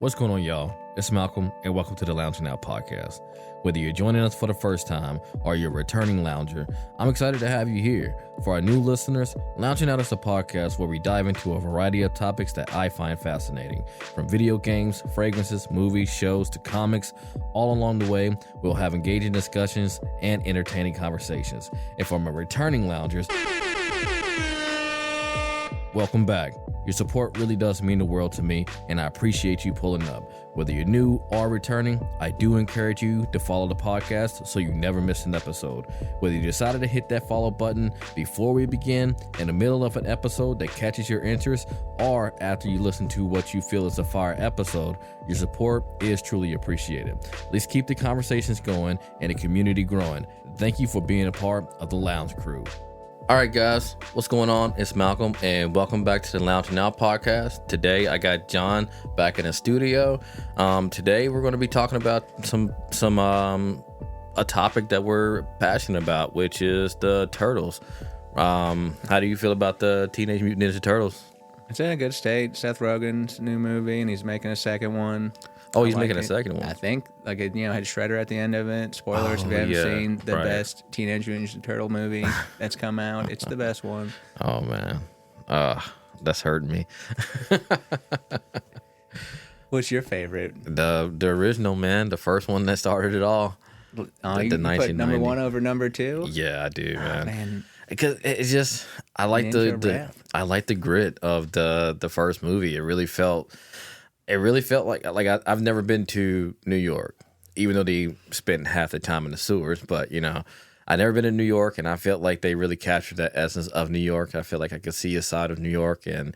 What's going on, y'all? It's Malcolm, and welcome to the Loung'n Out podcast. Whether you're joining us for the first time or you're a returning lounger, I'm excited to have you here. For our new listeners, Loung'n Out is a podcast where we dive into a variety of topics that I find fascinating. From video games, fragrances, movies, shows, to comics, all along the way, we'll have engaging discussions and entertaining conversations. And for my returning loungers, welcome back. Your support really does mean the world to me, and I appreciate you pulling up. Whether you're new or returning, I do encourage you to follow the podcast so you never miss an episode. Whether you decided to hit that follow button before we begin, in the middle of an episode that catches your interest, or after you listen to what you feel is a fire episode, your support is truly appreciated. Let's keep the conversations going and the community growing. Thank you for being a part of the Lounge Crew. All right, guys, what's going on? It's Malcolm, and welcome back to the Loung'n Out podcast. Today, I got John back in the studio. Today, we're going to be talking about a topic that we're passionate about, which is the Turtles. How do you feel about the Teenage Mutant Ninja Turtles? It's in a good state. Seth Rogen's new movie, and he's making a second one. Oh, he's making a second one. I think, had Shredder at the end of it. Spoilers if you haven't seen the best Teenage Mutant Ninja Turtle movie that's come out. It's the best one. Oh, man. That's hurting me. What's your favorite? The original, man. The first one that started it all. You put number one over number two? Yeah, I do, man. Man. Because it's just, I like the grit of the first movie. It really felt like I've never been to New York, even though they spent half the time in the sewers. But, I've never been to New York, and I felt like they really captured that essence of New York. I feel like I could see a side of New York, and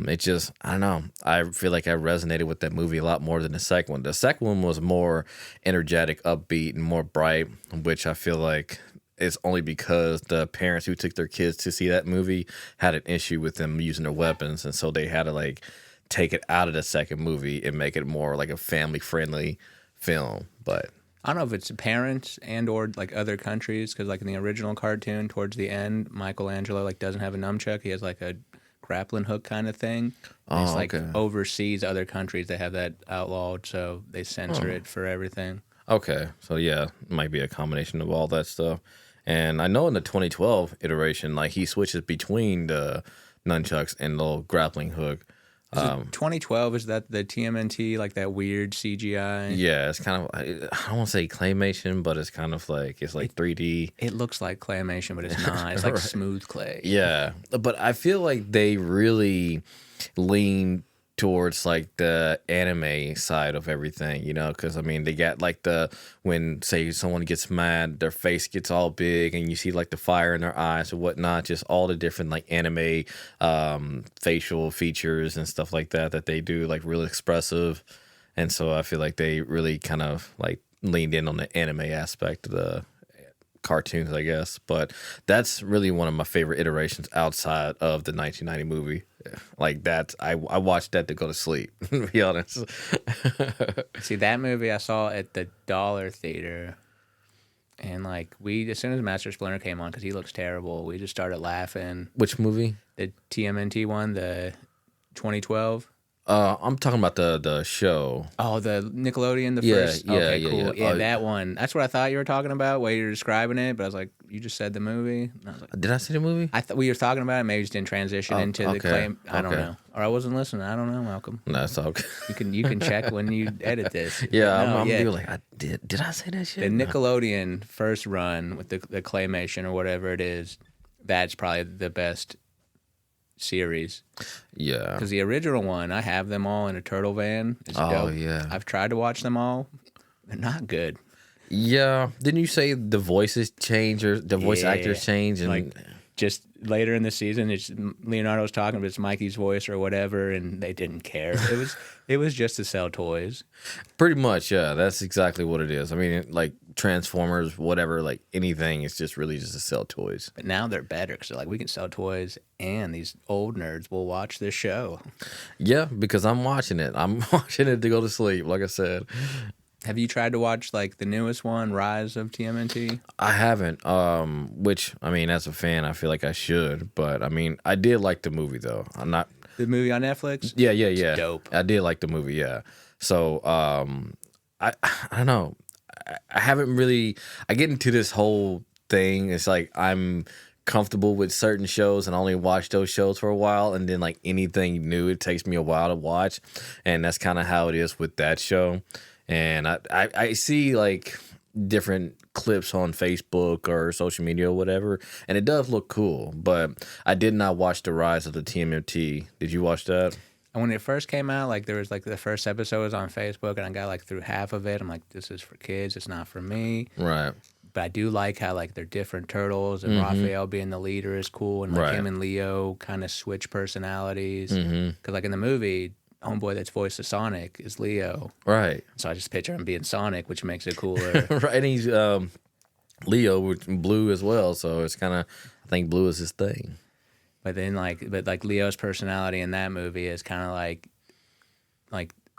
it just, I don't know. I feel like I resonated with that movie a lot more than the second one. The second one was more energetic, upbeat, and more bright, which I feel like it's only because the parents who took their kids to see that movie had an issue with them using their weapons, and so they had to, take it out of the second movie and make it more like a family-friendly film. But I don't know if it's parents and or other countries, because in the original cartoon, towards the end, Michelangelo doesn't have a nunchuck. He has a grappling hook kind of thing. Oh, it's okay. Overseas, other countries, they have that outlawed, so they censor it for everything. Okay, so yeah, it might be a combination of all that stuff. And I know in the 2012 iteration, he switches between the nunchucks and the little grappling hook. 2012, is that the TMNT, that weird CGI? Yeah, it's kind of, I don't want to say claymation, but it's kind of it's 3D. It looks like claymation, but it's not. It's Right. smooth clay. Yeah, but I feel like they really lean towards the anime side of everything, because they got when say someone gets mad, their face gets all big and you see the fire in their eyes or whatnot, just all the different anime facial features and stuff like that they do really expressive. And so I feel like they really kind of leaned in on the anime aspect of the cartoons, I guess. But that's really one of my favorite iterations outside of the 1990 movie. That I watched that to go to sleep, to be honest. See, that movie I saw at the Dollar Theater, and as soon as Master Splinter came on, because he looks terrible, we just started laughing. Which movie? The TMNT one, the 2012. I'm talking about the show. Oh, the Nickelodeon, the first? Yeah, okay, yeah, cool. yeah. That one. That's what I thought you were talking about, while you were describing it, but I was like, you just said the movie? And I was like, Did I see the movie? I thought we were talking about it, maybe just didn't transition into the claim. I don't know. Or I wasn't listening. I don't know, Malcolm. No, it's okay. You can check when you edit this. Yeah, I'm I did I say that shit? The Nickelodeon first run with the claymation or whatever it is, that's probably the best series. Yeah. Because the original one, I have them all in a turtle van. It's dope. Yeah. I've tried to watch them all. They're not good. Yeah. Didn't you say the voices change or the voice actors change? And just later in the season, it's Leonardo was talking, but it's Mikey's voice or whatever, and they didn't care. It was just to sell toys. Pretty much, yeah. That's exactly what it is. I mean, Transformers, whatever, anything, it's just really just to sell toys. But now they're better because they're we can sell toys, and these old nerds will watch this show. Yeah, because I'm watching it. I'm watching it to go to sleep, like I said. Have you tried to watch the newest one, Rise of TMNT? I haven't. Which as a fan, I feel like I should. But I did like the movie though. The movie on Netflix? Yeah. It's dope. I did like the movie, yeah. So I don't know. I haven't really I get into this whole thing. It's like I'm comfortable with certain shows and I only watch those shows for a while, and then like anything new it takes me a while to watch. And that's kind of how it is with that show. And I see like different clips on Facebook or social media or whatever, and it does look cool, but I did not watch The Rise of the TMNT. Did you watch that? And when it first came out, like there was like the first episode was on Facebook, and I got like through half of it. I'm like, this is for kids. It's not for me. Right. But I do like how like they're different turtles, and Raphael being the leader is cool, and like him and Leo kind of switch personalities. Because like in the movie, homeboy that's voiced as Sonic is Leo. Right. So I just picture him being Sonic, which makes it cooler. Right. And he's Leo with blue as well, so it's kind of I think blue is his thing. But then like Leo's personality in that movie is kind of like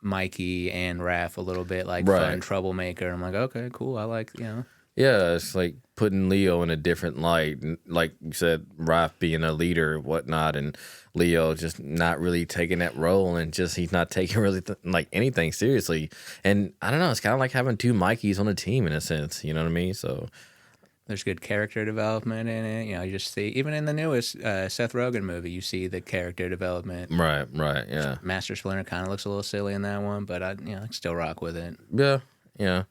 Mikey and Raph a little bit like fun troublemaker. I'm like, okay, cool. I like, you know. Yeah, it's like putting Leo in a different light. And like you said, Raph being a leader and whatnot, and Leo just not really taking that role, and just he's not taking really like anything seriously. And I don't know, it's kind of like having two Mikeys on a team in a sense. You know what I mean? So there's good character development in it. You know, you just see, even in the newest Seth Rogen movie, you see the character development. Right, yeah. Master Splinter kind of looks a little silly in that one, but I still rock with it. Yeah.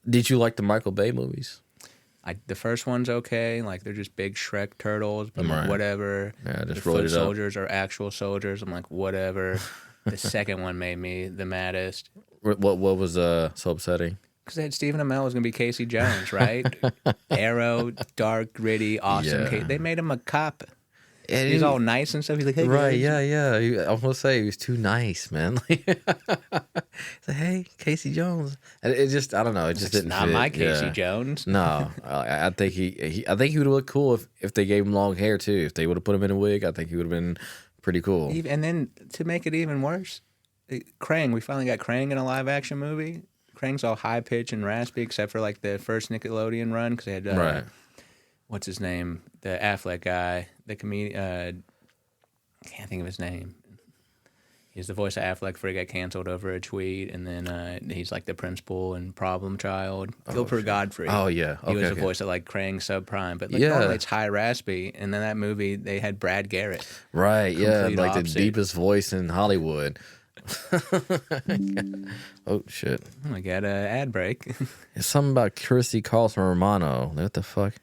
Did you like the Michael Bay movies? The first one's okay. Like, they're just big Shrek turtles, but like, whatever. Yeah, just the roll it foot up. soldiers are actual soldiers. I'm like, whatever. The second one made me the maddest. What was so upsetting? Because they had Stephen Amell was going to be Casey Jones, right? Arrow, dark, gritty, awesome. Yeah. They made him a cop. And He's all nice and stuff. He's like, hey, right, guys. yeah. I was gonna say he was too nice, man. He's like, hey, Casey Jones. And it just, I don't know, it just didn't not fit. my Casey Jones. No, I think I think he would have looked cool if they gave him long hair too. If they would have put him in a wig, I think he would have been pretty cool. And then to make it even worse, Krang. We finally got Krang in a live action movie. Krang's all high pitched and raspy, except for like the first Nickelodeon run, because they had Right. What's his name? The Affleck guy, the comedian. Can't think of his name. He's the voice of Affleck before he got canceled over a tweet, and then he's like the principal and problem child. Gilbert Godfrey. Oh yeah, he was the okay. voice of like Krang subprime, but like normally it's high raspy. And then that movie they had Brad Garrett. Right, yeah, Complete like opposite. the deepest voice in Hollywood. Oh shit! Oh, I got an ad break. It's something about Kirstie Carlson Romano. What the fuck?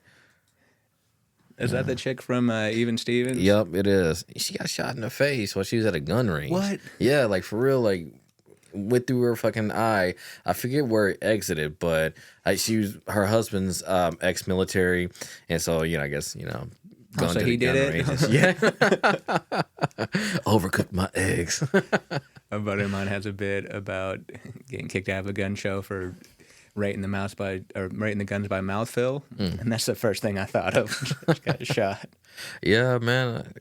Is that the chick from Even Stevens? Yep, it is. She got shot in the face while she was at a gun range. What? Yeah, like for real, like went through her fucking eye. I forget where it exited, but she was her husband's ex-military, and so I guess going so to he the gun did it? ranges. Yeah, overcooked my eggs. A buddy of mine has a bit about getting kicked out of a gun show for rating the guns by mouthfeel, and that's the first thing I thought of. She got shot. Yeah, man.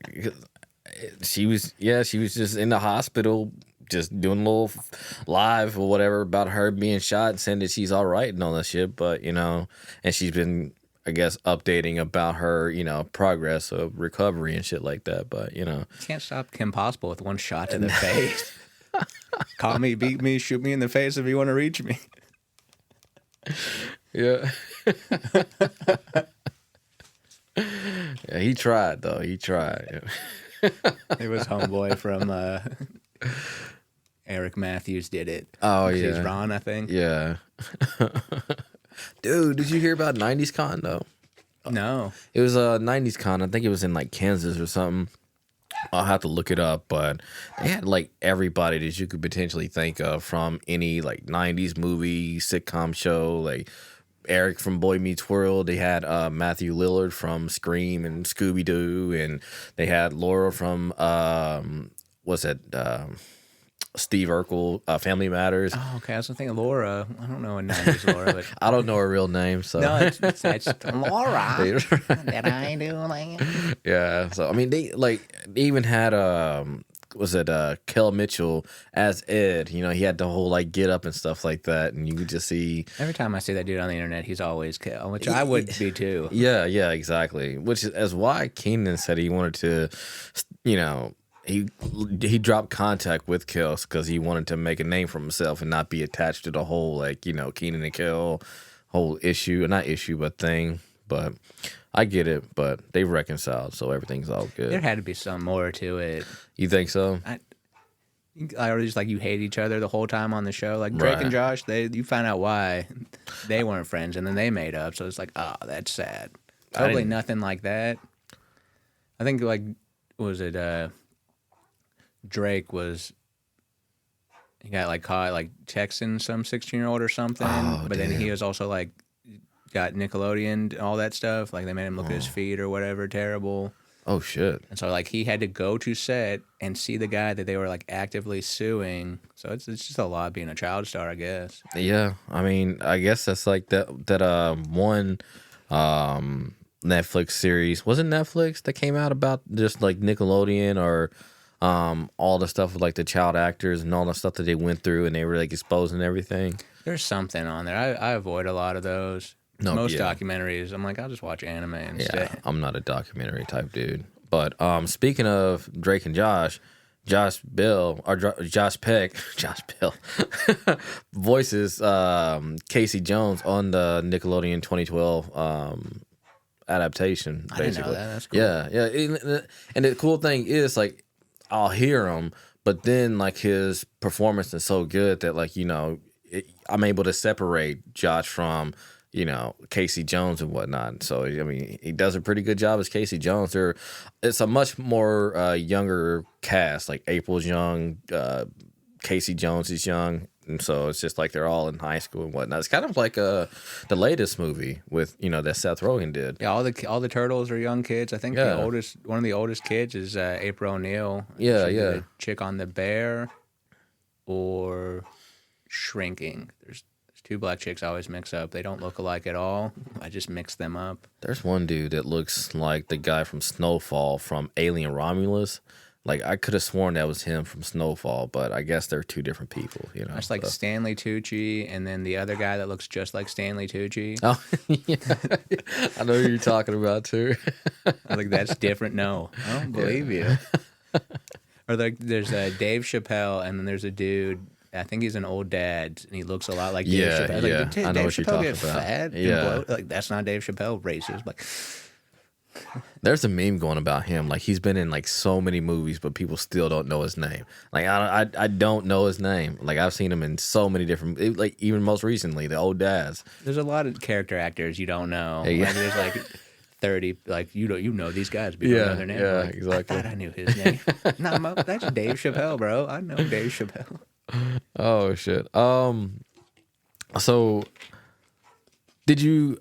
She was just in the hospital, just doing a little live or whatever about her being shot, and saying that she's all right and all that shit. But and she's been, I guess, updating about her, progress of recovery and shit like that. But You can't stop Kim Possible with one shot to the face. Call me, beat me, shoot me in the face if you want to reach me. yeah. Yeah, he tried though. He tried. It was homeboy from Eric Matthews did it. Oh He's yeah, Ron, I think. yeah. Dude, did you hear about 90s Con though? No. It was a 90s Con. I think it was in like Kansas or something. I'll have to look it up, but they had like everybody that you could potentially think of from any like 90s movie, sitcom show, like Eric from Boy Meets World. They had Matthew Lillard from Scream and Scooby-Doo, and they had Laura from Steve Urkel, Family Matters. Oh, okay. I was thinking Laura. I don't know a 90s Laura, but I don't know her real name, so no, it's Laura. Did I do like it? yeah. So I mean, they even had was it Kel Mitchell as Ed. You know, he had the whole like get up and stuff like that, and you could just see Every time I see that dude on the internet, he's always Kel, which I would be too. Yeah, exactly. Which is why Keenan said he wanted to, you know, he dropped contact with Kel because he wanted to make a name for himself and not be attached to the whole like, you know, Keenan and Kel whole issue, not issue but thing. But I get it, but they reconciled, so everything's all good. There had to be some more to it. You think so? I was just like, you hate each other the whole time on the show. Like Drake and Josh, you find out why they weren't friends, and then they made up. So it's like, oh, that's sad. Totally nothing like that. I think like, was it Drake he got like caught like texting some 16-year-old or something, but then he was also like got Nickelodeon and all that stuff. Like they made him look at his feet or whatever, terrible. Oh shit! And so like he had to go to set and see the guy that they were like actively suing. So it's just a lot being a child star, I guess. Yeah, I mean, I guess that's like that one Netflix series. Wasn't Netflix that came out about just like Nickelodeon or all the stuff with like the child actors and all the stuff that they went through and they were like exposing everything. There's something on there. I avoid a lot of those. Most documentaries, I'm like, I'll just watch anime instead. Yeah, I'm not a documentary type dude. But speaking of Drake and Josh Peck voices Casey Jones on the Nickelodeon 2012 adaptation. Basically, I didn't know that. That's cool. Yeah. And the cool thing is, like, I'll hear him, but then like his performance is so good that like, you know, I'm able to separate Josh from, you know, Casey Jones and whatnot. So I mean, he does a pretty good job as Casey Jones. It's a much more younger cast. Like April's young, Casey Jones is young, and so it's just like they're all in high school and whatnot. It's kind of like the latest movie with, you know, that Seth Rogen did. Yeah, all the turtles are young kids. I think one of the oldest kids is April O'Neil. Yeah. The chick on The Bear or Shrinking. There's two black chicks I always mix up. They don't look alike at all. I just mix them up. There's one dude that looks like the guy from Snowfall from Alien Romulus. Like, I could have sworn that was him from Snowfall, but I guess they're two different people, you know. It's like Stanley Tucci and then the other guy that looks just like Stanley Tucci. Oh, yeah. I know who you're talking about, too. I was like, that's different. No, I don't believe you. Or like, there's Dave Chappelle, and then there's a dude, I think he's an old dad, and he looks a lot like Dave Chappelle. Like, did I know Dave what Chappelle you're talking get about. fat and bloated? Like, that's not Dave Chappelle, racist. Like, there's a meme going about him. Like, he's been in like so many movies, but people still don't know his name. Like, I don't know his name. Like, I've seen him in so many different, like even most recently, the old dads. There's a lot of character actors you don't know. Yeah. Like, there's like 30, like you know these guys, but you don't know their name. Yeah, like, exactly. I thought I knew his name. No, that's Dave Chappelle, bro. I know Dave Chappelle. Oh shit. So did you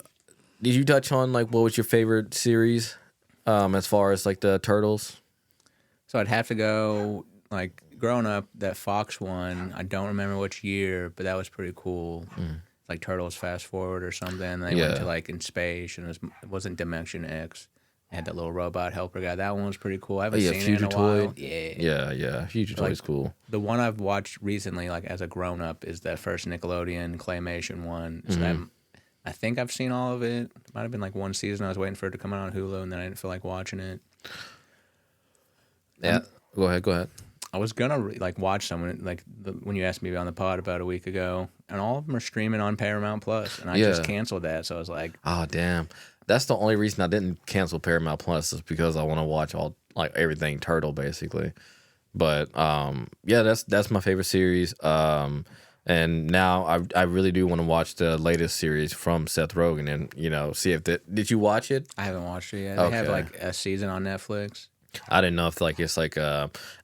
touch on like what was your favorite series as far as like the Turtles? So I'd have to go like growing up, that Fox one, I don't remember which year, but that was pretty cool. Like Turtles Fast Forward or something. They went to like in space, and it wasn't Dimension X. They had that little robot helper guy. That one was pretty cool. I haven't seen it in a while. Yeah. Future Toy is cool. The one I've watched recently, like as a grown up, is that first Nickelodeon claymation one. So I think I've seen all of it. It might have been like one season. I was waiting for it to come out on Hulu, and then I didn't feel like watching it. Yeah, go ahead. I was gonna watch some when you asked me on the pod about a week ago, and all of them are streaming on Paramount Plus, and I just canceled that. So I was like, oh damn, that's the only reason I didn't cancel Paramount Plus is because I want to watch all like everything Turtle basically. But yeah, that's my favorite series. And now I really do want to watch the latest series from Seth Rogen and, you know, see if did you watch it? I haven't watched it yet. They have like a season on Netflix. I didn't know if like it's like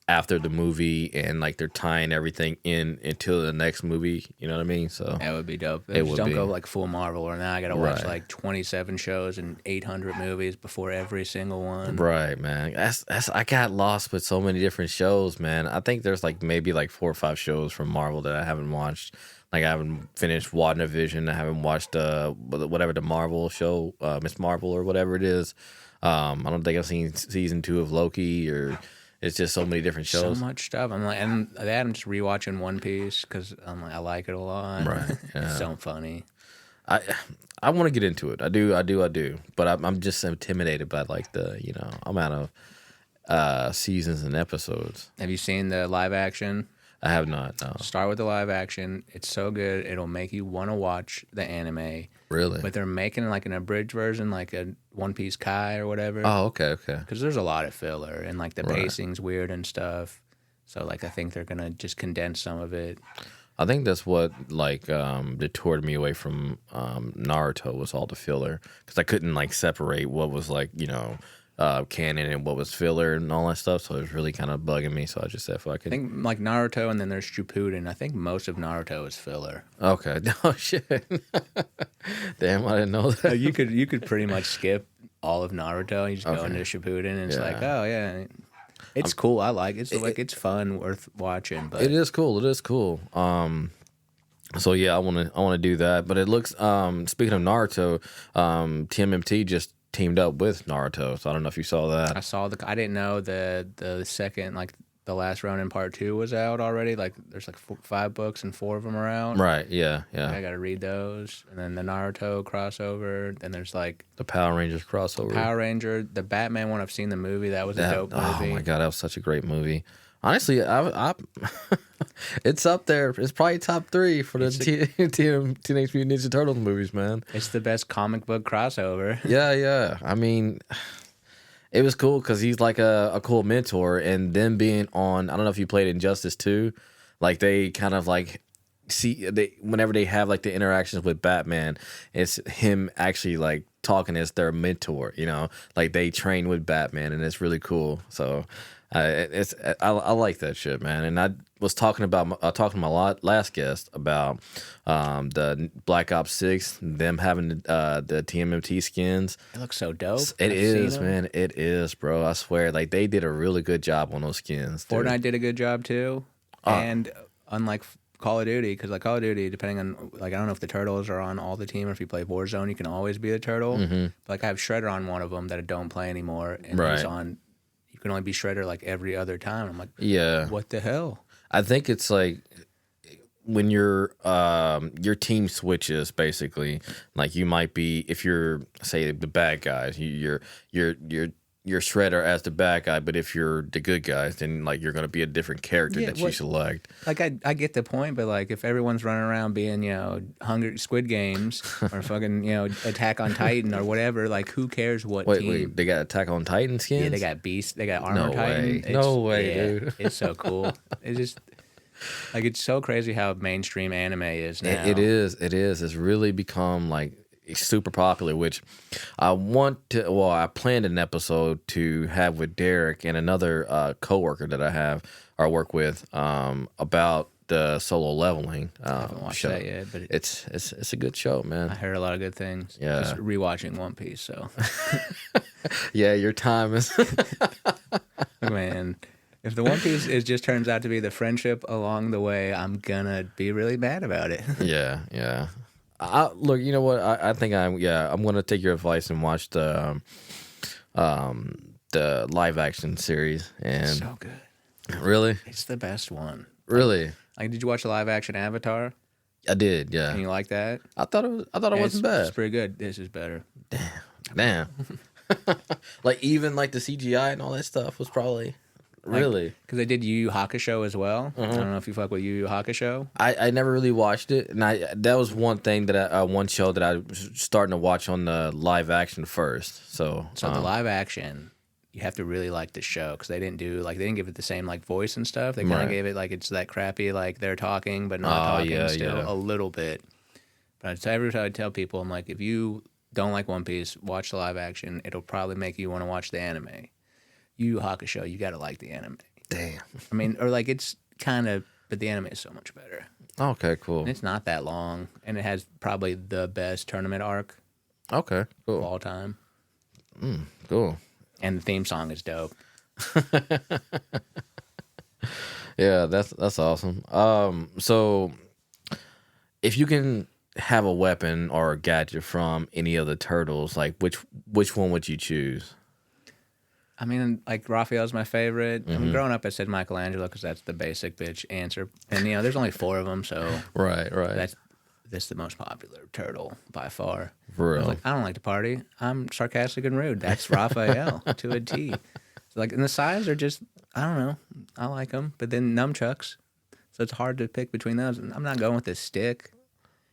after the movie and like they're tying everything in until the next movie. You know what I mean? So that would be dope. Don't go like full Marvel or now I gotta watch like 27 shows and 800 movies before every single one. Right, man. That's I got lost with so many different shows, man. I think there's like maybe like 4 or 5 shows from Marvel that I haven't watched. Like I haven't finished WandaVision. I haven't watched whatever the Marvel show, Miss Marvel or whatever it is. I don't think I've seen season 2 of Loki It's just so many different shows. So much stuff. I'm like, and that I'm just rewatching One Piece because I'm like, I like it a lot. Right. Yeah. It's so funny. I want to get into it. I do. But I'm just intimidated by like the amount of seasons and episodes. Have you seen the live action? I have not. No. Start with the live action. It's so good. It'll make you want to watch the anime. Really? But they're making like an abridged version, like a One Piece Kai or whatever. Oh, okay. Because there's a lot of filler and like the pacing's weird and stuff. So like I think they're gonna just condense some of it. I think that's what like detoured me away from Naruto was all the filler because I couldn't like separate what was like canon and what was filler and all that stuff. So it was really kind of bugging me. So I just said, "Fuck it." I think like Naruto and then there's Shippuden. I think most of Naruto is filler. Okay. Oh shit. Damn, I didn't know that. You could pretty much skip all of Naruto. You just go into Shippuden and it's like, oh yeah. It's cool. I like it. It's fun, worth watching. But it is cool. So yeah, I want to do that. But it looks. Speaking of Naruto, TMNT just teamed up with Naruto. So I don't know if you saw that. I saw I didn't know the second the last Ronin Part 2 was out already. Like there's like 5 books and 4 of them are out. Right. Yeah. I got to read those. And then the Naruto crossover. Then there's like the Power Rangers crossover. Power Ranger, the Batman one. I've seen the movie. That was a dope movie. Oh my god, that was such a great movie. Honestly, I it's up there. It's probably top 3 for the Teenage Mutant Ninja Turtles movies, man. It's the best comic book crossover. Yeah. I mean, it was cool because he's like a cool mentor, and them being on. I don't know if you played Injustice 2, like they kind of like whenever they have like the interactions with Batman, it's him actually like talking as their mentor. Like they train with Batman, and it's really cool. So. I like that shit, man. And I was talking to my last guest about the Black Ops 6, them having the TMNT skins. It looks so dope. It is, man. It is, bro. I swear, like they did a really good job on those skins. Dude. Fortnite did a good job too, and unlike Call of Duty, because like Call of Duty, depending on like I don't know if the turtles are on all the team or if you play Warzone, you can always be the turtle. Mm-hmm. But, like I have Shredder on one of them that I don't play anymore, and he's on. Can only be Shredder like every other time. I'm like, yeah, what the hell? I think it's like when your team switches, basically. Like you might be, if you're say the bad guys, you're Shredder as the bad guy, but if you're the good guys, then like you're gonna be a different character that you select. Like I get the point, but like if everyone's running around being Hunger Squid Games or fucking Attack on Titan or whatever, like who cares what team? Wait, they got Attack on Titan skins? Yeah, they got Beast, they got Armor Titan. No way, dude. It's so cool. It's just like it's so crazy how mainstream anime is now. It is. It's really become like super popular, which I planned an episode to have with Derek and another coworker that I work with about the solo leveling I haven't watched show. that yet, but it's a good show, man. I heard a lot of good things. Yeah. Just rewatching One Piece, so yeah, your time is man. If the One Piece just turns out to be the friendship along the way, I'm gonna be really mad about it. Yeah. Look, you know what? I think I'm gonna take your advice and watch the live action series. And It's so good. Really, it's the best one. Really, like did you watch the live action Avatar? I did. Yeah, and you like that? I thought it wasn't bad. It's pretty good. This is better. Damn. Like even like the CGI and all that stuff was probably. Really? Because they did Yu Yu Hakusho as well. I don't know if you fuck with Yu Yu Hakusho. I never really watched it, and that was one thing that one show that I was starting to watch on the live action first. So the live action, you have to really like the show because they didn't give it the same like voice and stuff. They kind of gave it like it's that crappy like they're talking but not talking still a little bit. But every time I tell people, I'm like, if you don't like One Piece, watch the live action. It'll probably make you want to watch the anime. Yu Yu Hakusho, you gotta like the anime. Damn. I mean, or like it's kind of, but the anime is so much better. Okay, cool. And it's not that long, and it has probably the best tournament arc. Okay, cool. Of all time. Cool. And the theme song is dope. Yeah, that's awesome. So if you can have a weapon or a gadget from any of the turtles, like which one would you choose? I mean, like Raphael's my favorite. I mean, growing up, I said Michelangelo because that's the basic bitch answer. And there's only 4 of them, so Right. that's the most popular turtle by far. For I real. was like, I don't like the party. I'm sarcastic and rude. That's Raphael to a T. So like, and the size are just, I don't know. I like them, but then nunchucks. So it's hard to pick between those. And I'm not going with the stick.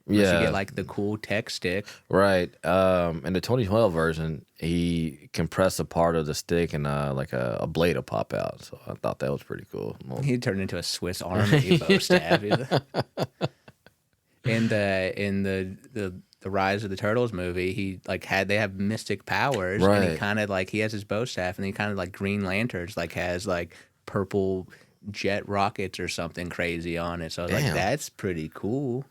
Unless you get like the cool tech stick. Right. In the 2012 version, he compressed a part of the stick and like a blade will pop out. So I thought that was pretty cool. He turned into a Swiss Army bow stab. And in the Rise of the Turtles movie, he like they have mystic powers, right. and he kind of like he has his bow staff, and he kind of like Green Lanterns, like has like purple jet rockets or something crazy on it. So I was like, that's pretty cool.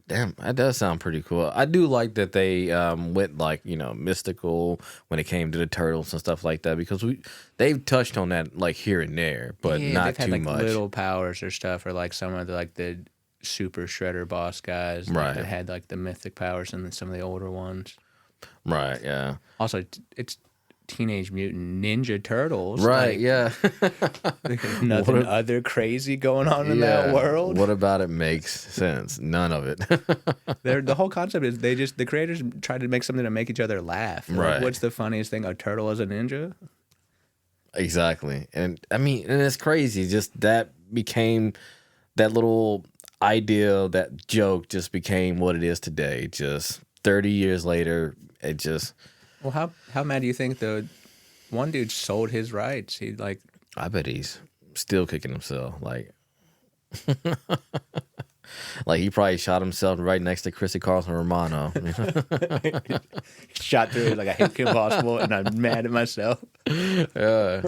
Damn, that does sound pretty cool. I do like that they went like mystical when it came to the turtles and stuff like that because they've touched on that like here and there, but not they've had, too like, much. Little powers or stuff, or like some of the super shredder boss guys, right? That had like the mythic powers and some of the older ones, right? Yeah. Also, it's Teenage Mutant Ninja Turtles, right? Like, yeah. There's nothing other crazy going on in that world. What about it makes sense? None of it. The whole concept is the creators tried to make something to make each other laugh. Right. Like, what's the funniest thing? A turtle as a ninja? Exactly. And I mean, and it's crazy. Just that became that little idea, that joke just became what it is today. Just 30 years later, it just. Well, how mad do you think the one dude sold his rights? He like. I bet he's still kicking himself. Like. Like he probably shot himself right next to Chrissy Carlson Romano. Shot through it like I hate Kim Possible and I'm mad at myself. Yeah,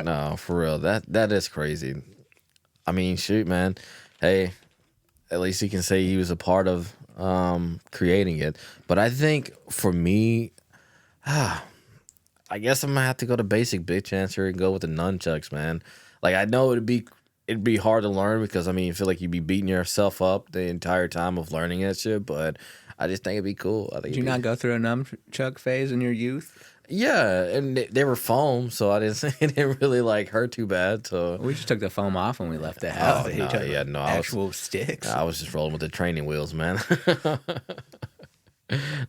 no, for real. That is crazy. I mean, shoot, man. Hey, at least he can say he was a part of creating it. But I think for me, I guess I'm gonna have to go to basic bitch answer and go with the nunchucks, man. Like I know it'd be hard to learn because I mean, you feel like you'd be beating yourself up the entire time of learning that shit. But I just think it'd be cool. Did you not go through a nunchuck phase in your youth? Yeah, and they were foam, so it didn't really like hurt too bad. So we just took the foam off when we left the house. Actual sticks. I was just rolling with the training wheels, man.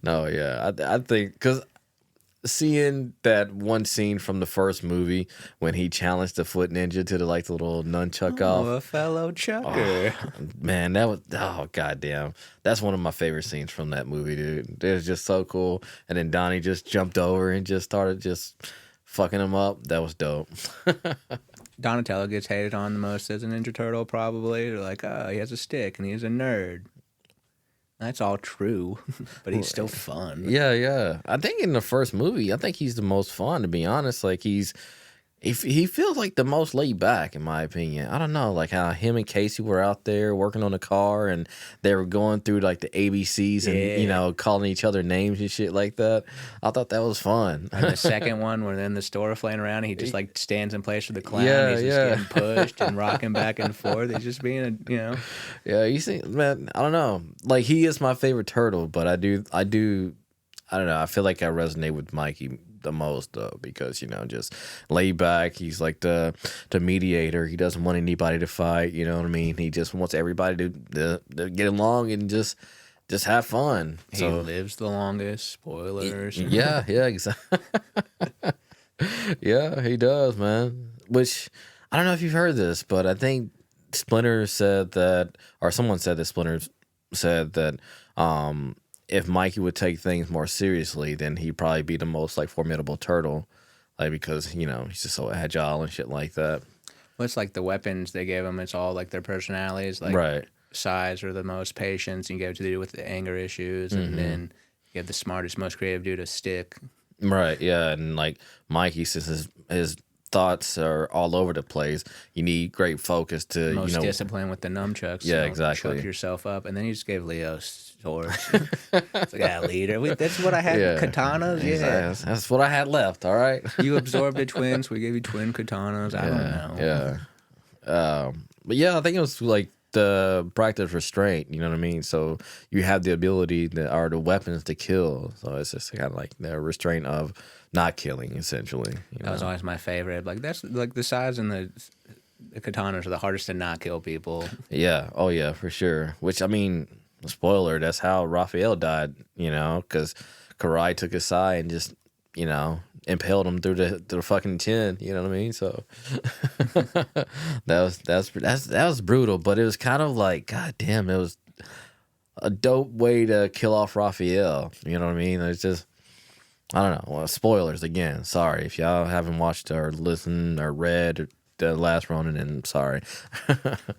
No, yeah, I think because seeing that one scene from the first movie when he challenged the Foot Ninja to the little nunchuck off. A fellow chucker. Oh, man, that was goddamn. That's one of my favorite scenes from that movie, dude. It was just so cool. And then Donnie just jumped over and just started just fucking him up. That was dope. Donatello gets hated on the most as a Ninja Turtle, probably. They're like, oh, he has a stick and he's a nerd. That's all true, but he's still fun. Yeah. I think in the first movie, I think he's the most fun, to be honest. Like he feels like the most laid back, in my opinion. I don't know, like how him and Casey were out there working on the car and they were going through like the ABCs and calling each other names and shit like that. I thought that was fun. And the second one, when they're in the store playing around, he just like stands in place for the clown. He's just getting pushed and rocking back and forth. He's just being Yeah, you see, man. I don't know. Like he is my favorite turtle, but I don't know. I feel like I resonate with Mikey the most though, because just laid back. He's like the mediator. He doesn't want anybody to fight. You know what I mean? He just wants everybody to get along and just have fun. He lives the longest. Spoilers. Yeah, exactly. Yeah, he does, man. Which I don't know if you've heard this, but I think Splinter said that, or someone said that Splinter said that if Mikey would take things more seriously, then he'd probably be the most formidable turtle, because he's just so agile and shit like that. Well, it's like the weapons they gave him. It's all like their personalities, right. Size or the most patience. You gave it to the dude with the anger issues, and then you have the smartest, most creative dude, a stick. Right. Yeah, and Mikey, since his thoughts are all over the place, you need great focus to most discipline with the nunchucks. Yeah, exactly. Chuck yourself up, and then you just gave Leo swords. It's like leader. That's what I had. Yeah. Katanas. Yeah, that's what I had left. All right. You absorbed the twins. We gave you twin katanas. I don't know. Yeah. But yeah, I think it was the practice restraint. You know what I mean? So you have the ability or the weapons to kill. So it's just kind of like the restraint of not killing, essentially. That was always my favorite. Like that's like the size and the katanas are the hardest to not kill people. Yeah. Oh yeah, for sure. Which I mean, spoiler. That's how Raphael died. You know, because Karai took his sai and just impaled him through the fucking chin. You know what I mean? So that was brutal, but it was kind of like, god damn, it was a dope way to kill off Raphael. You know what I mean? It's just, I don't know. Well, spoilers again. Sorry if y'all haven't watched or listened or read the last Ronin. And sorry.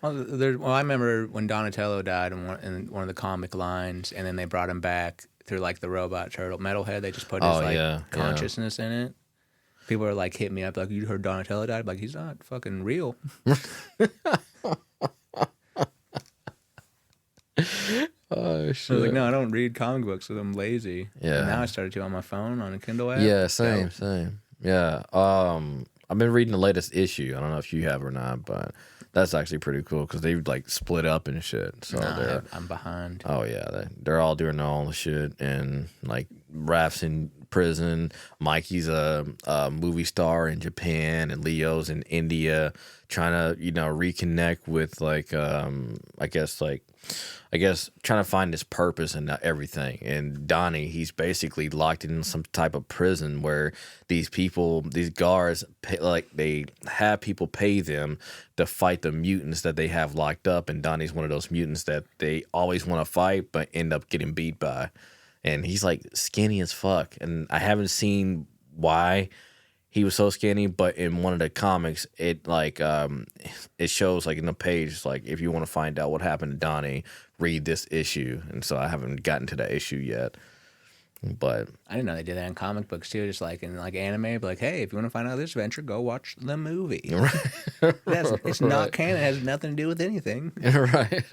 Well, I remember when Donatello died in one of the comic lines, and then they brought him back through like the robot turtle metalhead. They just put his consciousness in it. People are like hitting me up like, you heard Donatello died? I'm like, he's not fucking real. Oh shit! I was like, no, I don't read comic books because I'm lazy. Yeah. And now I started to on my phone on a Kindle app. Yeah, same. Yeah. I've been reading the latest issue. I don't know if you have or not, but that's actually pretty cool because they like split up and shit. So I'm behind. Oh yeah, they're all doing their own shit, and like Raph's in prison, Mikey's a movie star in Japan, and Leo's in India, trying to reconnect with like I guess trying to find his purpose and everything. And Donnie, he's basically locked in some type of prison where these guards, they have people pay them to fight the mutants that they have locked up. And Donnie's one of those mutants that they always want to fight, but end up getting beat by. And he's like skinny as fuck. And I haven't seen why he was so skinny, but in one of the comics, it shows like in the page, like if you want to find out what happened to Donnie, read this issue. And so I haven't gotten to that issue yet. But I didn't know they did that in comic books too, just like in like anime. But like, hey, if you want to find out this adventure, go watch the movie. It's not canon; it has nothing to do with anything. Right.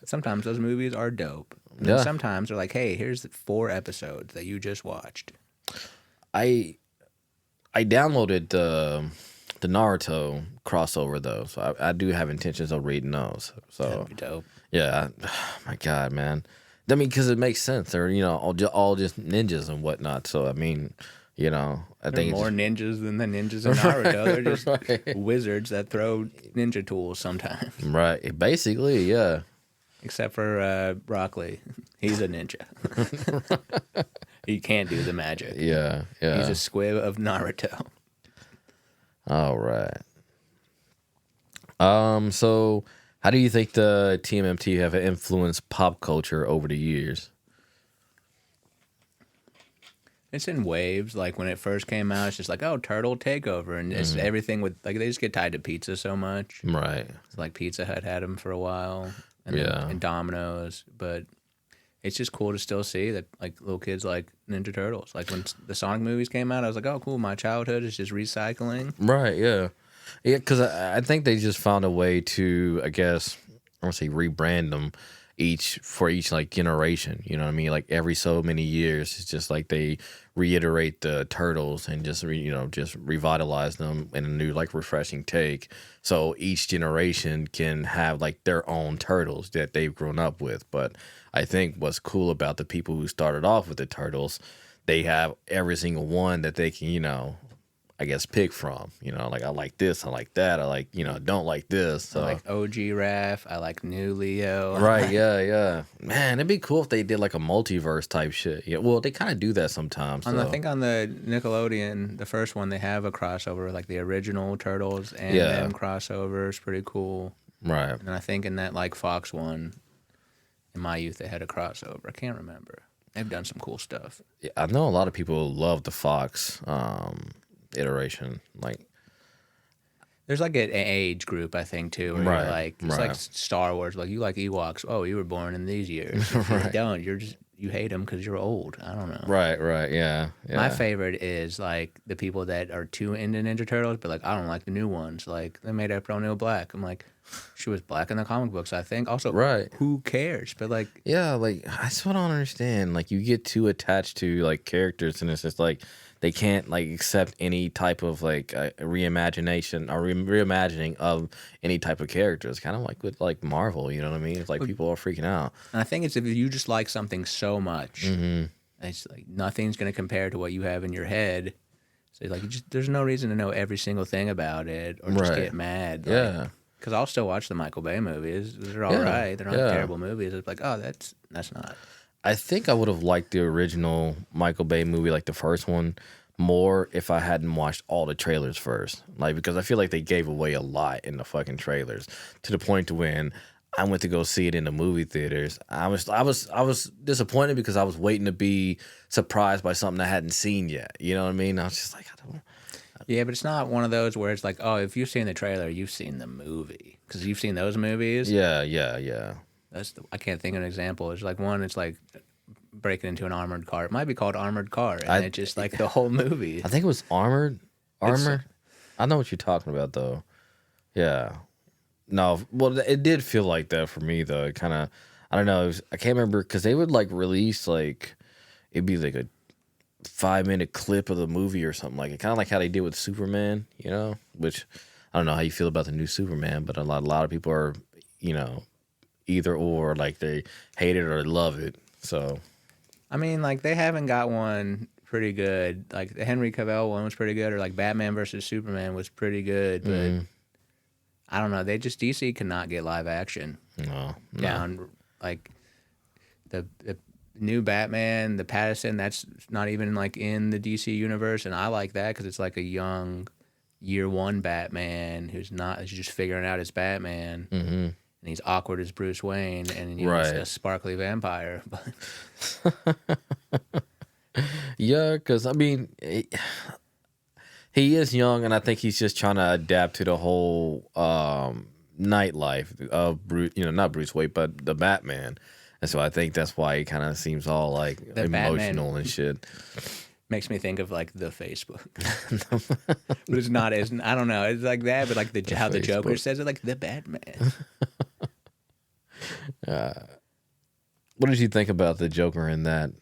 Sometimes those movies are dope. And sometimes they're like, hey, here's 4 episodes that you just watched. I downloaded the Naruto crossover though, so I do have intentions of reading those. So that'd be dope. Yeah, my God, man. I mean, because it makes sense. They're all just ninjas and whatnot. So I mean, I think more ninjas than the ninjas in Naruto. They're just wizards that throw ninja tools sometimes. Right. Basically, yeah. Except for Rock Lee. He's a ninja. He can't do the magic. Yeah. He's a squib of Naruto. All right. So how do you think the TMNT have influenced pop culture over the years? It's in waves. Like when it first came out, it's just like, oh, Turtle Takeover. And it's everything with, like, they just get tied to pizza so much. Right. It's like Pizza Hut had them for a while. And Domino's. But it's just cool to still see that, like, little kids like Ninja Turtles. Like when the Sonic movies came out, I was like, oh, cool. My childhood is just recycling. Right, yeah. Yeah, because I think they just found a way to, I guess, I want to say rebrand them for each like generation. You know what I mean? Like every so many years, it's just like they reiterate the Turtles and just just revitalize them in a new like refreshing take. So each generation can have like their own Turtles that they've grown up with. But I think what's cool about the people who started off with the Turtles, they have every single one that they can I guess pick from, like I like this, I like that, I like, don't like this. So. I like OG Raph, I like New Leo. Right, yeah. Man, it'd be cool if they did like a multiverse type shit. Yeah, well, they kind of do that sometimes. I think on the Nickelodeon, the first one, they have a crossover with like the original Turtles and them crossover. It's pretty cool. Right. And I think in that like Fox one, in my youth, they had a crossover. I can't remember. They've done some cool stuff. Yeah, I know a lot of people love the Fox iteration. Like there's like an age group, I think, too, where you're like, it's like Star Wars. Like, you like Ewoks. Oh, you were born in these years. If you don't, you hate them because you're old. I don't know. Right, yeah. My favorite is like the people that are too into Ninja Turtles, but like, I don't like the new ones. Like, they made April O'Neil black. I'm like, She was black in the comic books, I think. Also, Right. who cares? But like, Yeah, like that's what I don't understand. Like you get too attached to like characters, and it's just like they can't like accept any type of like reimagination or reimagining of any type of characters. Kind of like with like Marvel, you know what I mean? It's like people are freaking out. and I think it's if you just like something so much, Mm-hmm. it's like nothing's going to compare to what you have in your head. So like, there's no reason to know every single thing about it or just Right. get mad. Like, Yeah. because I'll still watch the Michael Bay movies. They're all Yeah, right. They're not yeah. terrible movies. It's like, oh, that's not. I think I would have liked the original Michael Bay movie, like the first one, more if I hadn't watched all the trailers first. Like because I feel like they gave away a lot in the fucking trailers to the point to when I went to go see it in the movie theaters. I was disappointed because I was waiting to be surprised by something I hadn't seen yet. You know what I mean? I was just like, I don't. Yeah, but it's not one of those where it's like, oh, if you've seen the trailer, you've seen the movie because you've seen those movies. Yeah. I can't think of an example. It's like one. It's like breaking into an armored car. It might be called Armored Car, and it's just like the whole movie. I think it was Armor. I know what you're talking about though. Yeah. No, well, it did feel like that for me though. It kind of, I don't know. I can't remember because they would like release like it'd be like a 5-minute clip of the movie or something like it. Kind of like how they did with Superman, you know. Which I don't know how you feel about the new Superman, but a lot of people are, you know, either or, like they hate it or love it. So, I mean, like they haven't got one pretty good. Like the Henry Cavill one was pretty good, or like Batman versus Superman was pretty good, but I don't know. DC cannot get live action down. Like the new Batman, the Pattinson, that's not even like in the DC universe, and I like that because it's like a young year one Batman who's just figuring out his Batman. Mm-hmm. And he's awkward as Bruce Wayne, and he's a sparkly vampire. Yeah, because I mean, he is young, and I think he's just trying to adapt to the whole nightlife of Bruce. You know, not Bruce Wayne, but the Batman. And so I think that's why he kind of seems all like the emotional Batman and shit. Makes me think of like the Facebook, but it's not as I don't know. It's like that, but like how the Joker says it, like the Batman. What did you think about the Joker in that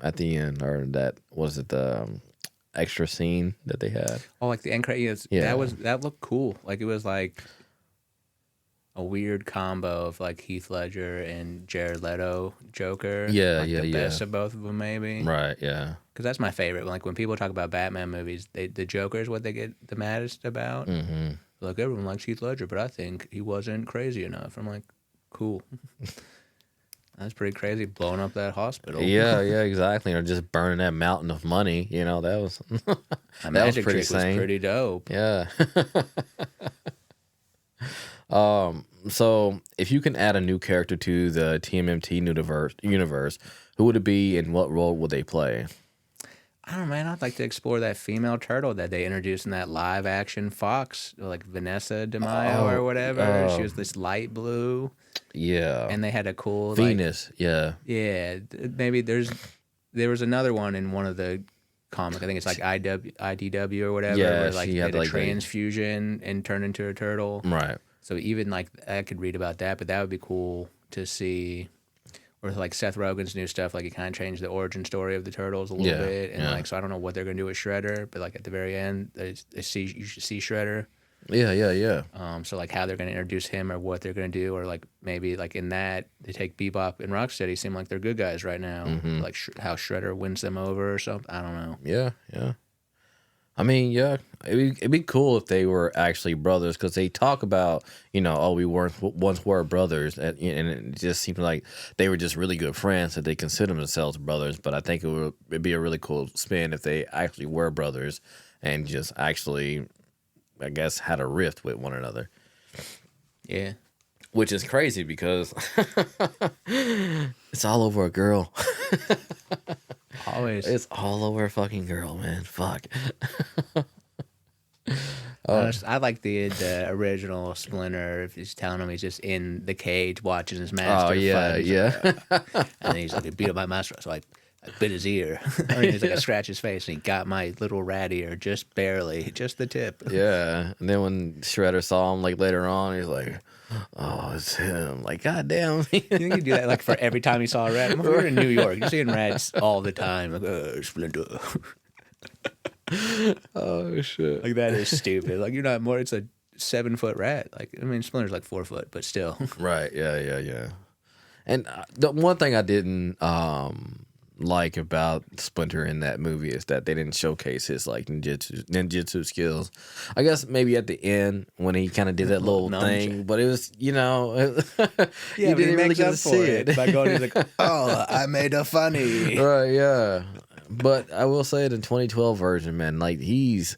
at the end, or that was it the extra scene that they had? Oh, like the end credits. Yeah, that looked cool. Like it was like a weird combo of like Heath Ledger and Jared Leto Joker. The best of both of them, maybe. Right. Yeah. Because that's my favorite. Like when people talk about Batman movies, the Joker is what they get the maddest about. Mm-hmm. Like everyone likes Heath Ledger, but I think he wasn't crazy enough. I'm like, cool. That's pretty crazy, blowing up that hospital. Yeah, exactly. Or just burning that mountain of money. You know, that was that magic was pretty was pretty dope. Yeah. So if you can add a new character to the TMNT universe, who would it be and what role would they play? I don't know, man. I'd like to explore that female turtle that they introduced in that live action Fox, like Vanessa De Mayo or whatever. She was this light blue. Yeah. And they had a cool Venus, Yeah, maybe there was another one in one of the comics. I think it's like IDW or whatever. Yeah, where like they had a transfusion and turned into a turtle. Right. So even like I could read about that, but that would be cool to see. Or like Seth Rogen's new stuff, like he kind of changed the origin story of the turtles a little bit, and like so I don't know what they're gonna do with Shredder, but like at the very end, you should see Shredder. Yeah. So like how they're gonna introduce him or what they're gonna do, or like maybe like in that they take Bebop and Rocksteady seem like they're good guys right now, like how Shredder wins them over or something. I don't know. Yeah. I mean, yeah, it'd be cool if they were actually brothers because they talk about, you know, we once were brothers, and it just seemed like they were just really good friends that they consider themselves brothers. But I think it'd be a really cool spin if they actually were brothers and just actually, I guess, had a rift with one another. Yeah. Which is crazy because it's all over a girl. Always. It's all over a fucking girl, man. Fuck. I like the original Splinter. If he's telling him he's just in the cage watching his master. Oh yeah, fight. yeah. And then he's like, beat up my master. So I I bit his ear. I mean, he's like, I scratched his face, and he got my little rat ear just barely, just the tip. Yeah. And then when Shredder saw him like later on, he's like, "Oh, it's him!" Like, goddamn. You think he'd do that like for every time he saw a rat? I mean, we're in New York. You're seeing rats all the time. Like, Splinter. Oh shit. Like, that is stupid. Like, you're not more. It's a 7-foot rat. Like, I mean, Splinter's like 4 foot, but still. Right. Yeah. And the one thing I didn't like about Splinter in that movie is that they didn't showcase his like ninjutsu skills. I guess maybe at the end when he kind of did that little thing, but it was you didn't really get to see it by going. He's like, "Oh, I made a funny." Right? Yeah. But I will say the 2012 version, man, like he's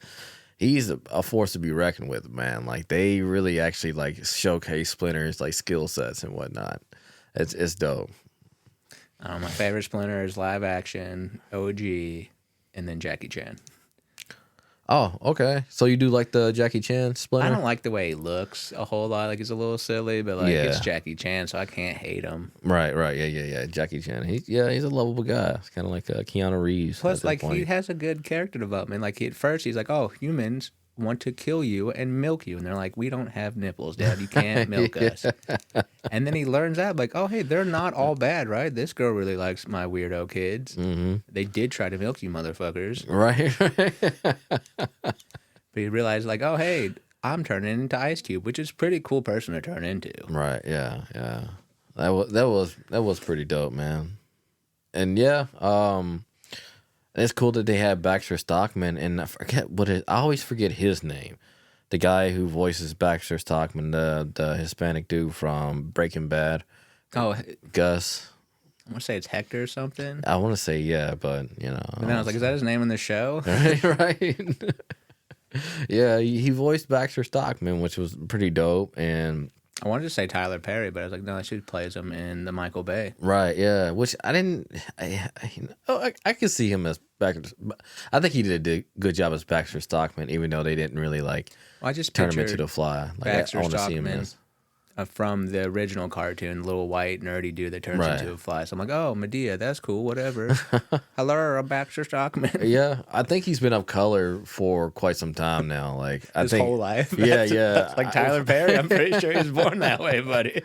a force to be reckoned with, man. Like they really actually like showcase Splinter's like skill sets and whatnot. It's dope. My favorite Splinter is live action, OG, and then Jackie Chan. Oh, okay. So you do like the Jackie Chan Splinter? I don't like the way he looks a whole lot. Like, he's a little silly, but like it's Jackie Chan, so I can't hate him. Right. Yeah. Jackie Chan. He's a lovable guy. It's kind of like Keanu Reeves. Plus, like he has a good character development. Like at first, he's like, "Oh, humans want to kill you and milk you," and they're like, "We don't have nipples, Dad. You can't milk us." And then he learns out, like, "Oh, hey, they're not all bad, right? This girl really likes my weirdo kids. Mm-hmm. They did try to milk you, motherfuckers." Right. But he realized, like, "Oh, hey, I'm turning into Ice Cube," which is a pretty cool person to turn into. Right. Yeah. That was pretty dope, man. And yeah, it's cool that they had Baxter Stockman, and I always forget his name. The guy who voices Baxter Stockman, the Hispanic dude from Breaking Bad. Oh, Gus. I want to say it's Hector or something. I want to say yeah, but And then I was like, is that his name in the show? Right. Yeah, he voiced Baxter Stockman, which was pretty dope, and I wanted to say Tyler Perry, but I was like, no, she plays him in the Michael Bay. Right, yeah. Which I didn't. I could see him as Baxter. I think he did a good job as Baxter Stockman, even though they didn't really I just turn him into the Fly. Like, Baxter I want to see Stockman him as from the original cartoon, little white nerdy dude that turns into a fly. So I'm like, oh, Medea, that's cool, whatever. Hello, I'm Baxter Stockman. Yeah, I think he's been up color for quite some time now. Like his whole life. Yeah. That's like Tyler Perry. I'm pretty sure he was born that way, buddy.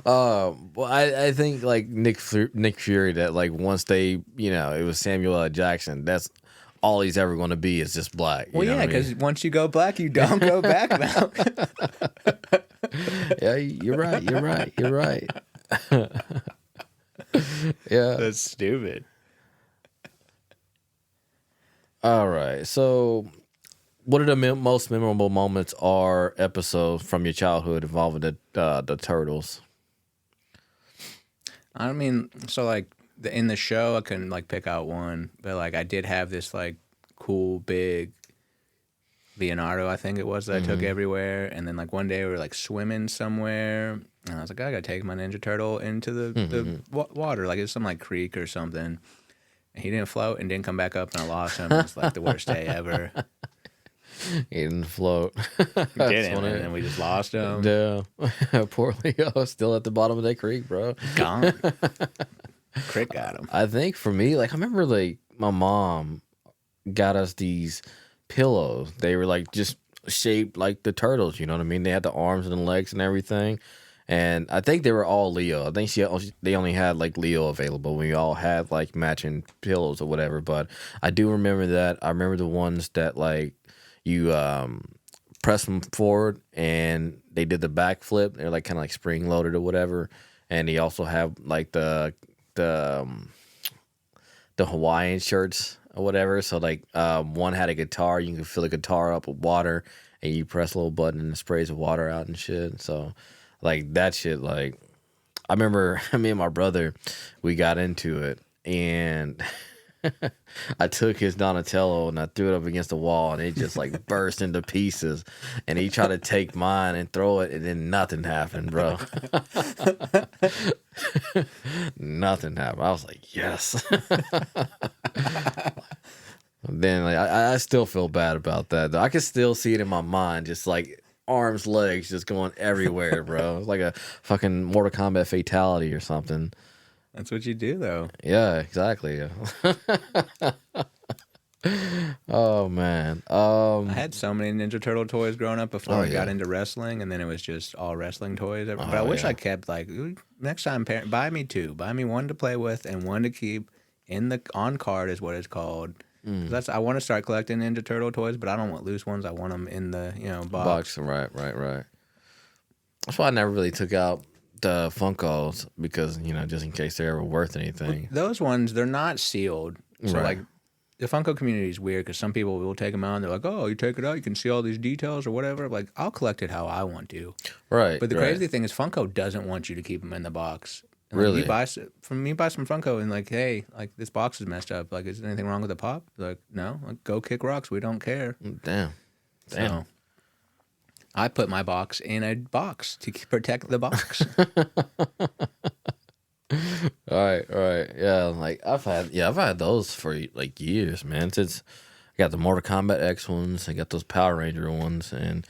Well, I think like Nick Fury, that like once they, it was Samuel L. Jackson. That's all he's ever going to be is just black. Well, yeah, because once you go black, you don't go back now. Yeah, you're right. Yeah. That's stupid. All right. So, what are the most memorable moments or episodes from your childhood involving the Turtles? I mean, so like in the show, I couldn't like pick out one, but like I did have this like cool big Leonardo, I think it was, that I took everywhere. And then like one day we were like swimming somewhere, and I was like, I gotta take my Ninja Turtle into the water, like it's some like creek or something. And he didn't float and didn't come back up, and I lost him. It was like the worst day ever. He didn't float. Didn't, and then we just lost him. Yeah, poor Leo, still at the bottom of that creek, bro. Gone. Crick got him. I think for me, like I remember, like my mom got us these pillows. They were like just shaped like the turtles. You know what I mean? They had the arms and the legs and everything. And I think they were all Leo. I think they only had like Leo available. We all had like matching pillows or whatever. But I do remember that. I remember the ones that like you press them forward and they did the backflip. They're like kind of like spring loaded or whatever. And they also have like the Hawaiian shirts or whatever. So like one had a guitar. You can fill a guitar up with water and you press a little button and it sprays the water out and shit. So like that shit, like I remember me and my brother, we got into it and I took his Donatello and I threw it up against the wall and it just like burst into pieces. And he tried to take mine and throw it and then nothing happened, bro. Nothing happened. I was like, yes. Then like, I still feel bad about that though. I can still see it in my mind, just like arms, legs just going everywhere, bro. It's like a fucking Mortal Kombat fatality or something. That's what you do, though. Yeah, exactly. Oh man. I had so many Ninja Turtle toys growing up before I got into wrestling, and then it was just all wrestling toys. But I wish I kept like next time, buy me two, buy me one to play with and one to keep in the on card is what it's called. I want to start collecting Ninja Turtle toys, but I don't want loose ones. I want them in the box. Right. That's why I never really took out the Funkos because just in case they're ever worth anything. Those ones, they're not sealed, so like. The Funko community is weird because some people will take them out and they're like, oh, you take it out, you can see all these details or whatever. Like, I'll collect it how I want to. Right. But the crazy thing is Funko doesn't want you to keep them in the box. And really? You buy some Funko and like, hey, like this box is messed up. Like, is there anything wrong with the pop? Like, no, like, go kick rocks. We don't care. Damn. So I put my box in a box to protect the box. All right. Yeah, like I've had those for like years, man. Since I got the Mortal Kombat X ones, I got those Power Ranger ones, and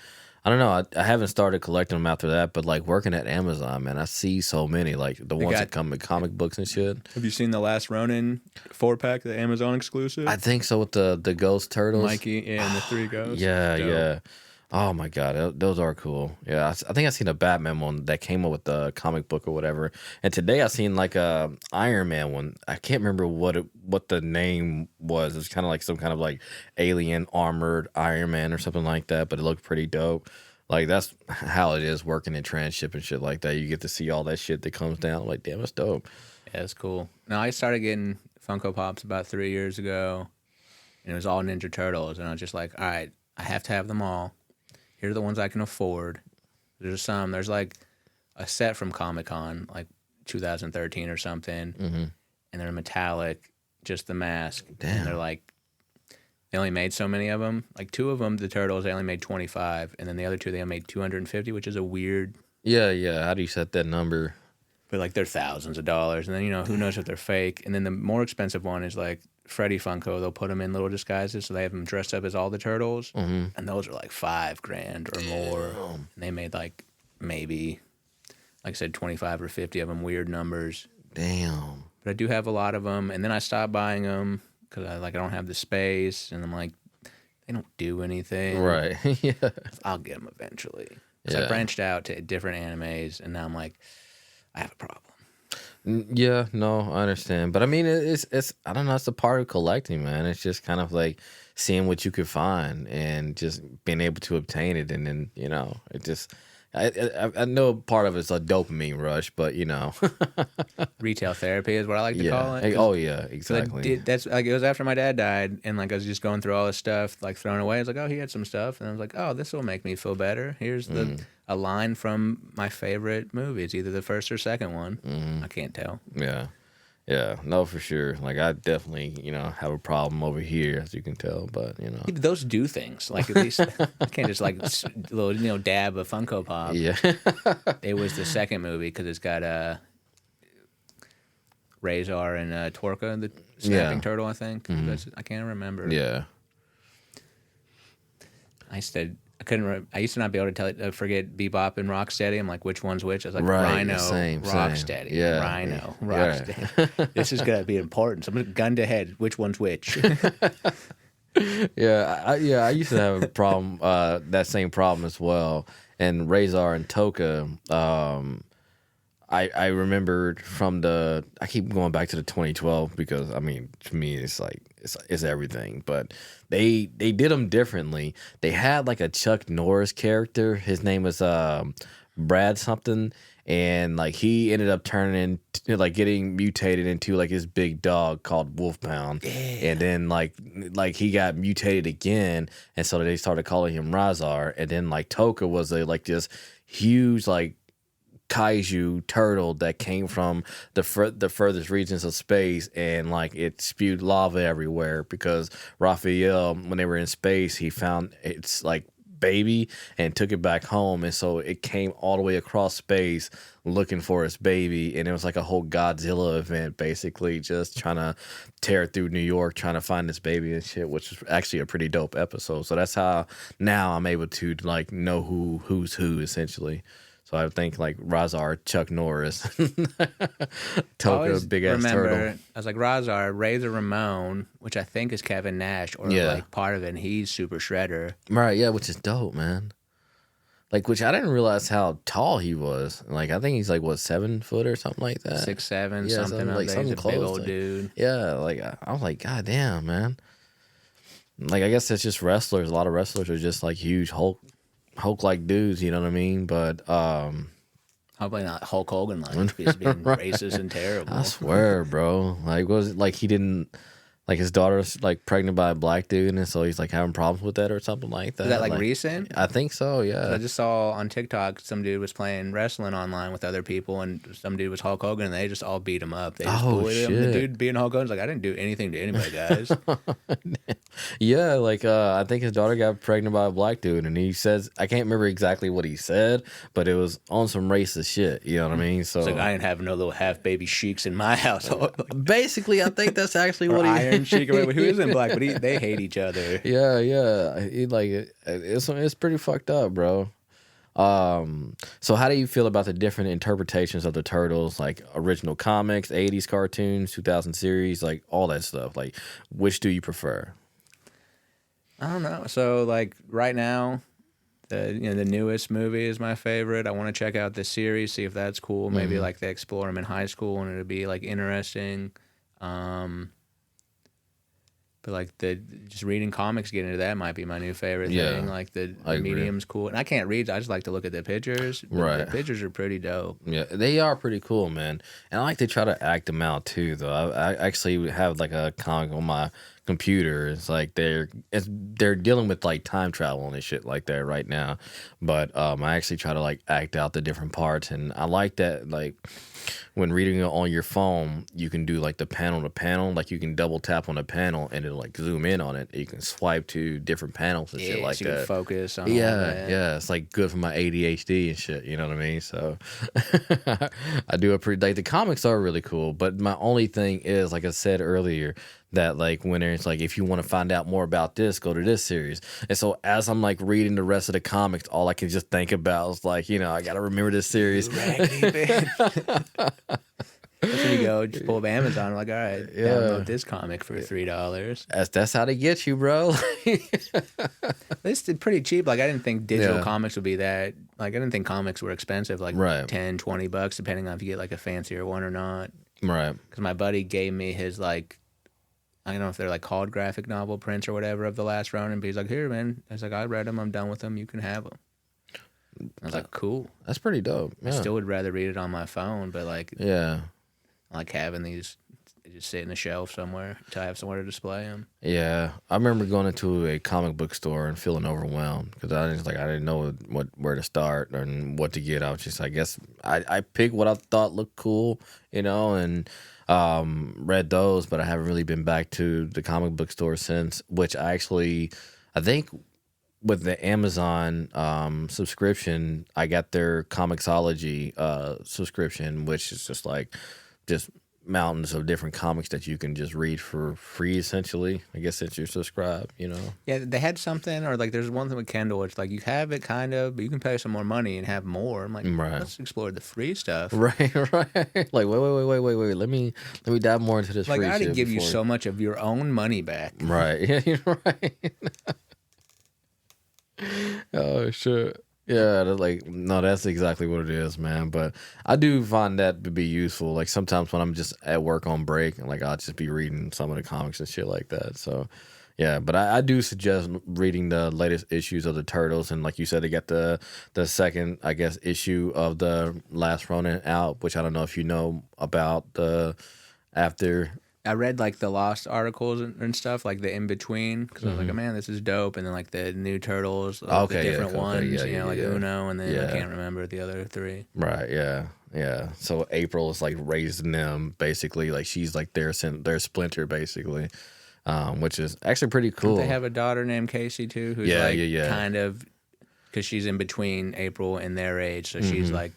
I don't know. I haven't started collecting them after that, but like working at Amazon, man, I see so many like the ones that come in comic books and shit. Have you seen the last Ronin 4-pack, the Amazon exclusive? I think so with the Ghost Turtles, Mikey and the 3 ghosts. Yeah. Oh my god, those are cool. Yeah, I think I seen a Batman one that came up with the comic book or whatever. And today I seen like a Iron Man one. I can't remember what the name was. It's kind of like some kind of like alien armored Iron Man or something like that. But it looked pretty dope. Like that's how it is working in tranship and shit like that. You get to see all that shit that comes down. Like damn, it's dope. Yeah, it's cool. Now I started getting Funko Pops about 3 years ago, and it was all Ninja Turtles, and I was just like, all right, I have to have them all. Here are the ones I can afford. There's like a set from Comic-Con, like 2013 or something, and they're metallic, just the mask. Damn. And they're like, they only made so many of them. Like 2 of them, the Turtles, they only made 25, and then the other 2, they only made 250, which is a weird. Yeah. How do you set that number? But like they're thousands of dollars, and then who knows if they're fake. And then the more expensive one is like Freddy Funko. They'll put them in little disguises, so they have them dressed up as all the turtles, and those are like $5,000 or more. And they made like maybe, like I said, 25 or 50 of them. Weird numbers. Damn. But I do have a lot of them, and then I stopped buying them because I don't have the space, and I'm like, they don't do anything. Right. Yeah. I'll get them eventually. Because I branched out to different animes, and now I'm like, I have a problem. Yeah, no, I understand. But I mean, it's I don't know, it's a part of collecting, man. It's just kind of like seeing what you could find and just being able to obtain it. And then, it just, I know part of it's a dopamine rush, but Retail therapy is what I like to call it. Oh, yeah, exactly. That's like, it was after my dad died, and like I was just going through all this stuff, like thrown away. I was like, oh, he had some stuff. And I was like, oh, this will make me feel better. Here's a line from my favorite movie. It's either the first or second one. I can't tell. Yeah, no, for sure. Like I definitely, have a problem over here, as you can tell. But those do things. Like at least I can't just like little dab of Funko Pop. Yeah, it was the second movie because it's got Razor and Torka, the snapping turtle. I think I can't remember. Yeah, I used to not be able to forget Bebop and Rocksteady. I'm like, which one's which? I was like, right, Rhino, Rocksteady. Yeah, Rhino, Rocksteady. Yeah. This is gonna be important. So I'm gonna gun to head. Which one's which? I used to have a problem, that same problem as well. And Razor and Toka, I remembered from I keep going back to the 2012 because I mean, to me, it's like it's everything. But they did them differently. They had like a Chuck Norris character. His name was Brad something, and like he ended up turning into like getting mutated into like his big dog called Wolfpound. Yeah. And then like he got mutated again, and so they started calling him Razar. And then like Toka was like this huge like kaiju turtle that came from the furthest regions of space, and like it spewed lava everywhere because Raphael, when they were in space, he found its like baby and took it back home, and so it came all the way across space looking for its baby, and it was like a whole Godzilla event, basically just trying to tear through New York trying to find this baby and shit, which is actually a pretty dope episode. So that's how now I'm able to like know who's who essentially. So I think like Razar, Chuck Norris, Toka, big ass turtle. I was like Razar, Razor Ramon, which I think is Kevin Nash, or like part of it. And he's Super Shredder, right? Yeah, which is dope, man. Like, which I didn't realize how tall he was. Like, I think he's like what 7 foot or something like that. 6'7", something like that. He's a big old dude. Yeah, like I was like, God damn, man. Like, I guess it's just wrestlers. A lot of wrestlers are just like huge Hulk-like dudes. You know what I mean? But hopefully not Hulk Hogan like he's being racist and terrible. I swear, bro. Like, was it like he didn't like his daughter's like pregnant by a black dude, and so he's like having problems with that or something like that? Is that like recent? I think so. Yeah. I just saw on TikTok some dude was playing wrestling online with other people, and some dude was Hulk Hogan, and they just all beat him up. They just bullied him. The dude being Hulk Hogan's like, I didn't do anything to anybody, guys. Yeah, like I think his daughter got pregnant by a black dude, and he says I can't remember exactly what he said, but it was on some racist shit. You know what I mean? So it's like I ain't having no little half baby sheiks in my household. Basically, I think that's actually what he Iron Sheik, who isn't black, but they hate each other. Yeah, he like it's pretty fucked up, bro. So how do you feel about the different interpretations of the Turtles, like original comics, 80s cartoons, 2000 series, like all that stuff? Like, which do you prefer? I don't know. So like right now, the newest movie is my favorite. I want to check out the series, see if that's cool. Maybe like they explore them in high school and it'd be like interesting. But like just reading comics, getting into that might be my new favorite thing. Like the medium's cool, and I can't read. I just like to look at the pictures. Right, the pictures are pretty dope. Yeah, they are pretty cool, man. And I like to try to act them out too. Though I actually have like a comic on my computer. It's like they're dealing with like time travel and shit like that right now. But I actually try to like act out the different parts, and I like that like. When reading it on your phone, you can do like the panel to panel, like you can double tap on a panel and it'll like zoom in on it. You can swipe to different panels and shit like so that. You can focus on yeah. It's like good for my ADHD and shit. You know what I mean? So I do like the comics are really cool, but my only thing is, like I said earlier, that like when it's like if you want to find out more about this, go to this series. And so as I'm like reading the rest of the comics, all I can just think about is like, I gotta remember this series. That's when you go, just pull up Amazon. I'm like, all right, download this comic for $3. That's how they get you, bro. This is pretty cheap. Like I didn't think digital comics would be that. Like I didn't think comics were expensive. Like $10-$20, depending on if you get like a fancier one or not. Right. Because my buddy gave me his like. I don't know if they're like called graphic novel prints or whatever of The Last Ronin, but he's like, here, man. I was like, I read them. I'm done with them. You can have them. I was like, cool. That's pretty dope. Yeah. I still would rather read it on my phone, but like, I like having these just sit in the shelf somewhere until I have somewhere to display them. Yeah. I remember going into a comic book store and feeling overwhelmed because I didn't know where to start and what to get. I was just, I guess, I picked what I thought looked cool, and read those, but I haven't really been back to the comic book store since, which I think with the Amazon subscription, I got their Comixology subscription, which is just mountains of different comics that you can just read for free, essentially, I guess, since you're subscribed, Yeah, they had something, or like there's one thing with Kindle, it's like you have it kind of, but you can pay some more money and have more. I'm like, let's explore the free stuff. Right. Like, wait. Let me dive more into this free shit. Like, I didn't give you so much of your own money back. Right. Yeah, you're right. Oh, shit. Yeah, that's exactly what it is, man. But I do find that to be useful. Like sometimes when I'm just at work on break, and like I'll just be reading some of the comics and shit like that. So, yeah. But I do suggest reading the latest issues of the Turtles, and like you said, they got the second, I guess, issue of the Last Ronin out, which I don't know if you know about the after. I read like the Lost articles and stuff, like the in between, because I was like, oh, man, this is dope. And then like the new Turtles, the different ones, like Uno, and then I can't remember the other three. Right, yeah. So April is like raising them basically, like she's like their Splinter basically, which is actually pretty cool. They have a daughter named Casey too, who's kind of, because she's in between April and their age, so she's like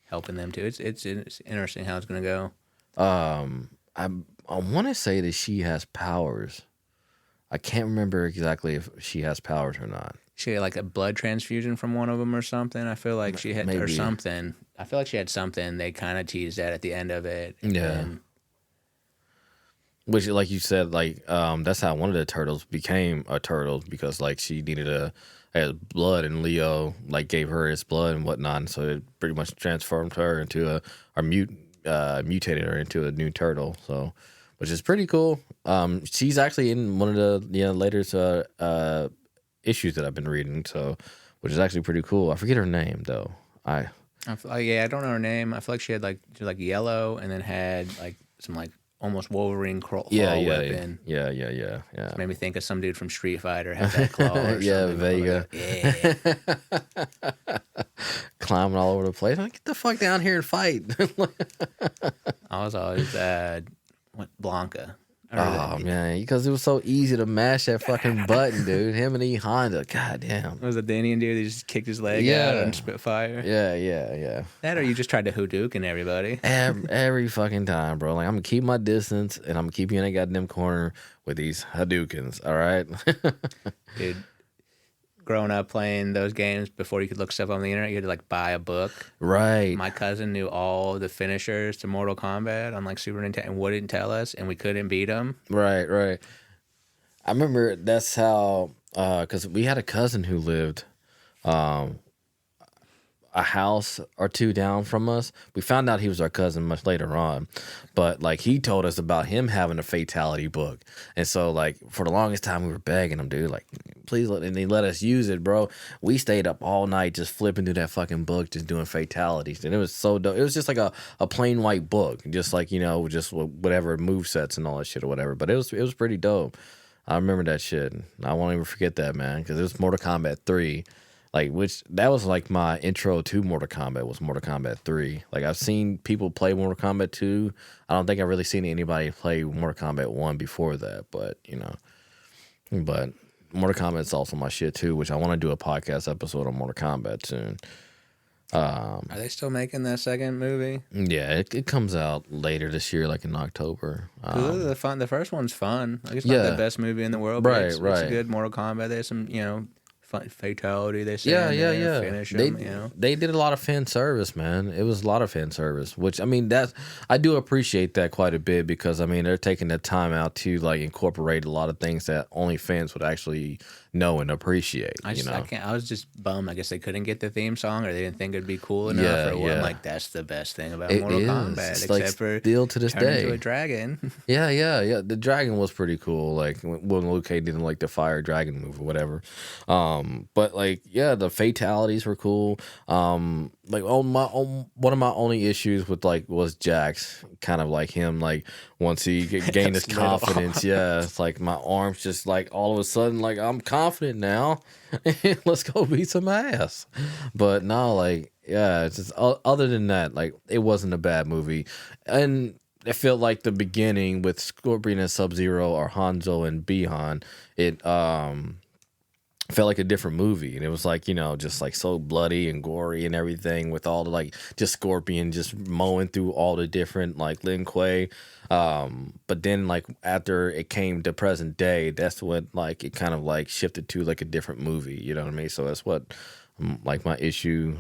helping them too. It's interesting how it's gonna go. I want to say that she has powers. I can't remember exactly if she has powers or not. she had like a blood transfusion from one of them or something. I feel like she had Maybe. or something. I feel like she had something. They kind of teased that at the end of it. Yeah. Which, like you said, like that's how one of the turtles became a turtle because like she needed had blood and Leo like gave her his blood and whatnot, and so it pretty much transformed her into mutated her into a new turtle. So, which is pretty cool. She's actually in one of the latest issues that I've been reading, so which is actually pretty cool. I forget her name though. I don't know her name. I feel like she was like yellow and then had like some like almost Wolverine claw weapon. Yeah. Made me think of some dude from Street Fighter had that claw or yeah, something. Vega. Climbing all over the place. Like, get the fuck down here and fight. I was always Blanca. Oh man, because it was so easy to mash that fucking button, dude. Him and E Honda, goddamn. Was it the Indian dude that just kicked his leg out and spit fire? Yeah. That or you just tried to Hadouken everybody. Every fucking time, bro. Like I'm gonna keep my distance and I'm gonna keep you in a goddamn corner with these Hadoukens. All right, dude. Growing up playing those games before you could look stuff on the internet, you had to like buy a book. Right. My cousin knew all the finishers to Mortal Kombat on like Super Nintendo and wouldn't tell us, and we couldn't beat him. Right. I remember that's how, because we had a cousin who lived a house or two down from us. We found out he was our cousin much later on, but like he told us about him having a fatality book, and so like for the longest time we were begging him, dude, like please and they let us use it, bro. We stayed up all night just flipping through that fucking book, just doing fatalities, and it was so dope. It was just like a plain white book, just like just whatever move sets and all that shit or whatever. But it was pretty dope. I remember that shit. I won't even forget that, man, because it was Mortal Kombat 3. Like, which that was like my intro to Mortal Kombat was Mortal Kombat 3. Like, I've seen people play Mortal Kombat 2. I don't think I've really seen anybody play Mortal Kombat 1 before that, but but Mortal Kombat's also my shit too, which I want to do a podcast episode on Mortal Kombat soon. Are they still making that second movie? Yeah, it comes out later this year, like in October. The first one's fun. Like, it's not the best movie in the world, but it's a good Mortal Kombat. There's some, fatality. They say finish them. They did a lot of fan service, man. It was a lot of fan service, which I mean I do appreciate that quite a bit because I mean they're taking the time out to like incorporate a lot of things that only fans would actually know and appreciate. I was just bummed. I guess they couldn't get the theme song, or they didn't think it'd be cool enough. I'm like, that's the best thing about Mortal Kombat, it's except like for still to this day into a dragon. Yeah. The dragon was pretty cool. Like when Liu Kang didn't like the fire dragon move or whatever. But like the fatalities were cool. Like one of my only issues with like was Jax, kind of like him. Like once he gained his confidence, it's like my arms just like all of a sudden like I'm confident now. Let's go beat some ass. But no, like it's just other than that, like it wasn't a bad movie, and it felt like the beginning with Scorpion and Sub-Zero or Hanzo and Bihan. It felt like a different movie, and it was like just like so bloody and gory and everything with all the like just Scorpion just mowing through all the different like Lin Kuei. But then like after it came to present day, that's when like it kind of like shifted to like a different movie. You know what I mean? So that's what like my issue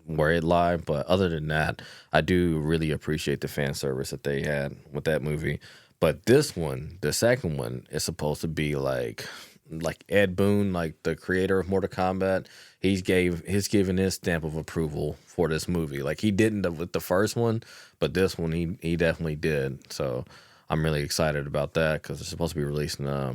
where it lied. But other than that, I do really appreciate the fan service that they had with that movie. But this one, the second one, is supposed to be like Ed Boon, like the creator of Mortal Kombat, he's given his stamp of approval for this movie. Like he didn't with the first one, but this one he definitely did. So I'm really excited about that because it's supposed to be releasing a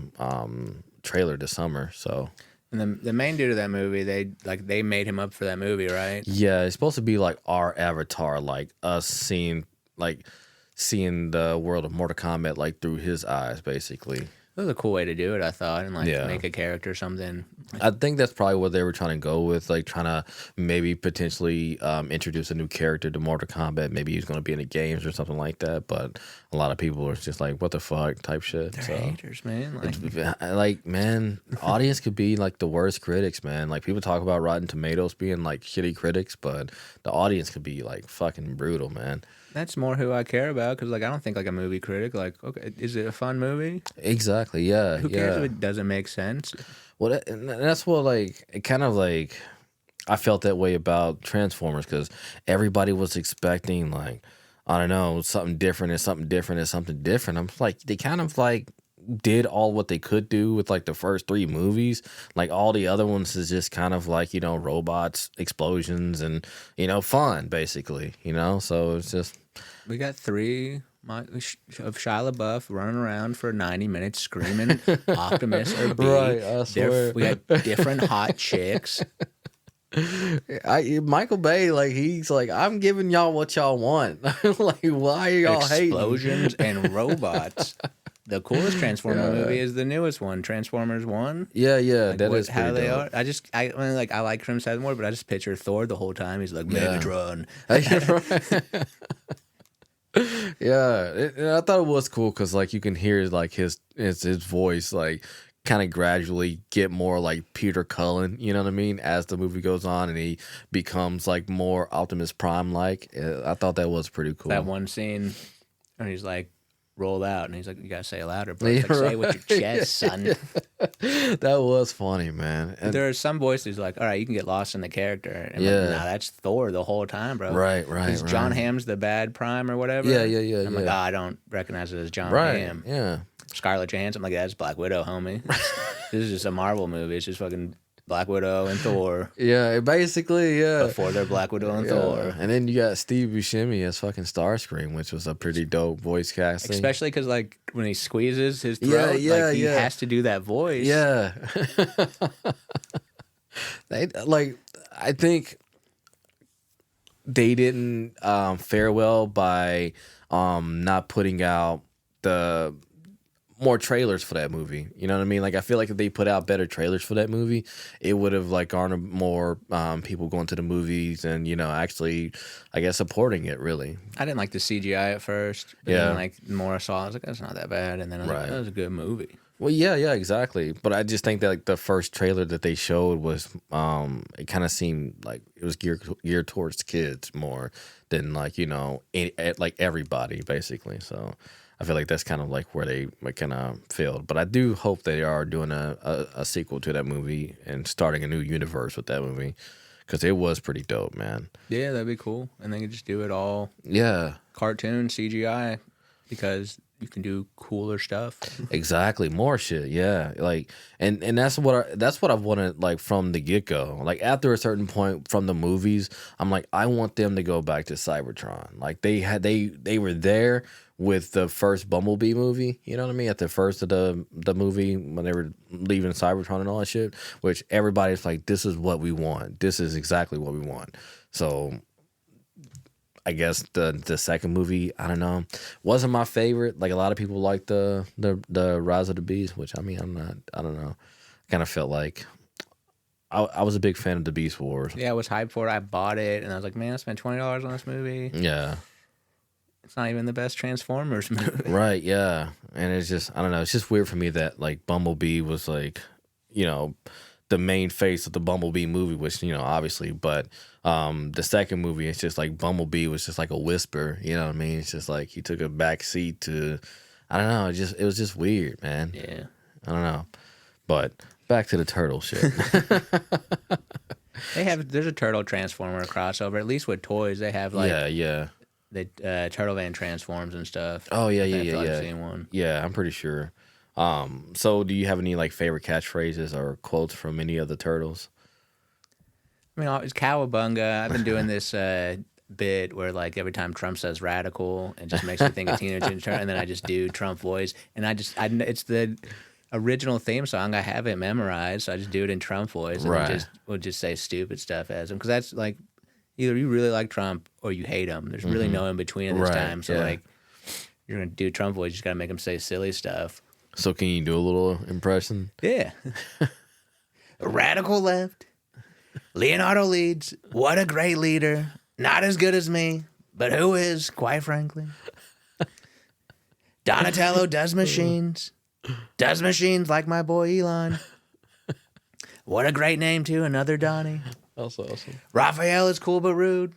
trailer this summer. So and the main dude of that movie, they made him up for that movie, right? Yeah, it's supposed to be like our avatar, like us seeing the world of Mortal Kombat like through his eyes, basically. That was a cool way to do it, I thought, and make a character something. I think that's probably what they were trying to go with, like trying to maybe potentially introduce a new character to Mortal Kombat. Maybe he's going to be in the games or something like that. But a lot of people are just like, "What the fuck?" type shit. They're haters, man. Man, the audience could be like the worst critics, man. Like people talk about Rotten Tomatoes being like shitty critics, but the audience could be like fucking brutal, man. That's more who I care about because, I don't think like a movie critic. Like, okay, is it a fun movie? Exactly. Yeah. Who cares if it doesn't make sense? Well, and that's what like it kind of like I felt that way about Transformers because everybody was expecting like I don't know something different and something different and something different. I'm like they kind of like did all what they could do with like the first three movies. Like all the other ones is just kind of like robots, explosions, and fun basically. So it's just We got three of Shia LaBeouf running around for 90 minutes screaming Optimus or B. right. I swear. We got different hot chicks. Michael Bay, like he's like, I'm giving y'all what y'all want. Like, why are y'all Explosions hating? and robots. The coolest Transformer movie is the newest one, Transformers 1. Yeah, Like that is how pretty they dope. are. I mean, like I like Chris Hemsworth, but I just picture Thor the whole time. He's like Megatron. Yeah, and I thought it was cool because like you can hear like his voice like kind of gradually get more like Peter Cullen, you know what I mean, as the movie goes on and he becomes like more Optimus Prime like. I thought that was pretty cool. That one scene, and he's like, roll out, and he's like, you gotta say it louder, bro. It's like, say it with your chest, son. That was funny, man. And there are some voices like, all right, you can get lost in the character. And like, nah, that's Thor the whole time, bro. Right. Is John Hamm's the bad Prime or whatever? Yeah. I'm like, I don't recognize it as John right. Hamm. Yeah. Scarlett Johansson, I'm like, that's Black Widow, homie. This is just a Marvel movie. It's just fucking Black Widow and Thor. Yeah, basically, yeah. Before they're Black Widow and Thor. And then you got Steve Buscemi as fucking Starscream, which was a pretty dope voice casting. Especially because, like, when he squeezes his throat, he has to do that voice. Yeah. I think they didn't fare well by not putting out the more trailers for that movie. You know what I mean? Like I feel like if they put out better trailers for that movie, it would have like garnered more people going to the movies and actually I guess supporting it really. I didn't like the CGI at first. But then, like the more I saw, I was like, that's not that bad. And then I was like, that was a good movie. Well, yeah, exactly. But I just think that like the first trailer that they showed was, it kind of seemed like it was geared towards kids more than like like everybody basically. So I feel like that's kind of like where they kind of failed. But I do hope they are doing a sequel to that movie and starting a new universe with that movie because it was pretty dope, man. Yeah, that'd be cool. And they could just do it all. Yeah, cartoon CGI because you can do cooler stuff. Exactly, more shit. Yeah, like and that's what I've wanted like from the get go. Like after a certain point from the movies, I'm like I want them to go back to Cybertron. Like they were there with the first Bumblebee movie. You know what I mean? At the first of the movie when they were leaving Cybertron and all that shit, which everybody's like, this is what we want. This is exactly what we want. So I guess the second movie, I don't know, wasn't my favorite. Like a lot of people like the Rise of the Beast, which I mean I'm not. I don't know. Kind of felt like I was a big fan of the Beast Wars. Yeah, I was hyped for it. I bought it, and I was like, man, I spent $20 on this movie. Yeah, it's not even the best Transformers movie. Right. Yeah, and it's just I don't know. It's just weird for me that like Bumblebee was like, the main face of the Bumblebee movie, which obviously, but the second movie, it's just like Bumblebee was just like a whisper. You know what I mean? It's just like he took a back seat to, I don't know. It was just weird, man. Yeah, I don't know. But back to the turtle shit. There's a turtle transformer crossover. At least with toys, they have like the Turtle Van transforms and stuff. Oh yeah. I've seen one. Yeah, I'm pretty sure. So do you have any like favorite catchphrases or quotes from any of the turtles? I mean, it's cowabunga. I've been doing this bit where like every time Trump says radical, it just makes me think of Teenage Mutant Ninja Turtles, and then I just do Trump voice, and it's the original theme song. I have it memorized, so I just do it in Trump voice, and we'll just say stupid stuff as him because that's like either you really like Trump or you hate him. There's really no in between at this time. So like you're gonna do Trump voice, you just gotta make him say silly stuff. So can you do a little impression? Yeah. Radical left. Leonardo leads. What a great leader. Not as good as me, but who is, quite frankly. Donatello does machines. Does machines like my boy Elon. What a great name, too. Another Donnie. That's awesome. Raphael is cool but rude.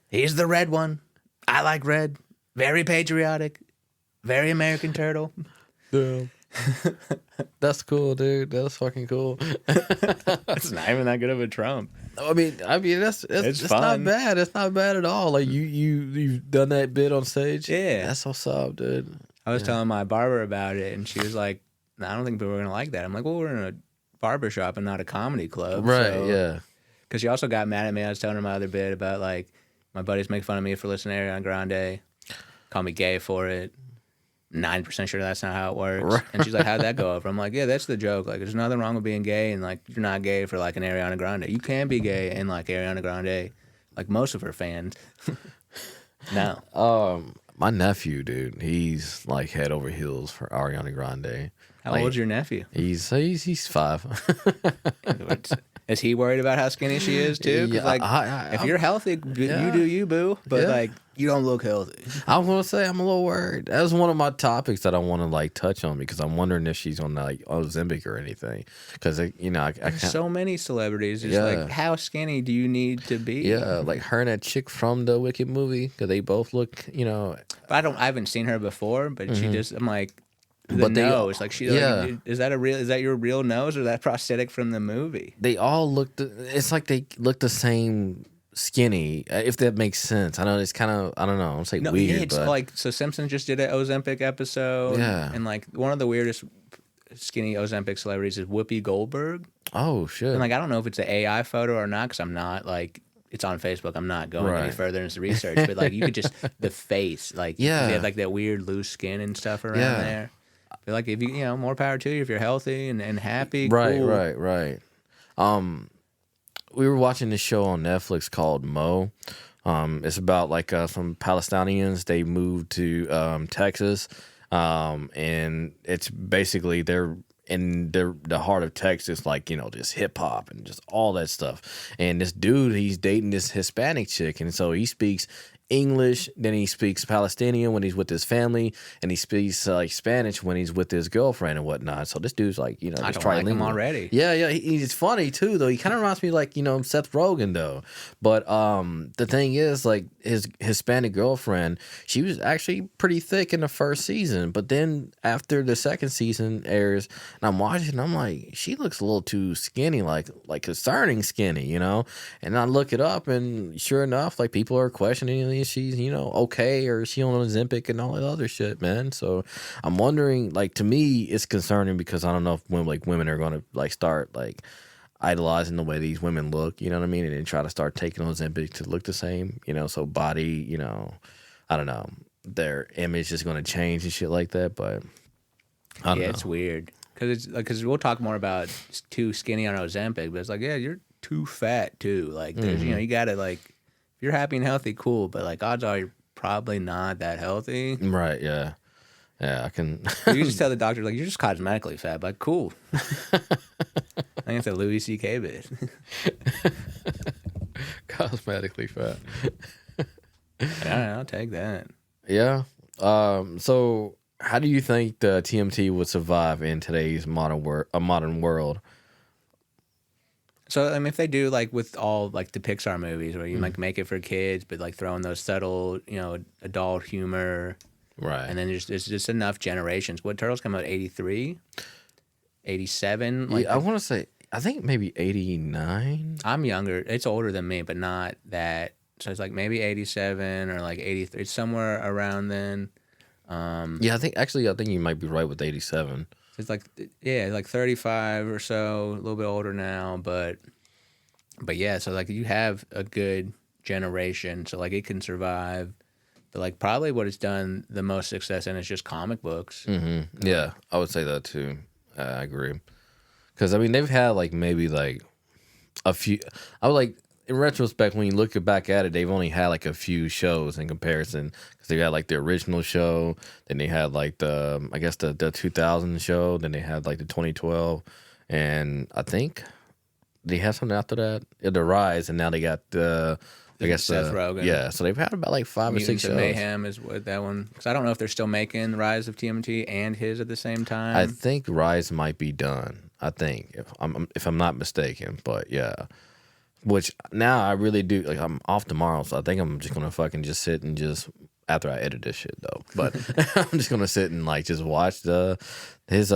He's the red one. I like red. Very patriotic. Very American turtle. Yeah. That's cool, dude. That's fucking cool. That's not even that good of a Trump. I mean, that's It's it's fun. not bad. It's not bad at all. Like you've done that bit on stage. Yeah. That's what's up, dude. I was telling my barber about it, and she was like, "No, I don't think people are gonna like that." I'm like, "Well, we're in a barber shop and not a comedy club." Right? So. Yeah. Because she also got mad at me. I was telling her my other bit about, like, my buddies make fun of me for listening to Ariana Grande, call me gay for it. 90% sure that's not how it works. Right. And she's like, how'd that go over? I'm like, yeah, that's the joke. Like, there's nothing wrong with being gay, and, like, you're not gay for, like, an Ariana Grande. You can be gay and like Ariana Grande, like most of her fans. No. My nephew, dude, he's like head over heels for Ariana Grande. How Like, old's your nephew? He's 5. Is he worried about how skinny she is too? 'Cause, Yeah, like, if you're healthy, Yeah. you do you, boo. But Yeah. like, you don't look healthy. I'm gonna say I'm a little worried. That was one of my topics that I want to like touch on because I'm wondering if she's on like Ozempic or anything. Because I There's so many celebrities. It's Yeah. like, how skinny do you need to be? yeah, like her and that chick from the Wicked movie because they both look, But I haven't seen her before, but she just, I'm like, the But they- nose. Like, yeah. is that your real nose, or that prosthetic from the movie? they all look. It's like they look the same skinny. If that makes sense. I know it's kind of. I don't know. I'm saying No, weird, yeah, it's but like, so Simpsons just did an Ozempic episode. Yeah. And like, one of the weirdest skinny Ozempic celebrities is Whoopi Goldberg. oh shit. And like, I don't know if it's an AI photo or not, because I'm not like, it's on Facebook. I'm not going any Right. further into research. But like, you could just, the face, like, Yeah. they have like that weird loose skin and stuff around Yeah. there. But like, if you know, more power to you if you're healthy and happy. Right, cool. right. We were watching this show on Netflix called Mo. It's about like some Palestinians. They moved to Texas, and it's basically they're in the heart of Texas, like just hip hop and just all that stuff. And this dude, he's dating this Hispanic chick, and so he speaks English, then he speaks Palestinian when he's with his family, and he speaks like Spanish when he's with his girlfriend and whatnot. So this dude's like, I just don't like him trilingual. already. Yeah, he's funny too, though. He kind of reminds me like Seth Rogen, though. But the thing is, like his Hispanic girlfriend, she was actually pretty thick in the first season, but then after the second season airs, and I'm watching, I'm like, she looks a little too skinny, like concerning skinny, And I look it up, and sure enough, like people are questioning if she's okay, or is she on Ozempic and all that other shit, man. So I'm wondering, like, to me it's concerning because I don't know if women are going to like start like idolizing the way these women look, you know what I mean, and then try to start taking Ozempic to look the same, so body, I don't know, their image is going to change and shit like that. But I don't know. It's weird because we'll talk more about too skinny on Ozempic, but it's like, yeah, you're too fat too. Like, there's you gotta, like, if you're happy and healthy, cool, but like, odds are you're probably not that healthy. Right? Yeah. I can. You just tell the doctor, like, you're just cosmetically fat. Like, cool. I think it's a Louis C.K. bit. Cosmetically fat. Yeah, I'll take that. Yeah. So how do you think the TMT would survive in today's modern world? So, I mean, if they do, like, with all, like, the Pixar movies where you, like, make it for kids, but, like, throw in those subtle, adult humor. Right. And then there's just enough generations. What, Turtles come out 83? 87? Like, I want to say, I think maybe 89. I'm younger. It's older than me, but not that. So it's like maybe 87 or like 83. It's somewhere around then. Yeah, I think you might be right with 87. It's like, yeah, like 35 or so, a little bit older now, but yeah, so like you have a good generation, so like it can survive. But like probably what it's done the most success in is just comic books. Mm-hmm. Yeah, I would say that too. I agree. Because I mean, they've had like maybe like a few. I would like in retrospect when you look back at it, they've only had like a few shows in comparison. Because they had like the original show, then they had like the 2000 show, then they had like the 2012, and I think they had something after that, The Rise, and now they got Seth Rogen. Yeah, so they've had about like 5 or 6 Mutants shows. of Mayhem is what that one. Because I don't know if they're still making Rise of TMT and his at the same time. I think Rise might be done. I think if I'm not mistaken, but yeah. Which now I really do like. I'm off tomorrow, so I think I'm just gonna fucking just sit and just after I edit this shit though. But I'm just gonna sit and like just watch his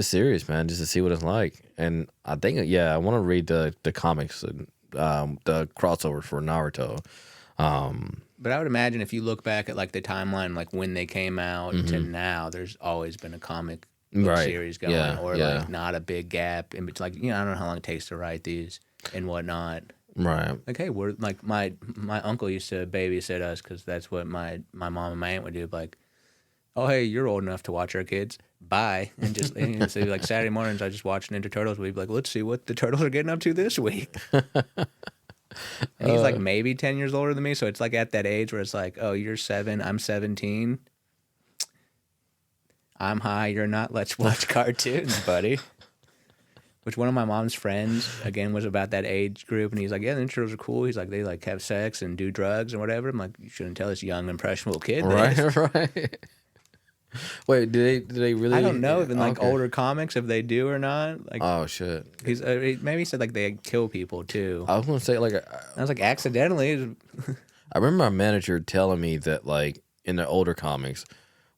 series, man, just to see what it's like. And I think I want to read the comics and the crossover for Naruto. But I would imagine if you look back at like the timeline, like when they came out to now, there's always been a comic book series going, or like not a big gap. And it's like, I don't know how long it takes to write these and whatnot. Right. Like, hey, we're like my uncle used to babysit us because that's what my mom and my aunt would do. Like, oh, hey, you're old enough to watch our kids. Bye. And just so like Saturday mornings, I just watch Ninja Turtles. We'd be like, let's see what the turtles are getting up to this week. And he's like maybe 10 years older than me, so it's like at that age where it's like, oh, you're 7, I'm 17. I'm high, you're not. Let's watch cartoons, buddy. Which one of my mom's friends, again, was about that age group, and he's like, yeah, the Ninja Turtles are cool. He's like, they like have sex and do drugs and whatever. I'm like, you shouldn't tell this young, impressionable kid this. Right. Wait, do they really? I don't know. Even like older comics, if they do or not. Like, oh shit. He's maybe he said like they kill people too. I was gonna say like I was like accidentally. I remember my manager telling me that like in the older comics,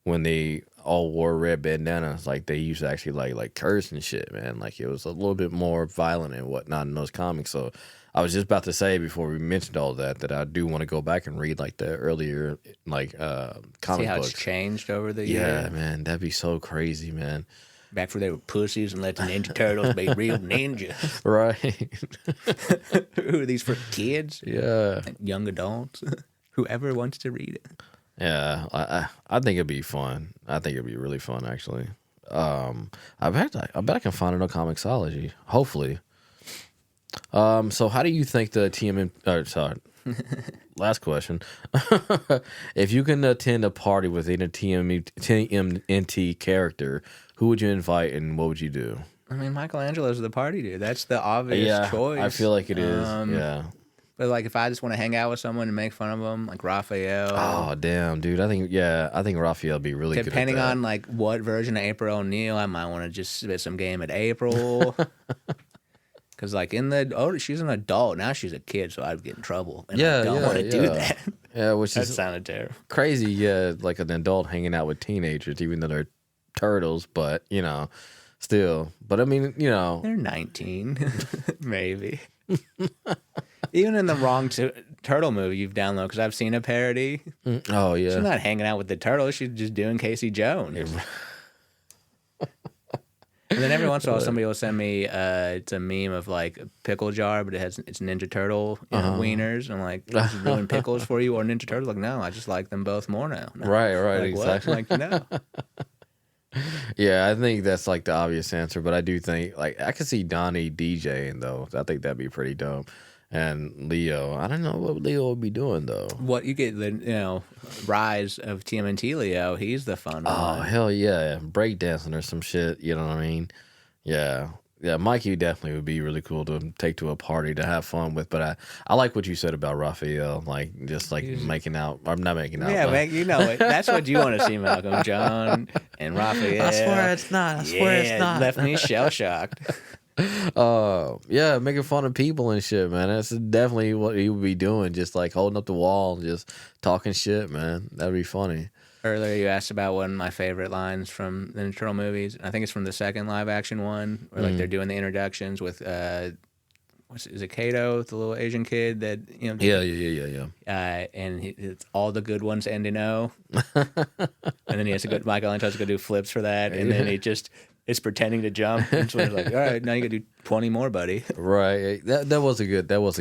when they all wore red bandanas, like they used to actually like curse and shit, man. Like it was a little bit more violent and whatnot in those comics. So I was just about to say before we mentioned all that I do want to go back and read like the earlier like comic See how books. It's changed over the years. Yeah, man, that'd be so crazy, man. Back where they were pussies and let the Ninja Turtles be real ninjas. Right. Who are these for kids? Yeah. Like young adults? Whoever wants to read it. Yeah, I think it'd be fun. I think it'd be really fun, actually. I bet I can find it on Comixology. Hopefully. So how do you think the sorry, last question. If you can attend a party with any TMNT character, who would you invite and what would you do? I mean, Michelangelo's the party dude. That's the obvious choice. I feel like it is. Yeah. But like, if I just want to hang out with someone and make fun of them, like Raphael. Oh damn, dude! I think Raphael would be really good. Depending on like what version of April O'Neil, I might want to just spit some game at April. Because like she's an adult now. She's a kid, so I'd get in trouble. And I don't want to do that. Yeah, that sounded terrible. Crazy. Yeah, like an adult hanging out with teenagers, even though they're turtles, but still. But I mean, they're 19, maybe. Even in the wrong turtle movie you've downloaded, because I've seen a parody. Oh yeah, she's not hanging out with the turtles. She's just doing Casey Jones. And then every once in a while, somebody will send me it's a meme of like a pickle jar, but it's Ninja Turtle wieners. And I'm like, is it ruin pickles for you or Ninja Turtles? Like, no, I just like them both more now. No. Right, like, exactly. What? Like, no. Yeah, I think that's like the obvious answer, but I do think like I could see Donnie DJing though. I think that'd be pretty dope. And Leo, I don't know what Leo would be doing though. What you get the rise of TMNT Leo, he's the fun one. Oh hell yeah, breakdancing or some shit. You know what I mean? Yeah. Yeah, Mikey definitely would be really cool to take to a party to have fun with. But I like what you said about Raphael, like just like making out. I'm not making out. Yeah, man, you know it. That's what you want to see, Malcolm John and Raphael. I swear it's not. I swear it's not. Left me shell shocked. Yeah, making fun of people and shit, man. That's definitely what he would be doing. Just like holding up the wall and just talking shit, man. That'd be funny. Earlier, you asked about one of my favorite lines from the Ninja Turtle movies. I think it's from the second live action one, where like they're doing the introductions with is it Kato, the little Asian kid that Yeah. And it's all the good ones end in O, and then he has to go. Michelangelo has to go do flips for that, and then he just is pretending to jump. And so he's like, all right, now you got to do 20 more, buddy. Right. That was a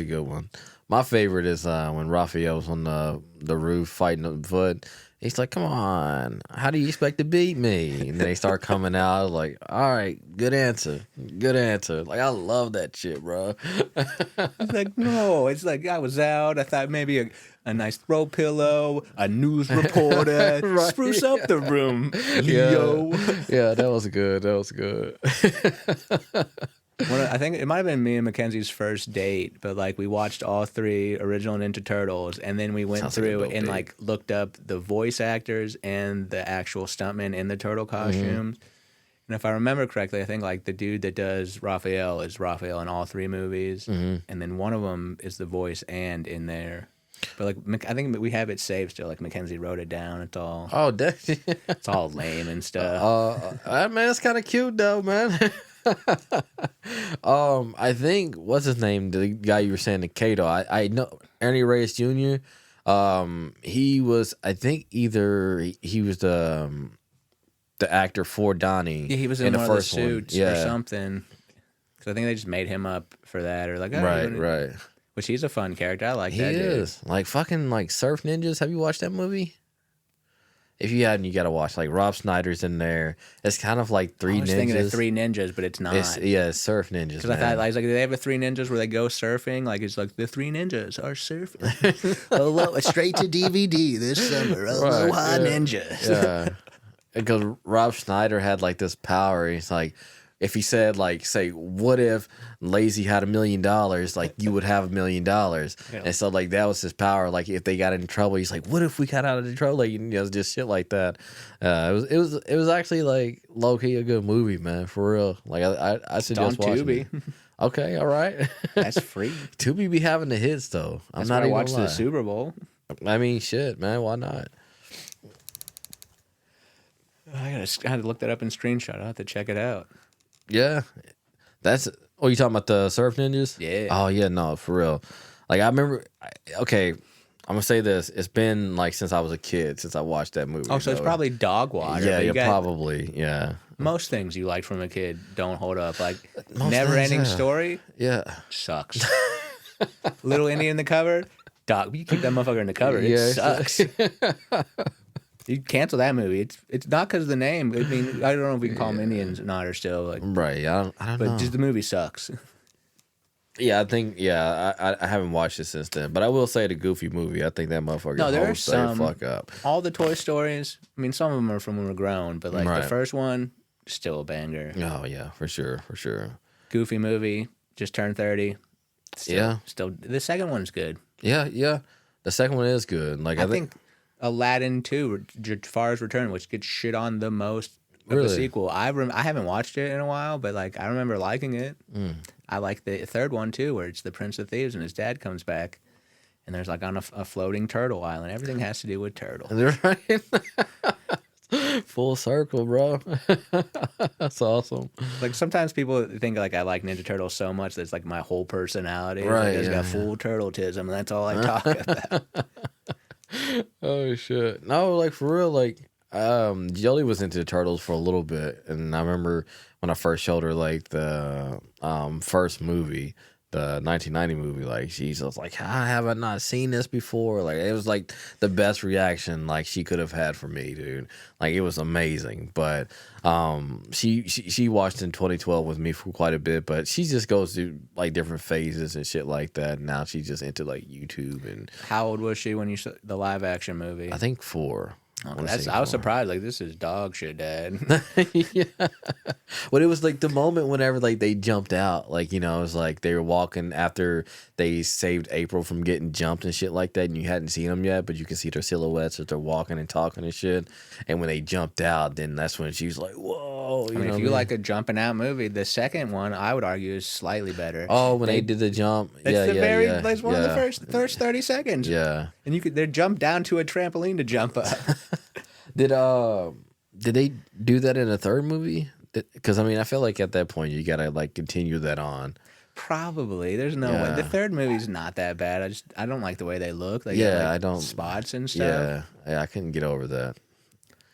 good one. My favorite is when Raphael's on the roof fighting a foot. He's like, come on, how do you expect to beat me? And then they start coming out like, all right, good answer. Like, I love that shit, bro. It's like, no, it's like I was out. I thought maybe a nice throw pillow, a news reporter, right, spruce up the room, Leo. Yeah, that was good. I think it might have been me and Mackenzie's first date, but like we watched all 3 original Ninja Turtles, and then we went through and like looked up the voice actors and the actual stuntmen in the turtle costumes. And if I remember correctly, I think like the dude that does Raphael is Raphael in all 3 movies, and then one of them is the voice and in there. But like, I think we have it saved still. Like Mackenzie wrote it down. It's all definitely. it's all lame and stuff. Man, it's kind of cute though, man. I think what's his name? The guy you were saying, the Cato. I know Ernie Reyes Jr. He was, I think, either he was the actor for Donnie. Yeah, he was in the one of the first suits or something. Because I think they just made him up for that, or like, oh, right. Which he's a fun character. I like He that. is Dude. like fucking like Surf Ninjas. Have you watched that movie? If you hadn't, you gotta watch. Like Rob Schneider's in there. It's kind of like Three Ninjas. I was thinking of Three Ninjas, but it's not. It's Surf Ninjas. Because I thought, like, do they have a Three Ninjas where they go surfing? Like, it's like the Three Ninjas are surfing. Oh, straight to DVD this summer. Aloha Ninjas. Yeah. Because Rob Schneider had like this power. He's like, if he said like, say, what if Lazy had $1 million? Like you would have $1 million. Yeah. And so like that was his power. Like if they got in trouble, he's like, what if we got out of the trouble? Like, just shit like that. It was actually like low key a good movie, man, for real. Like I suggest watching it. Okay, all right. That's free. Tubi be having the hits though. That's not even I watched the Super Bowl. I mean, shit, man. Why not? I had to look that up in screenshot. I'll have to check it out. Yeah, that's. Oh, you talking about the Surf Ninjas? Yeah. Oh yeah, no, for real. Like I remember. Okay, I'm gonna say this. It's been like since I was a kid since I watched that movie. Oh, so it's probably Dog Water. Yeah, probably. Yeah. Most things you liked from a kid don't hold up. Like Never Ending Story. Yeah. Sucks. Little Indian in the Cupboard. Dog, you keep that motherfucker in the cupboard. It sucks. You cancel that movie. It's not because of the name. I mean, I don't know if we can call them Indians or not, or still like. Right. I don't know. But just the movie sucks. Yeah, I think. Yeah, I haven't watched it since then. But I will say the Goofy movie. I think that motherfucker. No, there's some. Fuck up. All the Toy Stories. I mean, some of them are from when we were grown, but like the first one, still a banger. Oh yeah, for sure. Goofy movie just turned 30. Still the second one's good. Yeah. The second one is good. Like I think Aladdin 2, Jafar's Return, which gets shit on the most of the sequel. I haven't watched it in a while, but like I remember liking it. I like the third one too, where it's the Prince of Thieves and his dad comes back, and there's like on a floating turtle island. Everything has to do with turtle. Right. Full circle, bro. That's awesome. Like sometimes people think like I like Ninja Turtles so much that it's like my whole personality. Right. It's got full turtletism, and that's all I talk about. Oh shit! No, like for real, like Jolly was into the turtles for a little bit, and I remember when I first showed her like the first movie, the 1990 movie. Like she was like, "I haven't not seen this before." Like it was like the best reaction like she could have had for me, dude. Like it was amazing. But she watched in 2012 with me for quite a bit, but she just goes through like different phases and shit like that. Now she's just into like YouTube. And how old was she when you saw the live action movie? I think 4. I was surprised. Like, this is dog shit, Dad. Yeah. But it was like the moment whenever like they jumped out, like, it was like they were walking after they saved April from getting jumped and shit like that, and you hadn't seen them yet, but you can see their silhouettes as they're walking and talking and shit. And when they jumped out, then that's when she was like, "Whoa!" I mean, if you like a jumping out movie, the second one I would argue is slightly better. Oh, when they did the jump, it's one of the first 30 seconds. Yeah, and they jump down to a trampoline to jump up. Did they do that in a third movie? Because I mean, I feel like at that point you gotta like continue that on. Probably. There's no way. The third movie's not that bad. I don't like the way they look. Like, I don't spots and stuff. Yeah, I couldn't get over that.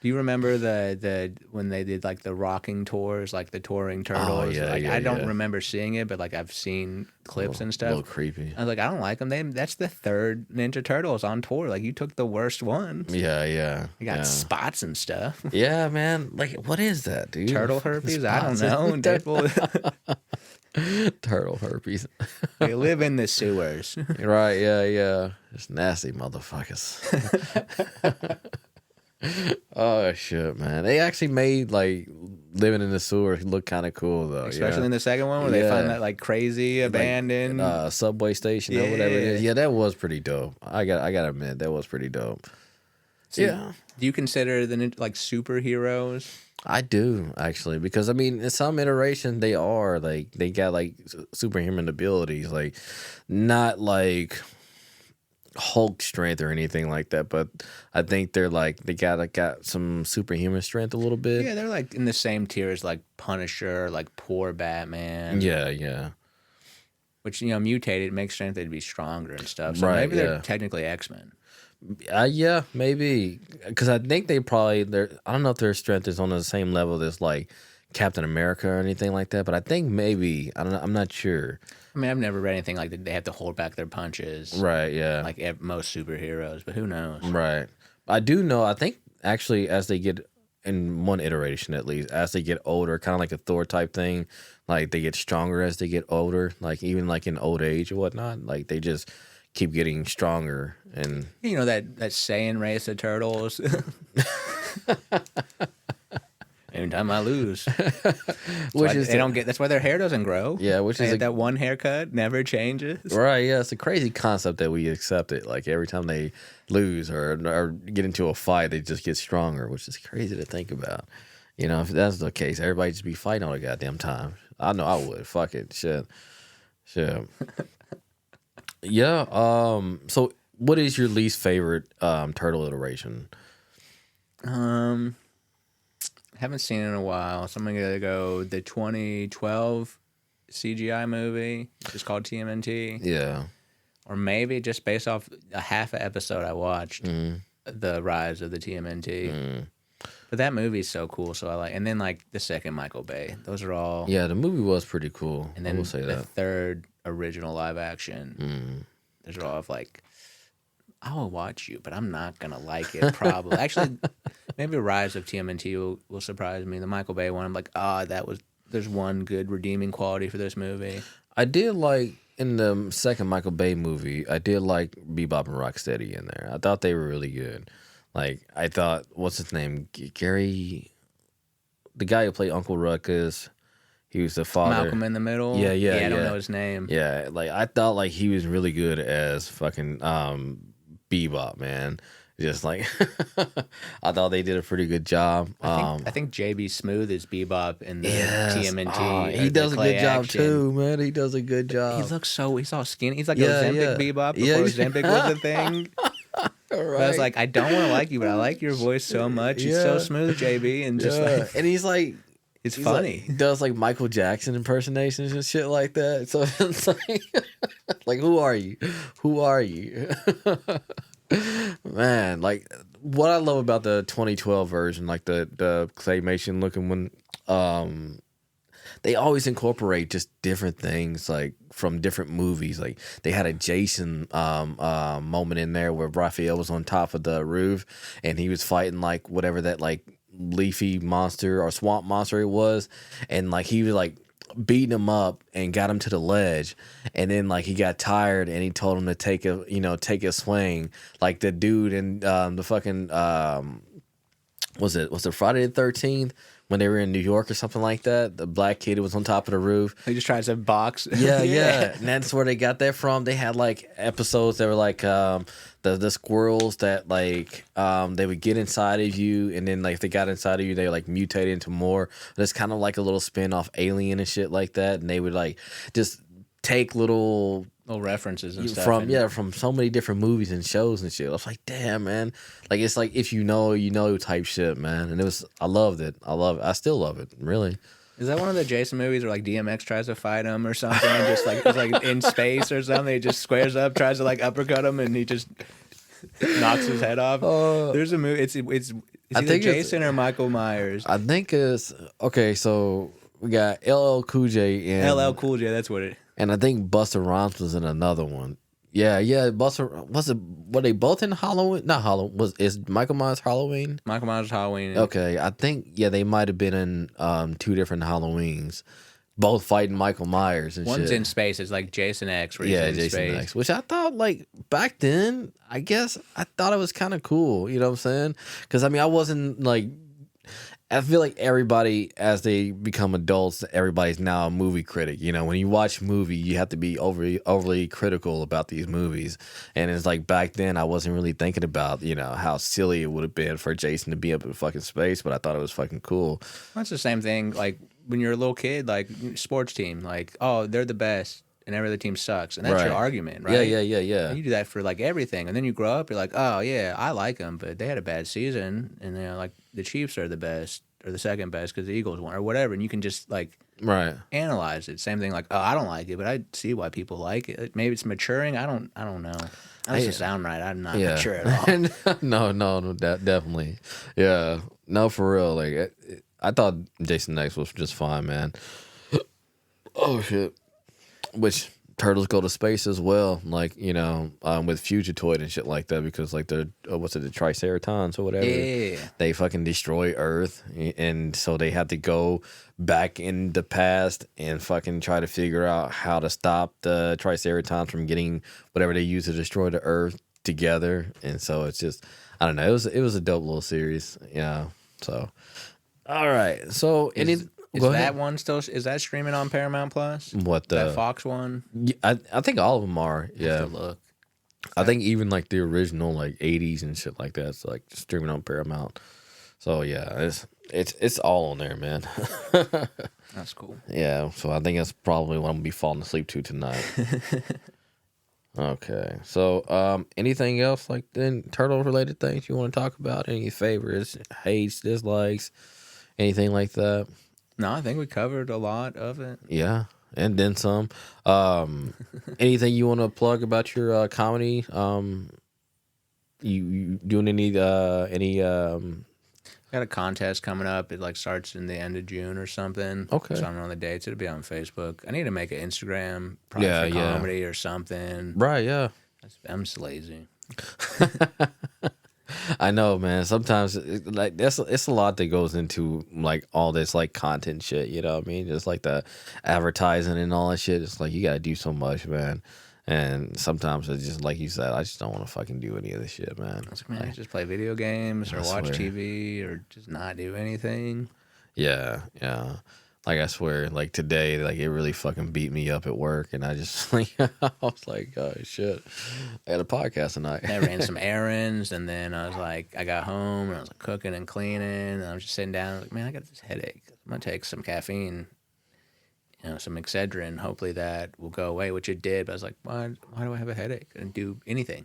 Do you remember the when they did like the rocking tours, like the touring turtles? I don't remember seeing it, but like I've seen clips and stuff. A little creepy. I was like, I don't like them. That's the third Ninja Turtles on tour. Like you took the worst one. Yeah. You got spots and stuff. Yeah, man. Like what is that, dude? Turtle herpes? I don't know. Turtle herpes. They live in the sewers. Right? Yeah. It's nasty motherfuckers. Oh shit, man! They actually made like living in the sewer look kind of cool though, especially in the second one where they find that like crazy abandoned subway station or whatever it is. Yeah, that was pretty dope. I gotta admit that was pretty dope. So do you consider the like superheroes? I do actually, because I mean, in some iteration they are like they got like superhuman abilities, like not like. Hulk strength or anything like that, but I think they're like they got some superhuman strength a little bit. Yeah, they're like in the same tier as like Punisher, like poor Batman. Yeah. Which, mutated makes strength they'd be stronger and stuff. So Right, maybe they're yeah. technically X-Men. Yeah, maybe because I think they're. I don't know if their strength is on the same level as like Captain America or anything like that, but I think maybe I don't know. I'm not sure. I mean, I've never read anything like that. They have to hold back their punches, Right? Yeah. like most superheroes. But who knows? Right. I do know. I think actually, as they get in one iteration at least, as they get older, kind of like a Thor type thing, like they get stronger as they get older. Like even like in old age or whatnot, like they just keep getting stronger and You know that Saiyan race of turtles. Every time I lose, which is they don't get. That's why their hair doesn't grow. Yeah, which They is have that one haircut never changes. right. Yeah, it's a crazy concept that we accept it. Like every time they lose or get into a fight, they just get stronger, which is crazy to think about. You know, if that's the case, everybody just be fighting all the goddamn time. I know I would. Fuck it. Shit. Yeah. So, what is your least favorite turtle iteration? Haven't seen it in a while, so I'm gonna go the 2012 CGI movie, just called TMNT, Yeah. or maybe just based off a half an episode I watched, The Rise of the TMNT. But that movie's so cool, so I like. And then like the second Michael Bay, those are all. Yeah, the movie was pretty cool. And I then will say the that. third original live action, those are all of like. I will watch you, but I'm not gonna like it. Probably, actually, maybe Rise of TMNT will surprise me. The Michael Bay one, I'm like, there's one good redeeming quality for this movie. I did like in the second Michael Bay movie. I did like Bebop and Rocksteady in there. I thought they were really good. Like I thought, what's his name? Gary, the guy who played Uncle Ruckus. He was the father. Malcolm in the Middle. Yeah. I don't know his name. Yeah, like I thought, like he was really good as fucking Bebop, man. Just like I thought they did a pretty good job. I think JB Smooth is Bebop in the TMNT. He does a good job too, man. He does a good job. He's all skinny. He's like Ozempic Bebop before Ozempic was a thing. Right. I was like, I don't want to like you, but I like your voice so much. It's so smooth, JB, and just like, and he's like, it's funny. Like, he does like Michael Jackson impersonations and shit like that. So it's like, like, who are you? Who are you? Man, like what I love about the 2012 version, like the claymation looking one, they always incorporate just different things like from different movies. Like they had a Jason moment in there where Raphael was on top of the roof and he was fighting like whatever that like leafy monster or swamp monster it was, and like he was like beating him up and got him to the ledge, and then like he got tired and he told him to take a swing. Like the dude in the fucking was it Friday the 13th when they were in New York or something like that? The black kid who was on top of the roof. He just tries to box. Yeah. And that's where they got that from. They had like episodes that were like the squirrels that like they would get inside of you, and then like if they got inside of you, they like mutated into more. That's kind of like a little spin off Alien and shit like that. And they would like just take little references and stuff from so many different movies and shows and shit. I was like, damn, man, like it's like if you know type shit, man. And I loved it. I still love it, really. Is that one of the Jason movies where like DMX tries to fight him or something, and just like it's like in space or something? He just squares up, tries to like uppercut him, and he just knocks his head off. There's a movie. It's either Jason or Michael Myers. I think it's okay. So we got LL Cool J and LL Cool J. That's what it. And I think Busta Rhymes was in another one. Yeah. Were they both in Halloween? Not Halloween. Is Michael Myers Halloween? Michael Myers Halloween. Okay, I think they might have been in two different Halloweens, both fighting Michael Myers and One's shit. in space. It's like Jason X. Where he's in Jason space. X, which I thought like back then. I guess I thought it was kind of cool. You know what I'm saying? Because I mean, I wasn't like. I feel like everybody, as they become adults, everybody's now a movie critic. You know, when you watch a movie, you have to be overly critical about these movies. And it's like back then, I wasn't really thinking about, how silly it would have been for Jason to be up in fucking space, but I thought it was fucking cool. That's the same thing. Like when you're a little kid, like sports team, like, oh, they're the best. and every other team sucks, and that's your argument, Yeah, right? yeah. And you do that for like everything, and then you grow up, you're like, oh yeah, I like them, but they had a bad season, and like the Chiefs are the best or the second best because the Eagles won or whatever, and you can just like analyze it. Same thing, like, oh, I don't like it, but I see why people like it. Maybe it's maturing. I don't know. That doesn't sound right. I'm not mature at all. no, definitely. Yeah, no, for real. Like, I thought Jason X was just fine, man. Oh shit. Which turtles go to space as well, like, you know, with Fugitoid and shit like that, because like the the Triceratons or whatever, they fucking destroy Earth, and so they had to go back in the past and fucking try to figure out how to stop the Triceratons from getting whatever they use to destroy the Earth together. And so it's just, I don't know, it was a dope little series, yeah. So all right, so Is that one still? Is that streaming on Paramount Plus? What that Fox one? I think all of them are. Yeah, I have to look. I think even like the original like '80s and shit like that. It's like streaming on Paramount. So yeah, it's all on there, man. That's cool. Yeah, so I think that's probably what I'm gonna be falling asleep to tonight. Okay, so anything else like then turtle related things you want to talk about? Any favorites, hates, dislikes, anything like that? No, I think we covered a lot of it. Yeah, and then some. Anything you want to plug about your comedy? You doing any Got a contest coming up. It like starts in the end of June or something. Okay. So I don't know the dates. It'll be on Facebook. I need to make an Instagram probably for comedy or something. Right, yeah. I'm just lazy. I know, man. Sometimes it's a lot that goes into like all this like content shit. You know what I mean? Just like the advertising and all that shit. It's like you gotta do so much, man. And sometimes it's just like you said, I just don't want to fucking do any of this shit, man. I was like, man, I just play video games or watch TV or just not do anything. Yeah. Like I swear, like today, like it really fucking beat me up at work, and I just like I was like, oh shit, I had a podcast tonight. I ran some errands, and then I was like, I got home and I was like cooking and cleaning, and I was just sitting down, like, man, I got this headache. I'm gonna take some caffeine, some Excedrin. Hopefully that will go away, which it did. But I was like, why do I have a headache? I didn't do anything.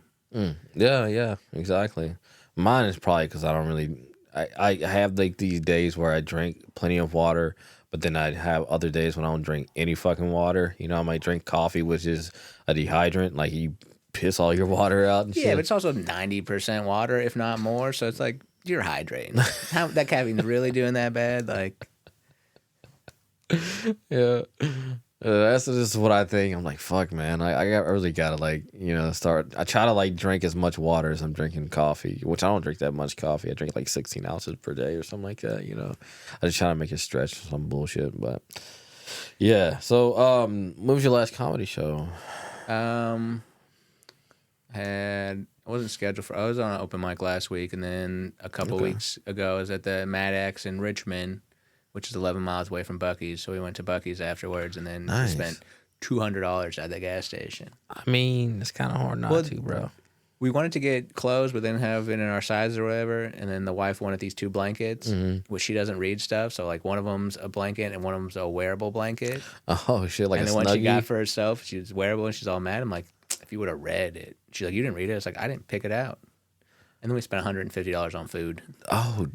Yeah, exactly. Mine is probably because I don't really. I have like these days where I drink plenty of water. But then I'd have other days when I don't drink any fucking water. You know, I might drink coffee, which is a dehydrant. Like you piss all your water out and shit. Yeah, but it's also 90% water, if not more. So it's like you're hydrating. That caffeine's really doing that bad? Like, yeah. That's just what I think. I'm like, fuck, man. I really gotta like, start. I try to like drink as much water as I'm drinking coffee, which I don't drink that much coffee. I drink like 16 ounces per day or something like that. I just try to make it stretch some bullshit, but yeah. So, when was your last comedy show? I wasn't scheduled I was on an open mic last week, and then a couple weeks ago I was at the Mad X in Richmond, which is 11 miles away from Buc-ee's. So we went to Buc-ee's afterwards, and then spent $200 at the gas station. I mean, it's kind of hard not to, bro. We wanted to get clothes, but then have it in our sizes or whatever. And then the wife wanted these 2 blankets, which she doesn't read stuff. So like one of them's a blanket and one of them's a wearable blanket. Oh shit! Like and a then Snuggie? one she got for herself, she was wearable, and she's all mad. I'm like, if you would have read it, she's like, you didn't read it. It's like, I didn't pick it out. And then we spent $150 on food. Oh.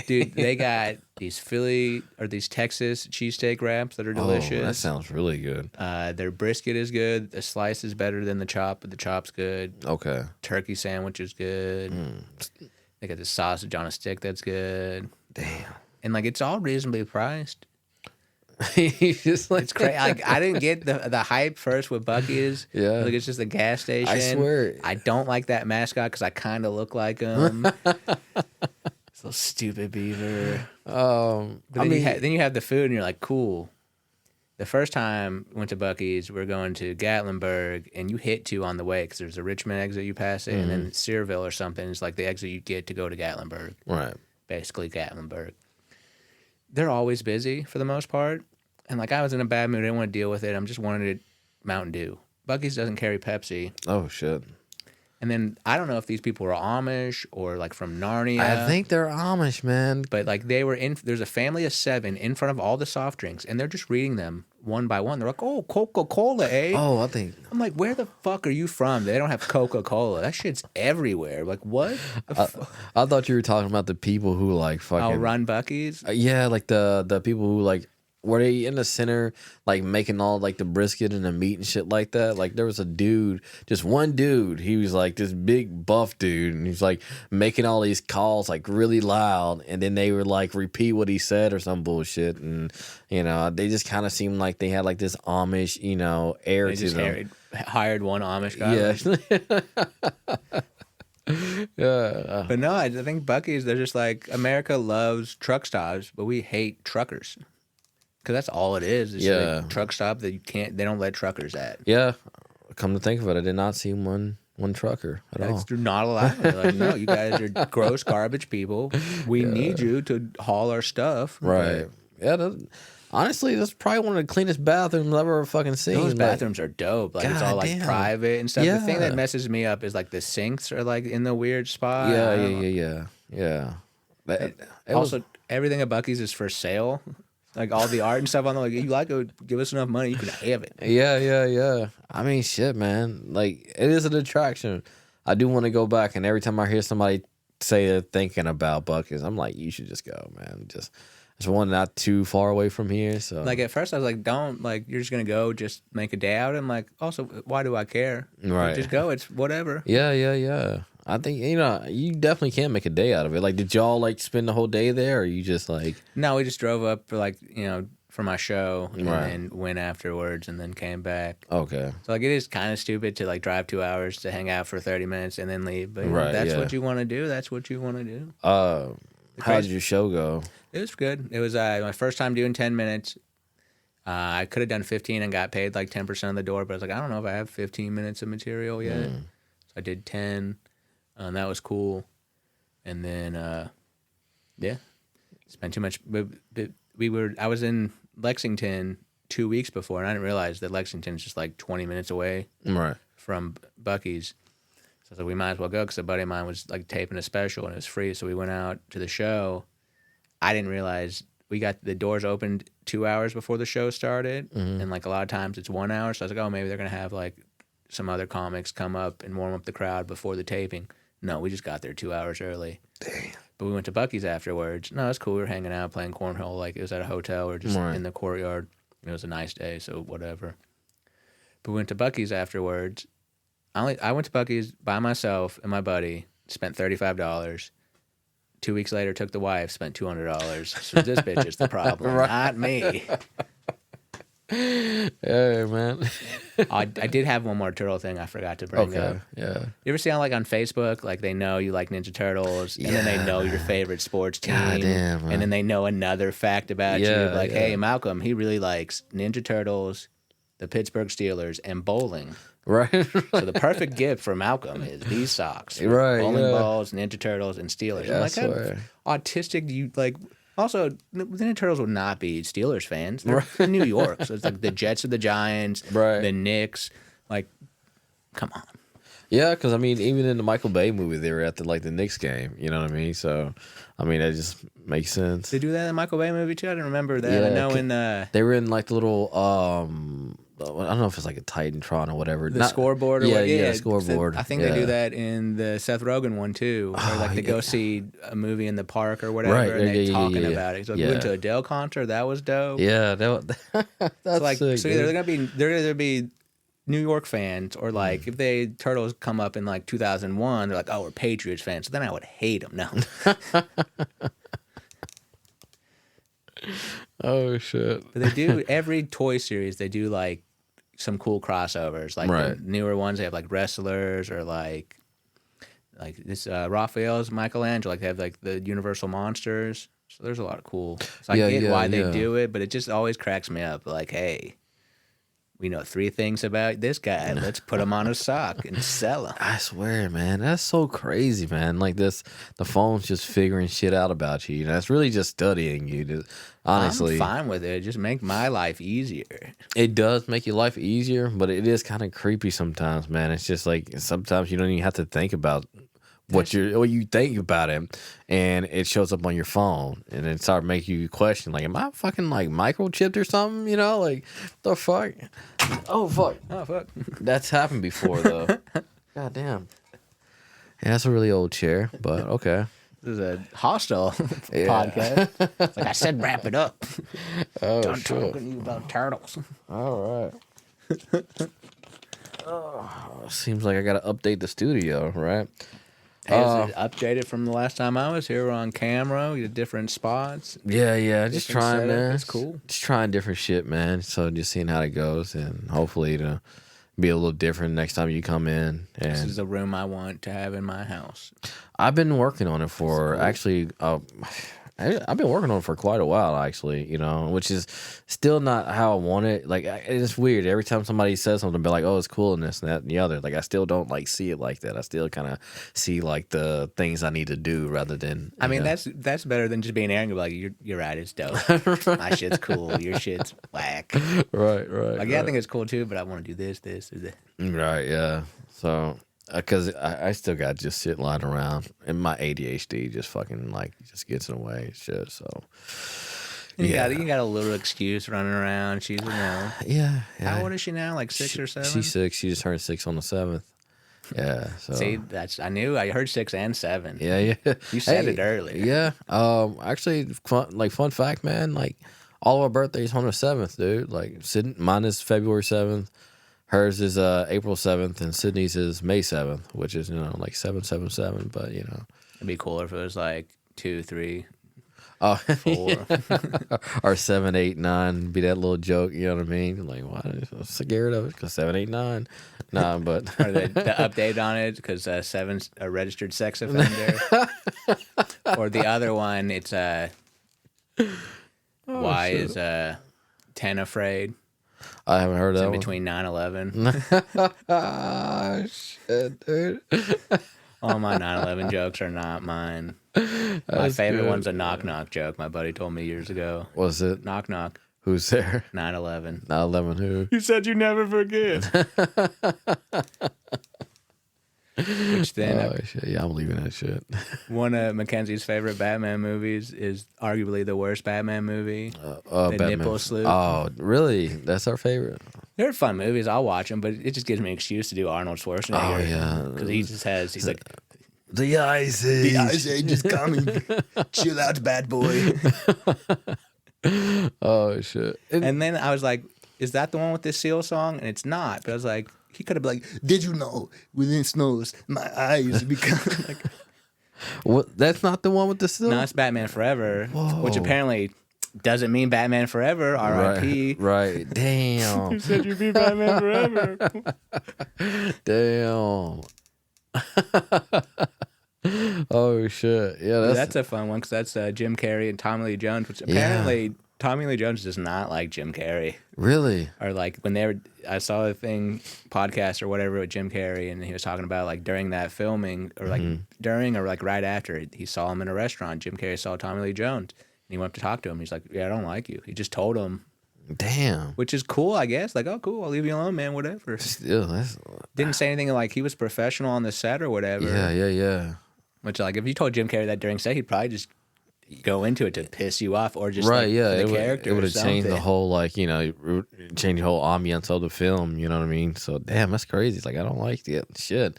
Dude, they got these Texas cheesesteak wraps that are delicious. Oh, that sounds really good. Their brisket is good. The slice is better than the chop, but the chop's good. Okay. Turkey sandwich is good. They got the sausage on a stick that's good. Damn. And like it's all reasonably priced. Just like it's crazy. Like I didn't get the hype first with Buc-ee's. Yeah. Like it's just a gas station. I swear. I don't like that mascot because I kind of look like him. Little stupid beaver. But then you have the food, and you're like, cool. The first time we went to Buc-ee's, we were going to Gatlinburg, and you hit 2 on the way because there's a Richmond exit you pass it, and then Searville or something is like the exit you get to go to Gatlinburg. Right. Basically, Gatlinburg. They're always busy for the most part, and like I was in a bad mood. I didn't want to deal with it. I'm just wanted Mountain Dew. Buc-ee's doesn't carry Pepsi. Oh shit. And then I don't know if these people were Amish or like from Narnia. I think they're Amish, man. But like they were in, there's a family of 7 in front of all the soft drinks, and they're just reading them one by one. They're like, "Oh, Coca-Cola, eh?" Oh, I think. I'm like, "Where the fuck are you from? They don't have Coca-Cola. That shit's everywhere." Like, what? I thought you were talking about the people who like fucking run Buc-ee's. Yeah, like the people who like were they in the center like making all like the brisket and the meat and shit like that. Like there was a dude, just one dude. He was like this big buff dude, and he's like making all these calls like really loud, and then they would like repeat what he said or some bullshit, and you know they just kind of seemed like they had like this Amish air They to just them. hired one Amish guy. Yeah. Yeah. But no, I think Buc-ee's, they're just like, America loves truck stops, but we hate truckers. Because that's all it is. It's Yeah. a truck stop that they don't let truckers at. Yeah. Come to think of it, I did not see one trucker at all. They're not allowed. They're like, no, you guys are gross garbage people. We need you to haul our stuff. Right. Yeah. Honestly, that's probably one of the cleanest bathrooms I've ever fucking seen. Those bathrooms are dope. Like it's all like goddamn. private and stuff. The thing that Yeah. messes me up is like the sinks are like in the weird spot. Yeah. It Also, everything at Buc-ee's is for sale. Like all the art and stuff on there. Like, you like it, give us enough money, you can have it. Yeah. I mean, shit, man. Like, it is an attraction. I do want to go back, and every time I hear somebody say they're thinking about Buc-ee's, I'm like, you should just go, man. Just one not too far away from here. So, Like at first I was like, don't, like, you're just gonna go, just make a day out. I'm like, also, why do I care? Like, Right. just go. It's whatever. Yeah. I think you definitely can make a day out of it. Like, did y'all like spend the whole day there, or you just like? No, we just drove up for for my show, and Right. then went afterwards, and then came back. Okay. So like it is kind of stupid to like drive 2 hours to hang out for 30 minutes and then leave. But Right, that's yeah. what you want to do. That's what you want to do. How did your show go? It was good. It was my first time doing 10 minutes. I could have done 15 and got paid like 10% of the door, but I was like, I don't know if I have 15 minutes of material yet. So I did 10, and that was cool. And then, spent too much. But I was in Lexington 2 weeks before, and I didn't realize that Lexington's just like 20 minutes away Right. from Buc-ee's. So I was like, we might as well go, because a buddy of mine was like taping a special and it was free. So we went out to the show. I didn't realize we got the doors opened 2 hours before the show started, and like a lot of times it's 1 hour. So I was like, oh, maybe they're gonna have like some other comics come up and warm up the crowd before the taping. No, we just got there 2 hours early. Damn. But we went to Buc-ee's afterwards. No, it's cool. We were hanging out, playing cornhole. Like it was at a hotel or just Right. in the courtyard. It was a nice day, so whatever. But we went to Buc-ee's afterwards. I went to Buc-ee's by myself and my buddy. Spent $35. 2 weeks later, took the wife. Spent $200. So this bitch is the problem, Right. not me. Yeah, man. I did have one more turtle thing I forgot to bring up. Okay. Yeah. You ever see on Facebook, like they know you like Ninja Turtles, and then they know your favorite sports team, Goddamn, man. and then they know another fact about Yeah, you, like, yeah. hey, Malcolm, he really likes Ninja Turtles, the Pittsburgh Steelers, and bowling. Right. So the perfect gift for Malcolm is these socks, with Right, bowling yeah. balls, Ninja Turtles, and Steelers. Yeah, I'm I like, swear. how autistic do you like? Also, the Ninja Turtles would not be Steelers fans. They're in New York, so it's like the Jets of the Giants, Right. the Knicks. Like, come on. Yeah, because I mean, even in the Michael Bay movie, they were at the Knicks game. You know what I mean? So, I mean, that just makes sense. They do that in the Michael Bay movie too. I didn't remember that. Yeah, I know in They were in like the little I don't know if it's like a Titantron or whatever. the scoreboard. Or yeah, what, yeah, scoreboard. I think yeah. they do that in the Seth Rogen one too, where like they go see a movie in the park or whatever, Right, and they're yeah, talking yeah. about it. So we Yeah. went to a Adele concert. That was dope. Yeah, that's So like, sick, so either dude. they're either be New York fans, or like if they Turtles come up in like 2001, they're like, oh, we're Patriots fans. So then I would hate them. No. Oh shit. But they do every Toy series. They do like some cool crossovers. Like Right. the newer ones, they have like wrestlers, or like this Raphael's Michelangelo. Like they have like the Universal monsters. So there's a lot of cool. So I Yeah, get yeah, why they yeah. do it, but it just always cracks me up. Like, hey, we know 3 things about this guy. Let's put him on a sock and sell him. I swear, man, that's so crazy, man. Like the phone's just figuring shit out about you. You know, it's really just studying you. Honestly, I'm fine with it. Just make my life easier. It does make your life easier, but it is kind of creepy sometimes, man. It's just like sometimes you don't even have to think about what you think about him, and it shows up on your phone, and it start making you question, like, am I fucking like microchipped or something? You know, like the fuck. Oh fuck. That's happened before though. God damn. Yeah, that's a really old chair, but okay. This is a hostile podcast. It's like I said, wrap it up. Oh, Done sure. talking to you about turtles. All right. Seems like I gotta update the studio, right? Hey, is it updated from the last time I was here? We're on camera. We did different spots. Yeah. Just Different trying, setup. man. It's cool. Just trying different shit, man. So just seeing how it goes, and hopefully to be a little different next time you come in. And This is the room I want to have in my house. I've been working on it for actually. I've been working on it for quite a while, actually, you know, which is still not how I want it. Like, it's weird. Every time somebody says something, be like, oh, it's cool and this and that and the other. Like, I still don't, like, see it like that. I still kind of see, like, the things I need to do rather than... I mean, that's better than just being arrogant. Like, you're right, it's dope. My shit's cool. Your shit's whack. Right. Like, yeah, I think it's cool, too, but I want to do this, or that. Right, yeah. So... Because I still got just shit lying around, and my ADHD just fucking like just gets in the way and shit. So You got a little excuse running around. She's yeah. How old is she now? Like 6 or 7? She's 6. She just turned 6 on the 7th. Yeah. So See, I heard 6 and 7. Yeah. You said it earlier. Yeah. Actually, fun fact, man. Like all of our birthdays on the 7th, dude. Like mine is February 7th. Hers is April 7th, and Sydney's is May 7th, which is, like 777, but, It'd be cooler if it was like 2, 3, Oh, 4. or 7, 8, 9, be that little joke, you know what I mean? Like, why? I'm scared of it, because 7, 8, 9. Nah, but. Or the update on it, because 7's a registered sex offender. Or the other one, it's Y is 10 afraid. I haven't heard It's that in one. between 9/11. Ah, shit, dude. All my 9/11 jokes are not mine. My favorite one's a knock knock joke. My buddy told me years ago. Was it? Knock knock. Who's there? 9/11. 9/11 who? You said you never forget. Which then, Oh, shit. Yeah, I'm leaving that shit. one of Mackenzie's favorite Batman movies is arguably the worst Batman movie. The Batman. Nipple Sloop. Oh, really? That's our favorite? They're fun movies. I'll watch them, but it just gives me an excuse to do Arnold Schwarzenegger. Oh, yeah. Because he's like, The Ice Age. the Ice Age is coming. Chill out, bad boy. Oh, shit. And then I was like, is that the one with the Seal song? And it's not. But I was like, he could have been like, did you know when it snows, my eyes become like. What? That's not the one with the silver? No, it's Batman Forever, Whoa. which apparently doesn't mean Batman Forever, R.I.P. Right. Damn. You said you'd be Batman Forever. Damn. Oh, shit. Yeah, That's a fun one because that's Jim Carrey and Tommy Lee Jones, which apparently Tommy Lee Jones does not like Jim Carrey. Really? Or like when I saw a podcast or whatever with Jim Carrey, and he was talking about like during that filming or like during or like right after, he saw him in a restaurant. Jim Carrey saw Tommy Lee Jones, and he went up to talk to him. He's like, "Yeah, I don't like you." He just told him. Damn. Which is cool, I guess. Like, oh, cool, I'll leave you alone, man. Whatever. Still, that's. Didn't say anything like he was professional on the set or whatever. Yeah. Which, like, if you told Jim Carrey that during set, he'd probably just go into it to piss you off or just Right, like, yeah. the character. It would have changed the something. whole, like, change the whole ambiance of the film, you know what I mean? So, damn, that's crazy. It's like, I don't like it. Shit.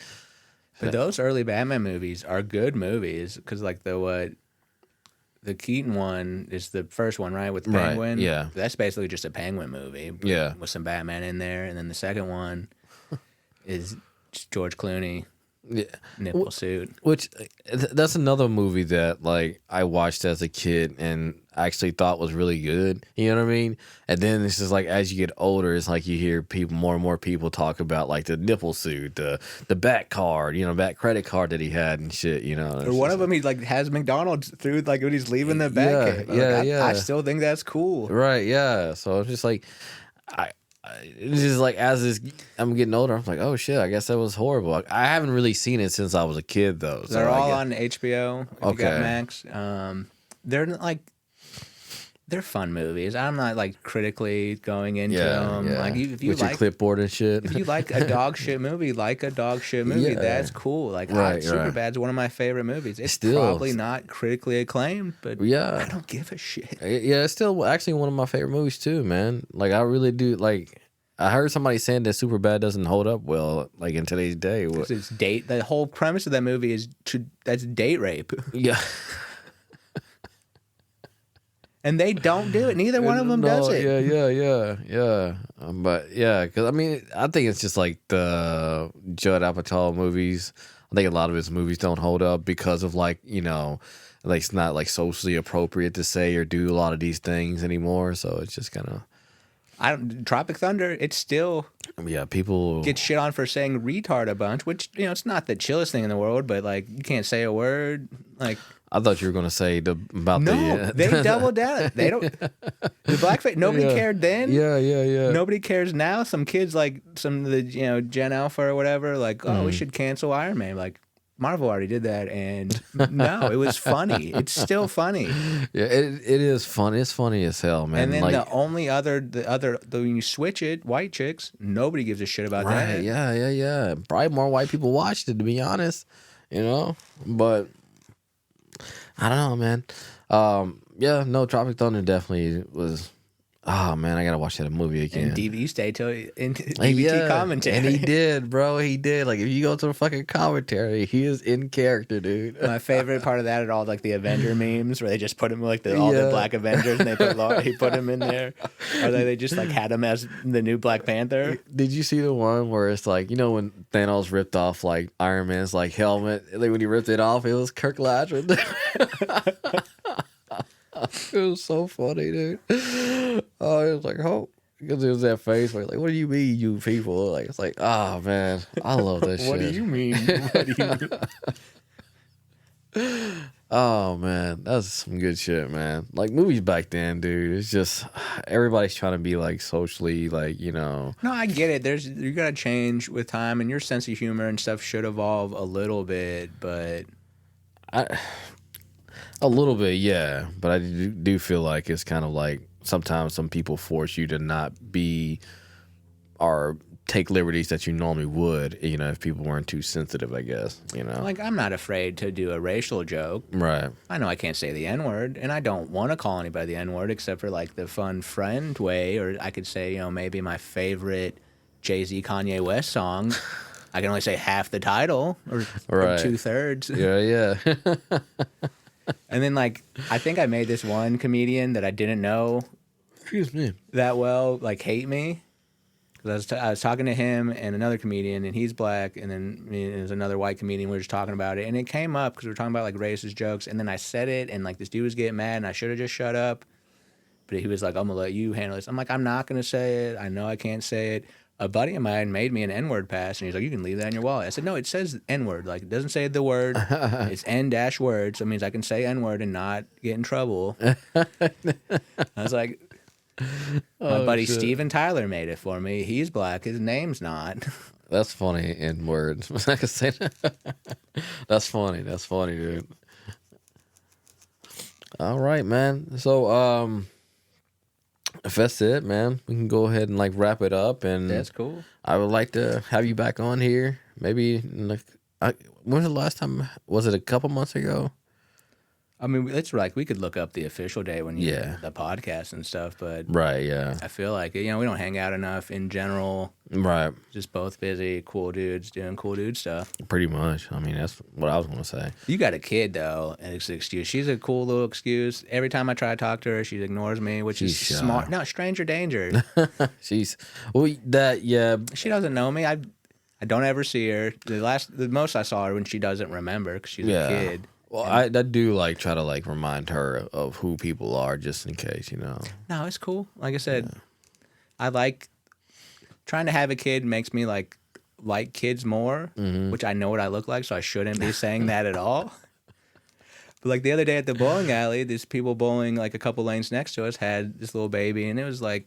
But those early Batman movies are good movies because, like, the Keaton one is the first one, right, with the Right, Penguin? yeah. That's basically just a Penguin movie. Yeah. With some Batman in there. And then the second one is just George Clooney, Yeah. nipple suit. Which that's another movie that like I watched as a kid and actually thought was really good. You know what I mean? And then it's just like as you get older, it's like you hear more and more people talk about like the nipple suit, the back card, back credit card that he had and shit. Or one of them, he like has McDonald's through like when he's leaving the back. Yeah. I still think that's cool. Right? Yeah. So it's just like it's just like I'm getting older, I'm like, oh shit, I guess that was horrible. I haven't really seen it since I was a kid though. So They're all on HBO. If you got Okay. Max. They're like they're fun movies. I'm not like critically going into them. Yeah. Like if you with like your clipboard and shit. if you like a dog shit movie, like a dog shit movie. Yeah. That's cool. Like Right. Superbad's one of my favorite movies. It's Still. probably not critically acclaimed, but Yeah. I don't give a shit. Yeah, it's still actually one of my favorite movies too, man. Like I really do like. I heard somebody saying that Superbad doesn't hold up well, like in today's day. 'Cause it's date. The whole premise of that movie is that's date rape, Yeah, and they don't do it. Neither one of them does it. Yeah. But yeah, because I mean, I think it's just like the Judd Apatow movies. I think a lot of his movies don't hold up because of like like it's not like socially appropriate to say or do a lot of these things anymore. So it's just kind of Tropic Thunder. It's still people get shit on for saying retard a bunch, which it's not the chillest thing in the world, but like you can't say a word. Like I thought you were gonna say about they double down. They don't the blackface. Nobody cared then. Yeah. Nobody cares now. Some kids like some of the Gen Alpha or whatever. Like we should cancel Iron Man. Like Marvel already did that, and no, it was funny. It's still funny. Yeah, it is funny. It's funny as hell, man. And then like, when you switch it, white chicks, nobody gives a shit about that. Yeah. Probably more white people watched it, to be honest. But I don't know, man. Tropic Thunder definitely was. Oh man, I gotta watch that movie again. And DV stay till in DVT commentary. And he did, bro. He did. Like if you go to the fucking commentary, he is in character, dude. My favorite part of that are all like the Avenger memes where they just put him like all the Black Avengers and he put him in there. Or they just like had him as the new Black Panther. Did you see the one where it's like when Thanos ripped off like Iron Man's like helmet? Like when he ripped it off, it was Kirk Latcher. It was so funny, dude. Oh, it was like, because it was that face where like, what do you mean, you people? Like, it's like, oh man, I love that shit. What do you mean? What do you mean? Oh man, that's some good shit, man. Like movies back then, dude. It's just everybody's trying to be like socially, like No, I get it. You gotta change with time, and your sense of humor and stuff should evolve a little bit, but a little bit, yeah. But I do feel like it's kind of like sometimes some people force you to not be or take liberties that you normally would, if people weren't too sensitive, I guess, Like, I'm not afraid to do a racial joke. Right. I know I can't say the N-word, and I don't want to call anybody the N-word except for, like, the fun friend way, or I could say, maybe my favorite Jay-Z Kanye West song. I can only say half the title, or 2/3. Yeah. And then, like, I think I made this one comedian that I didn't know Excuse me. that well, like, hate me. Because I was talking to him and another comedian, and he's black, and then there's another white comedian. We were just talking about it, and it came up because we were talking about, like, racist jokes, and then I said it, and, like, this dude was getting mad, and I should have just shut up. But he was like, I'm going to let you handle this. I'm like, I'm not going to say it. I know I can't say it. A buddy of mine made me an N-word pass, and he's like, you can leave that in your wallet. I said, no, it says N-word. Like, it doesn't say the word. It's N-word, so it means I can say N-word and not get in trouble. I was like, my buddy shit. Steven Tyler made it for me. He's black. His name's not. That's funny, N-word. I can say that. That's funny. That's funny, dude. All right, man. So, if that's it, man, we can go ahead and like wrap it up. And that's cool. I would like to have you back on here. Maybe when was the last time? Was it a couple months ago? I mean, it's like we could look up the official day when you do the podcast and stuff, but right, yeah. I feel like we don't hang out enough in general. Right. Just both busy, cool dudes doing cool dude stuff. Pretty much. I mean, that's what I was gonna say. You got a kid though, and it's an excuse. She's a cool little excuse. Every time I try to talk to her, she ignores me, which is smart. No, stranger danger. She doesn't know me. I don't ever see her. The most I saw her when she doesn't remember because she's a kid. Well, I do like try to like remind her of who people are just in case, No, it's cool. Like I said, I like trying to have a kid makes me like kids more, which I know what I look like, so I shouldn't be saying that at all. But like the other day at the bowling alley, these people bowling like a couple lanes next to us had this little baby, and it was like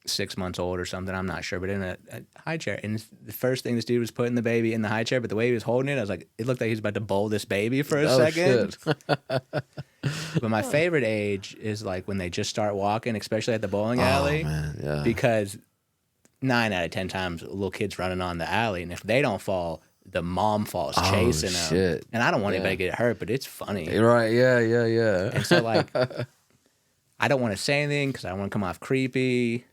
6 months old or something. I'm not sure, but in a high chair. And the first thing this dude was putting the baby in the high chair, but the way he was holding it, I was like, it looked like he was about to bowl this baby for a second. Shit. But my favorite age is like when they just start walking, especially at the bowling alley. Oh, man, yeah. Because 9 out of 10 times, a little kid's running on the alley, and if they don't fall, the mom falls chasing them. Shit. And I don't want anybody to get hurt, but it's funny. Right, yeah. And so, like, I don't want to say anything because I don't want to come off creepy.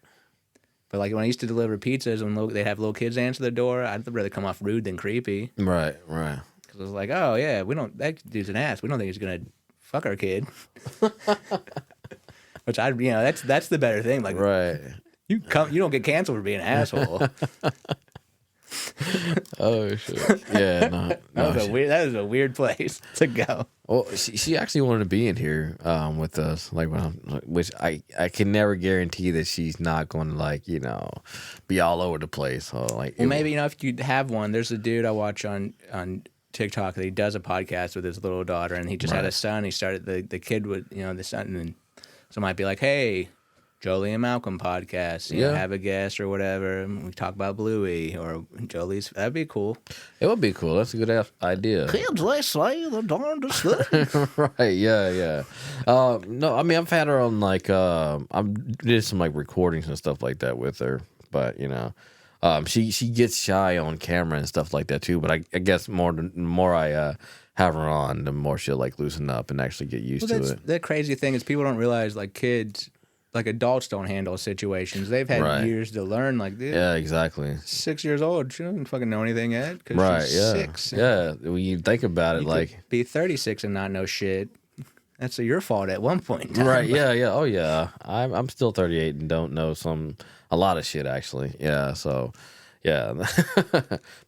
But, like, when I used to deliver pizzas and they'd have little kids answer the door, I'd rather come off rude than creepy. Right. Because I was like, oh, yeah, that dude's an ass. We don't think he's going to fuck our kid. Which, that's the better thing. Like, Right. You don't get canceled for being an asshole. Oh shit! Yeah, that was a weird place to go. Well, she actually wanted to be in here with us, like which I can never guarantee that she's not going to like be all over the place. So like, well, maybe if you have one, there's a dude I watch on TikTok that he does a podcast with his little daughter, and he just had a son. He started the kid with the son, and then so might be like, hey. Jolie and Malcolm podcast, have a guest or whatever. We talk about Bluey or Jolie's. That'd be cool. It would be cool. That's a good idea. Kids, they say the darndest thing. Right, yeah. No, I mean, I've had her on like, I did some like recordings and stuff like that with her, but she gets shy on camera and stuff like that too. But I guess the more I have her on, the more she'll like loosen up and actually get used to it. The crazy thing is people don't realize like kids. Like adults don't handle situations. They've had years to learn. Like, dude, yeah, exactly. 6 years old, she doesn't fucking know anything yet. She's 6. Yeah. When you think about it, like be 36 and not know shit. That's your fault at one point in time. Right? Yeah. Oh yeah. I'm still 38 and don't know a lot of shit actually. Yeah. So. Yeah,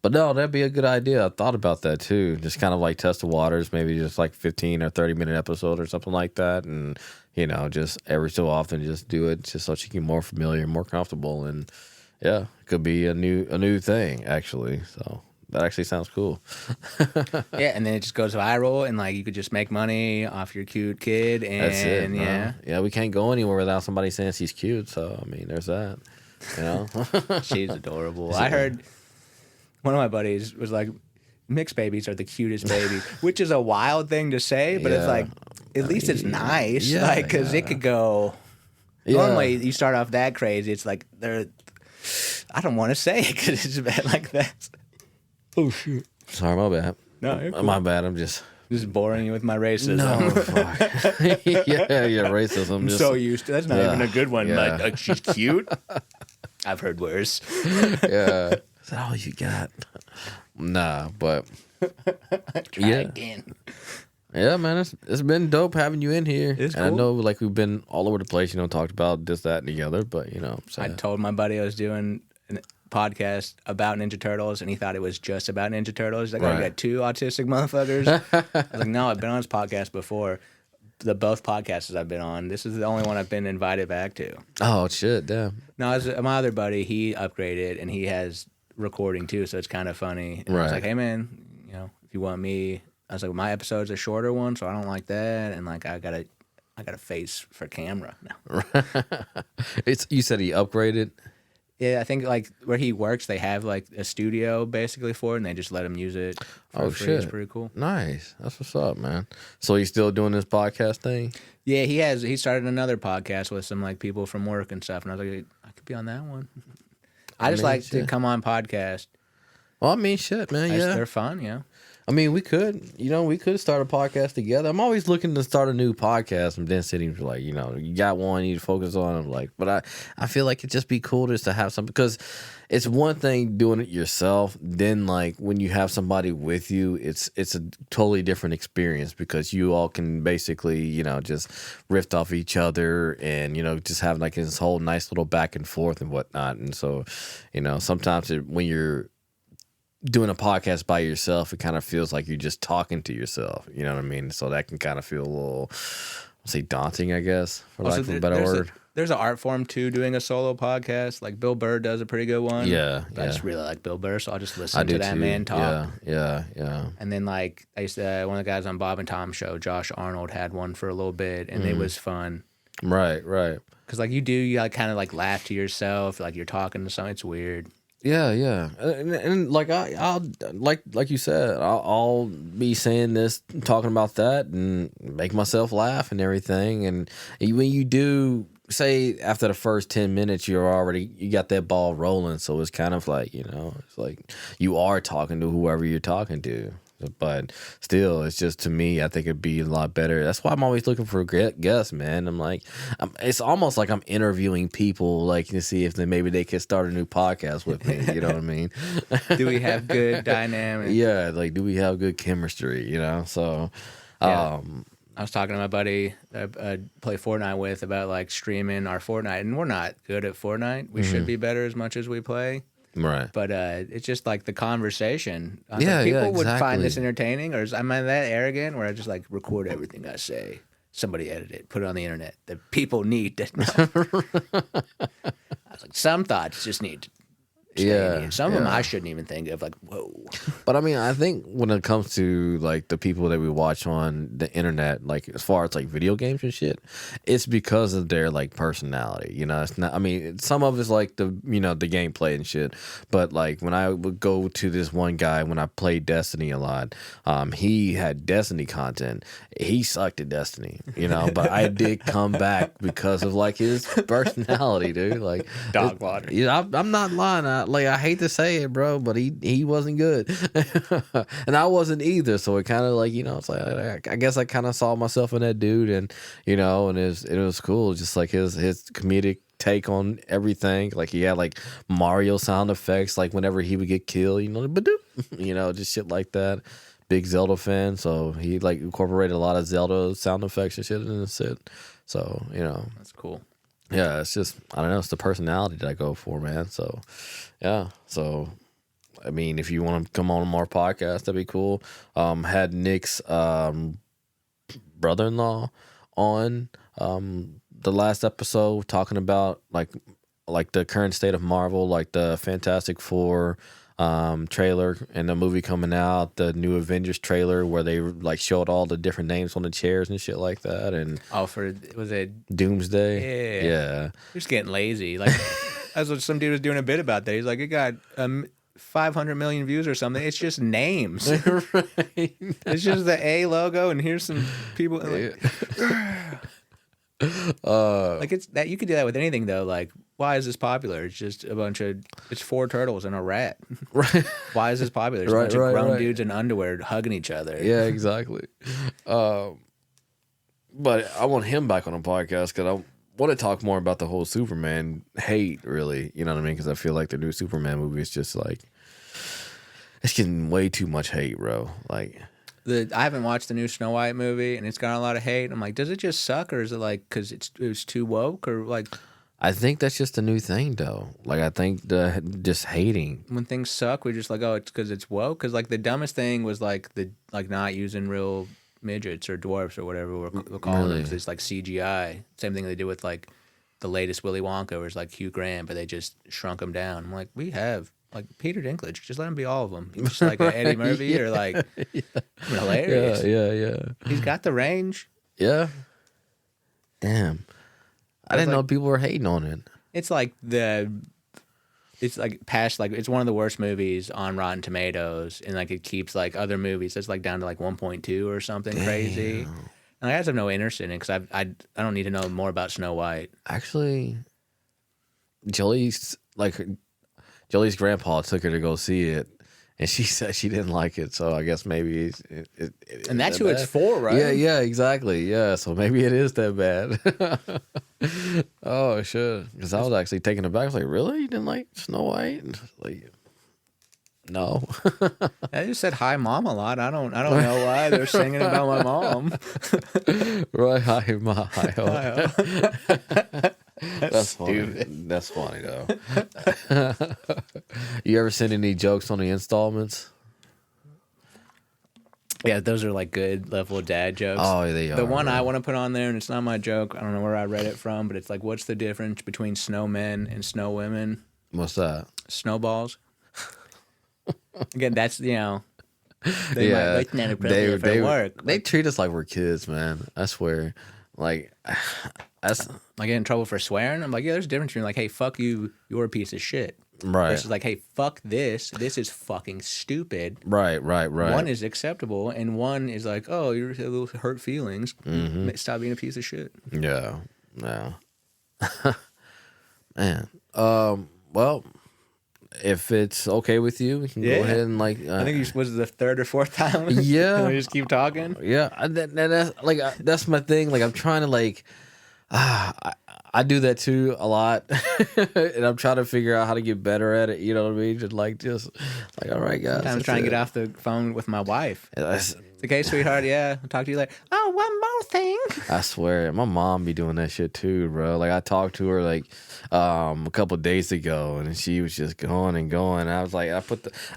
but no, that'd be a good idea. I thought about that too. Just kind of like test the waters, maybe just like 15 or 30-minute episode or something like that, and just every so often just do it, just so she can get more familiar, more comfortable, and yeah, it could be a new thing actually. So that actually sounds cool. Yeah, and then it just goes viral, and like you could just make money off your cute kid, and that's it. Yeah, we can't go anywhere without somebody saying she's cute. So I mean, there's that. She's adorable. I heard one of my buddies was like, mixed babies are the cutest babies, which is a wild thing to say, but it's like, at least it's nice. Yeah, because it could go. Yeah. Normally, you start off that crazy. It's like, I don't want to say it because it's bad like that. Oh, shoot. Sorry, my bad. No, you're cool. My bad. I'm just boring you with my racism. No, fuck. yeah, racism. I'm so used to that's not even a good one, but like, she's cute. I've heard worse. Yeah. Is that all you got? Nah, but Try again. Yeah, man, it's been dope having you in here. It's and cool. I know like we've been all over the place, talked about this, that, and the other, but I told my buddy I was doing a podcast about Ninja Turtles, and he thought it was just about Ninja Turtles. He's like, I got 2 autistic motherfuckers. I was like, no, I've been on this podcast before. Both podcasts I've been on. This is the only one I've been invited back to. Oh shit, damn. No, my other buddy, he upgraded and he has recording too, so it's kind of funny. And I was like, hey man, if you want me, I was like, my episode's a shorter one, so I don't like that, and like I got a face for camera now. You said he upgraded. Yeah, I think like where he works, they have like a studio basically for it, and they just let him use it for free. Shit. It's pretty cool. Nice. That's what's up, man. So he's still doing this podcast thing? Yeah, he started another podcast with some like people from work and stuff, and I was like, I could be on that one. I just like to come on podcast. Well, I mean, shit, man. Yeah, they're fun. Yeah. I mean, we could start a podcast together. I'm always looking to start a new podcast and then sitting like, you got one you need to focus on. I'm like, but I feel like it'd just be cool just to have something, because it's one thing doing it yourself. Then like when you have somebody with you, it's a totally different experience, because you all can basically, just riff off each other and, just have like this whole nice little back and forth and whatnot. And so, sometimes when you're doing a podcast by yourself, it kind of feels like you're just talking to yourself. You know what I mean? So that can kind of feel a little, daunting, I guess, for lack of a better word. There's an art form to doing a solo podcast. Like Bill Burr does a pretty good one. Yeah. I just really like Bill Burr, so I'll just listen to that man talk. Yeah. And then like I used to, one of the guys on Bob and Tom's show, Josh Arnold, had one for a little bit, and it was fun. Right, right. Because like you like kind of like laugh to yourself, like you're talking to someone. It's weird. Yeah, yeah, and like I'll like you said, I'll be saying this, talking about that, and make myself laugh and everything. And when you do say after the first 10 minutes, you got that ball rolling. So it's kind of like it's like you are talking to whoever you're talking to. But still, it's just to me, I think it'd be a lot better. That's why I'm always looking for guests, man. I'm like, it's almost like I'm interviewing people, like to see if maybe they could start a new podcast with me. You know what I mean? Do we have good dynamic? Yeah, like do we have good chemistry? So. Yeah. I was talking to my buddy that I play Fortnite with about like streaming our Fortnite, and we're not good at Fortnite. We should be better as much as we play. Right. But it's just like the conversation. Yeah, like, people exactly. would find this entertaining, or am I that arrogant where I just like record everything I say? Somebody edit it, put it on the internet. The people need to know. I was like, some thoughts just need to stay in. Some of them I shouldn't even think of. Like, whoa. But I mean, I think when it comes to like the people that we watch on the internet, like as far as like video games and shit, it's because of their like personality. It's not. I mean, some of it's like the the gameplay and shit. But like when I would go to this one guy when I played Destiny a lot, he had Destiny content. He sucked at Destiny, But I did come back because of like his personality, dude. Like dog water. I'm not lying. I hate to say it, bro, but he wasn't good. And I wasn't either, so it kind of like it's like I guess I kind of saw myself in that dude, and and it was cool, just like his comedic take on everything. Like he had like Mario sound effects, like whenever he would get killed, just shit like that. Big Zelda fan, so he like incorporated a lot of Zelda sound effects and shit in his set. So that's cool. Yeah, it's just I don't know. It's the personality that I go for, man. So yeah, so. I mean, if you want to come on our podcast, that'd be cool. Had Nick's brother-in-law on the last episode talking about like the current state of Marvel, like the Fantastic Four trailer and the movie coming out, the new Avengers trailer where they like showed all the different names on the chairs and shit like that. And was it Doomsday? Yeah. Just getting lazy. Like that's what some dude was doing a bit about that. He's like, it got 500 million views or something. It's just names. Right. It's just the A logo, and here's some people. Like, like it's that you could do that with anything though. Like, why is this popular? It's just it's 4 turtles and a rat. Right. Why is this popular? There's a bunch of grown dudes in underwear hugging each other. Yeah, exactly. But I want him back on the podcast because I want to talk more about the whole Superman hate, really. You know what I mean? Because I feel like the new Superman movie is just like, it's getting way too much hate, bro. Like, I haven't watched the new Snow White movie, and it's got a lot of hate. I'm like, does it just suck, or is it like because it was too woke, or like? I think that's just a new thing, though. Like, I think just hating when things suck, we're just like, oh, it's because it's woke. Because like the dumbest thing was like not using real midgets or dwarfs or whatever we'll call them. It's like CGI. Same thing they did with like the latest Willy Wonka, where it's like Hugh Grant, but they just shrunk him down. I'm like, we have like Peter Dinklage, just let him be all of them. He's just like an Eddie Murphy or like hilarious. Yeah. He's got the range. Yeah. Damn. I didn't know people were hating on it. It's like past like it's one of the worst movies on Rotten Tomatoes, and like it keeps like other movies. It's like down to like 1.2 or something crazy. And I just have no interest in it because I don't need to know more about Snow White. Actually, Jolie's grandpa took her to go see it, and she said she didn't like it. So I guess maybe and that's who it's for, right? Yeah, exactly. Yeah, so maybe it is that bad. Oh shit! Because I was actually taken aback. I was like, "Really? You didn't like Snow White?" And like, no. I just said "Hi, Mom" a lot. I don't know why they're singing about my mom. Right, hi, ma, hi. That's stupid. Funny. That's funny though. You ever seen any jokes on the installments? Yeah, those are like good level of dad jokes. Oh, they are. The one I want to put on there, and it's not my joke. I don't know where I read it from, but it's like, what's the difference between snowmen and snow women? What's that? Snowballs. Again, that's they yeah, might like inappropriate for work. They treat us like we're kids, man. I swear. Like, That's I get in trouble for swearing. I'm like, yeah, there's a difference between like, hey, fuck you, you're a piece of shit. right. Versus like, hey, fuck this. This is fucking stupid. Right. One is acceptable, and one is like, oh, you're a little hurt feelings. Stop being a piece of shit. Yeah. Yeah. Man. Well, if it's okay with you, we can go ahead and like. I think was the third or fourth time. Yeah. We just keep talking. Yeah. That's like that's my thing. Like I'm trying to like. I do that too a lot, and I'm trying to figure out how to get better at it. You know what I mean? Just like all right, guys. Sometimes trying to get off the phone with my wife. It's okay, sweetheart. Yeah, I'll talk to you later. Oh, one more thing. I swear, my mom be doing that shit too, bro. Like I talked to her like a couple days ago, and she was just going and going. I was like,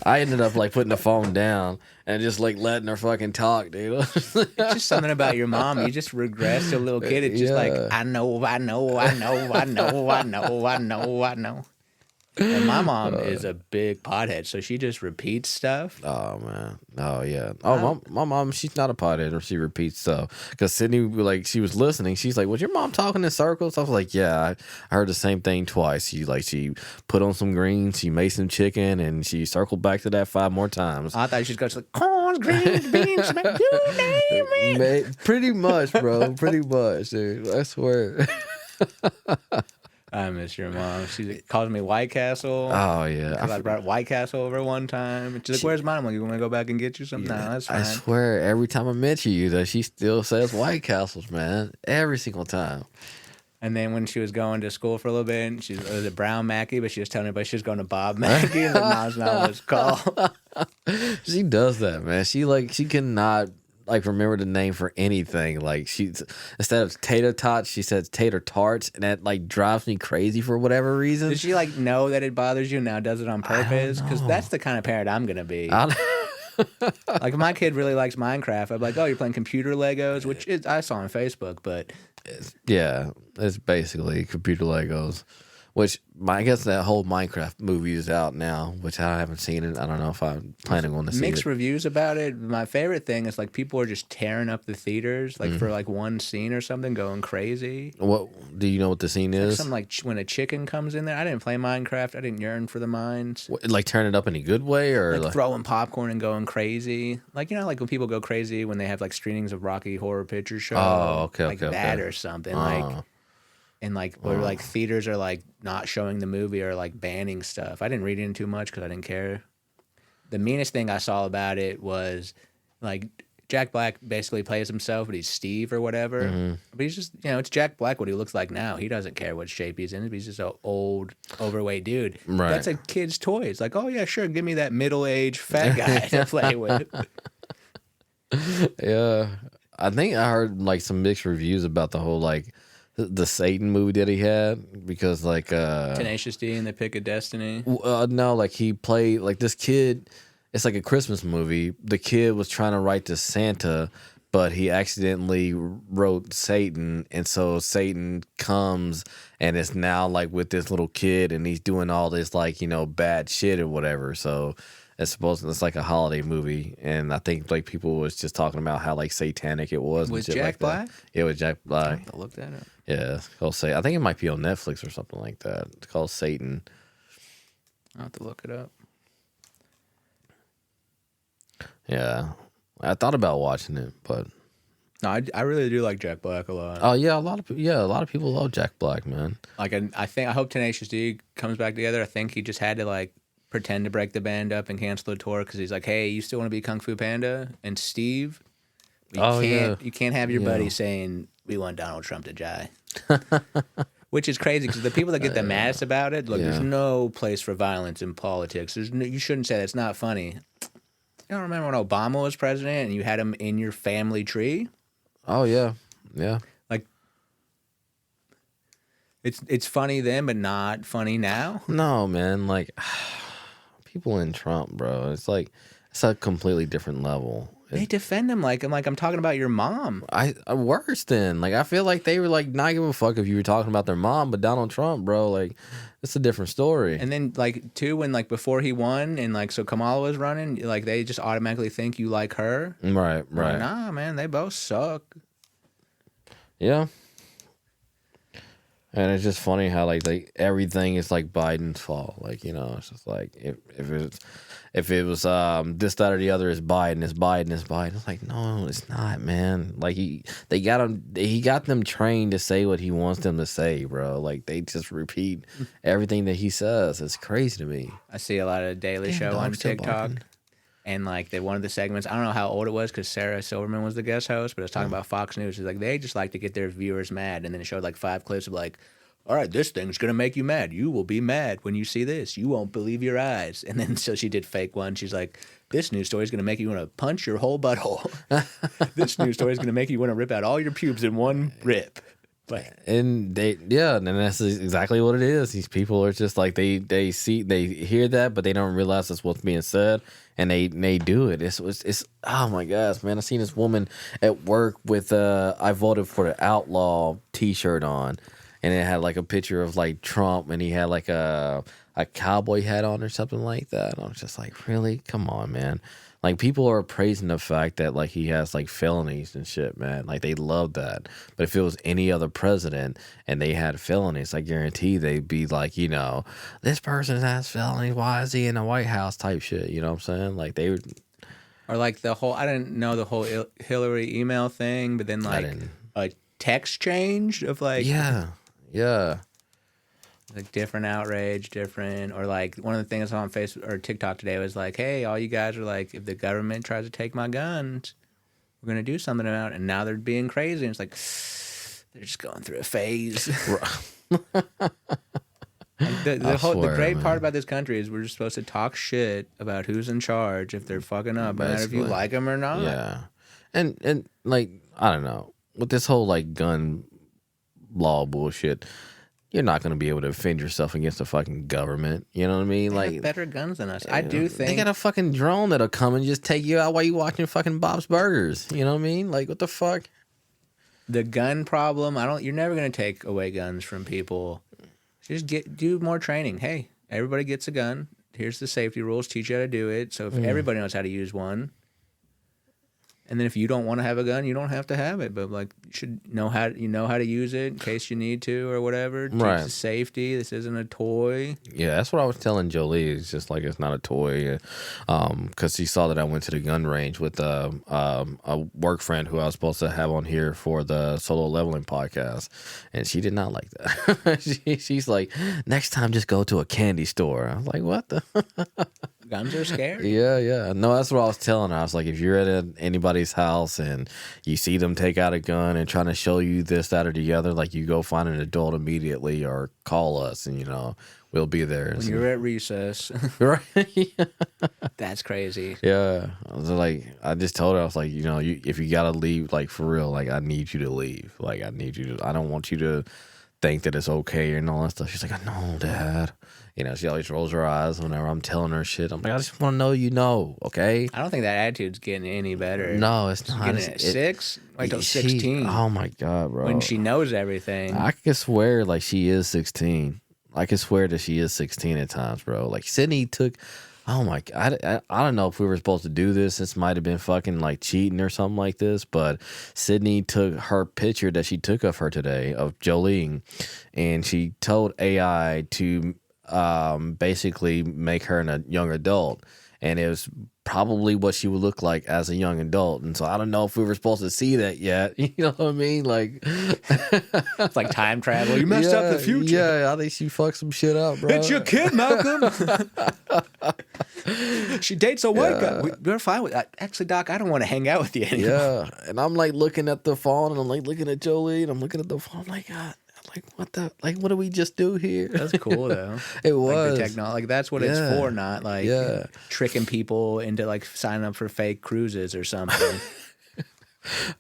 I ended up like putting the phone down and just like letting her fucking talk, dude. It's just something about your mom. You just regress to a little kid. It's just like I know. And my mom is a big pothead, so she just repeats stuff. Oh man, oh yeah. Oh, my mom, she's not a pothead, or she repeats stuff. Because Sydney, like, she was listening. She's like, "Was your mom talking in circles?" I was like, "Yeah, I heard the same thing twice." She put on some greens, she made some chicken, and she circled back to that 5 more times. I thought she was going to like corn, greens, beans, you name it. Pretty much, bro. Pretty much, dude. I swear. I miss your mom. She calls me White Castle. Oh yeah, I brought White Castle over one time. And she's like, "Where's mine?" I'm like, "You want me to go back and get you some?" No, that's fine. I swear, every time I mention you, that she still says White Castles, man. Every single time. And then when she was going to school for a little bit, it was a Brown Mackey, but she was telling everybody she was going to Bob Mackey. And no, it's not what it's called. She does that, man. She cannot like remember the name for anything. Like instead of tater tots, she says tater tarts, and that like drives me crazy for whatever reason. Does she like know that it bothers you and now does it on purpose? Because that's the kind of parent I'm gonna be. Like if my kid really likes Minecraft, I'm like, oh, you're playing computer Legos, which I saw on Facebook, but it's basically computer Legos. Which I guess that whole Minecraft movie is out now, which I haven't seen it. I don't know if I'm planning on to see it. Mixed reviews about it. My favorite thing is like people are just tearing up the theaters, like for like one scene or something, going crazy. What do you know what the scene is? Something like when a chicken comes in there. I didn't play Minecraft. I didn't yearn for the mines. Like turn it up in a good way, or like throwing popcorn and going crazy. Like like when people go crazy when they have like screenings of Rocky Horror Picture Show. Oh, okay, like that or something. Like. And like where like theaters are like not showing the movie or like banning stuff. I didn't read into too much because I didn't care. The meanest thing I saw about it was like Jack Black basically plays himself, but he's Steve or whatever. Mm-hmm. But he's just it's Jack Black what he looks like now. He doesn't care what shape he's in. He's just an old, overweight dude. Right. That's a kid's toy. It's like, oh yeah, sure, give me that middle-aged fat guy to play with. Yeah, I think I heard like some mixed reviews about the whole like. The Satan movie that he had because like Tenacious D and the Pick of Destiny. No, like he played like this kid. It's like a Christmas movie. The kid was trying to write to Santa, but he accidentally wrote Satan, and so Satan comes and it's now like with this little kid, and he's doing all this like bad shit or whatever. So. It's like a holiday movie, and I think like people was just talking about how like satanic it was. Was Jack Black? Yeah, with Jack Black. I have to look that up. Yeah, it's called I think it might be on Netflix or something like that. It's called Satan. I'll have to look it up. Yeah, I thought about watching it, but no, I really do like Jack Black a lot. Oh yeah, a lot of people love Jack Black, man. Like I hope Tenacious D comes back together. I think he just had to like. Pretend to break the band up and cancel the tour because he's like, hey, you still want to be Kung Fu Panda? And Steve, you can't have your buddy saying, we want Donald Trump to die. Which is crazy because the people that get the maddest about it, look, there's no place for violence in politics. You shouldn't say that. It's not funny. You don't remember when Obama was president and you had him in your family tree? Oh, yeah. Yeah. Like, it's funny then, but not funny now? No, man. Like... People in Trump, bro. It's like it's a completely different level. They defend him like I'm talking about your mom. I worse than like I feel like they were like not give a fuck if you were talking about their mom, but Donald Trump, bro, like it's a different story. And then like too when like before he won and like so Kamala was running, like they just automatically think you like her. Right. Like, nah, man, they both suck. Yeah. And it's just funny how like everything is like Biden's fault. Like, you know, it's just like if it was this, that, or the other is Biden, it's Biden, it's Biden. It's like, no, it's not, man. Like he got them trained to say what he wants them to say, bro. Like they just repeat everything that he says. It's crazy to me. I see a lot of Daily Show on TikTok. And like one of the segments, I don't know how old it was because Sarah Silverman was the guest host, but it was talking about Fox News. It's like they just like to get their viewers mad, and then it showed like 5 clips of like, all right, this thing's gonna make you mad. You will be mad when you see this. You won't believe your eyes. And then so she did fake one. She's like, this news story is gonna make you want to punch your whole butthole. This news story is gonna make you want to rip out all your pubes in one rip. And that's exactly what it is. These people are just like they hear that, but they don't realize that's what's being said, and they do it. It's oh my gosh, man! I seen this woman at work with "I voted for the outlaw" T-shirt on, and it had like a picture of like Trump, and he had like a cowboy hat on or something like that. And I was just like, really? Come on, man! Like people are praising the fact that like he has like felonies and shit, man. Like they love that. But if it was any other president and they had felonies, I guarantee they'd be like, you know, this person has felonies. Why is he in the White House type shit? You know what I'm saying? Like they would. Or like the whole, I didn't know the whole Hillary email thing, but then like a text change of like. Yeah. Like different outrage, different, or like one of the things on Facebook or TikTok today was like, hey, all you guys are like, if the government tries to take my guns, we're going to do something about it. And now they're being crazy. And it's like, they're just going through a phase. Like the great part about this country is we're just supposed to talk shit about who's in charge if they're fucking up, no matter if you like them or not. Yeah. And like, I don't know, with this whole like gun law bullshit, you're not going to be able to defend yourself against the fucking government. You know what I mean? They have better guns than us. I do think they got a fucking drone that'll come and just take you out while you watching fucking Bob's Burgers. You know what I mean? Like, what the fuck? The gun problem, you're never going to take away guns from people. Just do more training. Hey, everybody gets a gun. Here's the safety rules. Teach you how to do it. So if everybody knows how to use one, and then if you don't want to have a gun, you don't have to have it. But like, you should know how to use it in case you need to or whatever. Teach the safety. This isn't a toy. Yeah, that's what I was telling Jolie. It's just like it's not a toy. Because she saw that I went to the gun range with a work friend who I was supposed to have on here for the Solo Leveling podcast, and she did not like that. She's like, next time just go to a candy store. I was like, what the? Guns are scary. Yeah. No, that's what I was telling her. I was like, if you're at anybody's house and you see them take out a gun and trying to show you this, that, or the other, like you go find an adult immediately or call us and, you know, we'll be there. When you're at recess. Right? That's crazy. Yeah. I was like, I just told her, I was like, you know, if you got to leave, like for real, like I need you to leave. Like I don't want you to think that it's okay and all that stuff. She's like, I know, Dad. You know, she always rolls her eyes whenever I'm telling her shit. I'm like, I just want to know you know, okay? I don't think that attitude's getting any better. No, it's not. Getting at 6? Wait till 16. Oh, my God, bro. When she knows everything. I can swear, like, she is 16. I can swear that she is 16 at times, bro. Like, Sydney took... Oh, my God. I don't know if we were supposed to do this. This might have been fucking, like, cheating or something like this. But Sydney took her picture that she took of her today, of Jolene, and she told AI to... basically make her a young adult, and it was probably what she would look like as a young adult. And so I don't know if we were supposed to see that yet. You know what I mean? Like it's like time travel. You messed up the future. Yeah, I think she fucked some shit up, bro. It's your kid, Malcolm. She dates a white guy. We're fine with that. Actually, Doc, I don't want to hang out with you anymore. Yeah, and I'm like looking at the phone, and I'm like looking at Jolie, and I'm looking at the phone. I'm like, God. Like what do we just do here? That's cool though. It was like the technology. Like that's what it's for, not like tricking people into like signing up for fake cruises or something.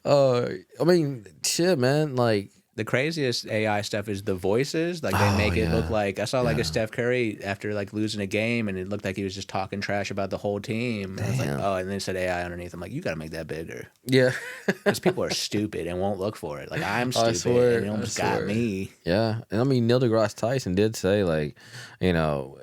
I mean, shit, man. Like the craziest AI stuff is the voices. Like they make it look like I saw like a Steph Curry after like losing a game, and it looked like he was just talking trash about the whole team. And I was like, oh, and then it said AI underneath. I'm like, you got to make that bigger. Yeah, because people are stupid and won't look for it. Like I'm stupid, and it almost got me. Yeah, and I mean Neil deGrasse Tyson did say like, you know,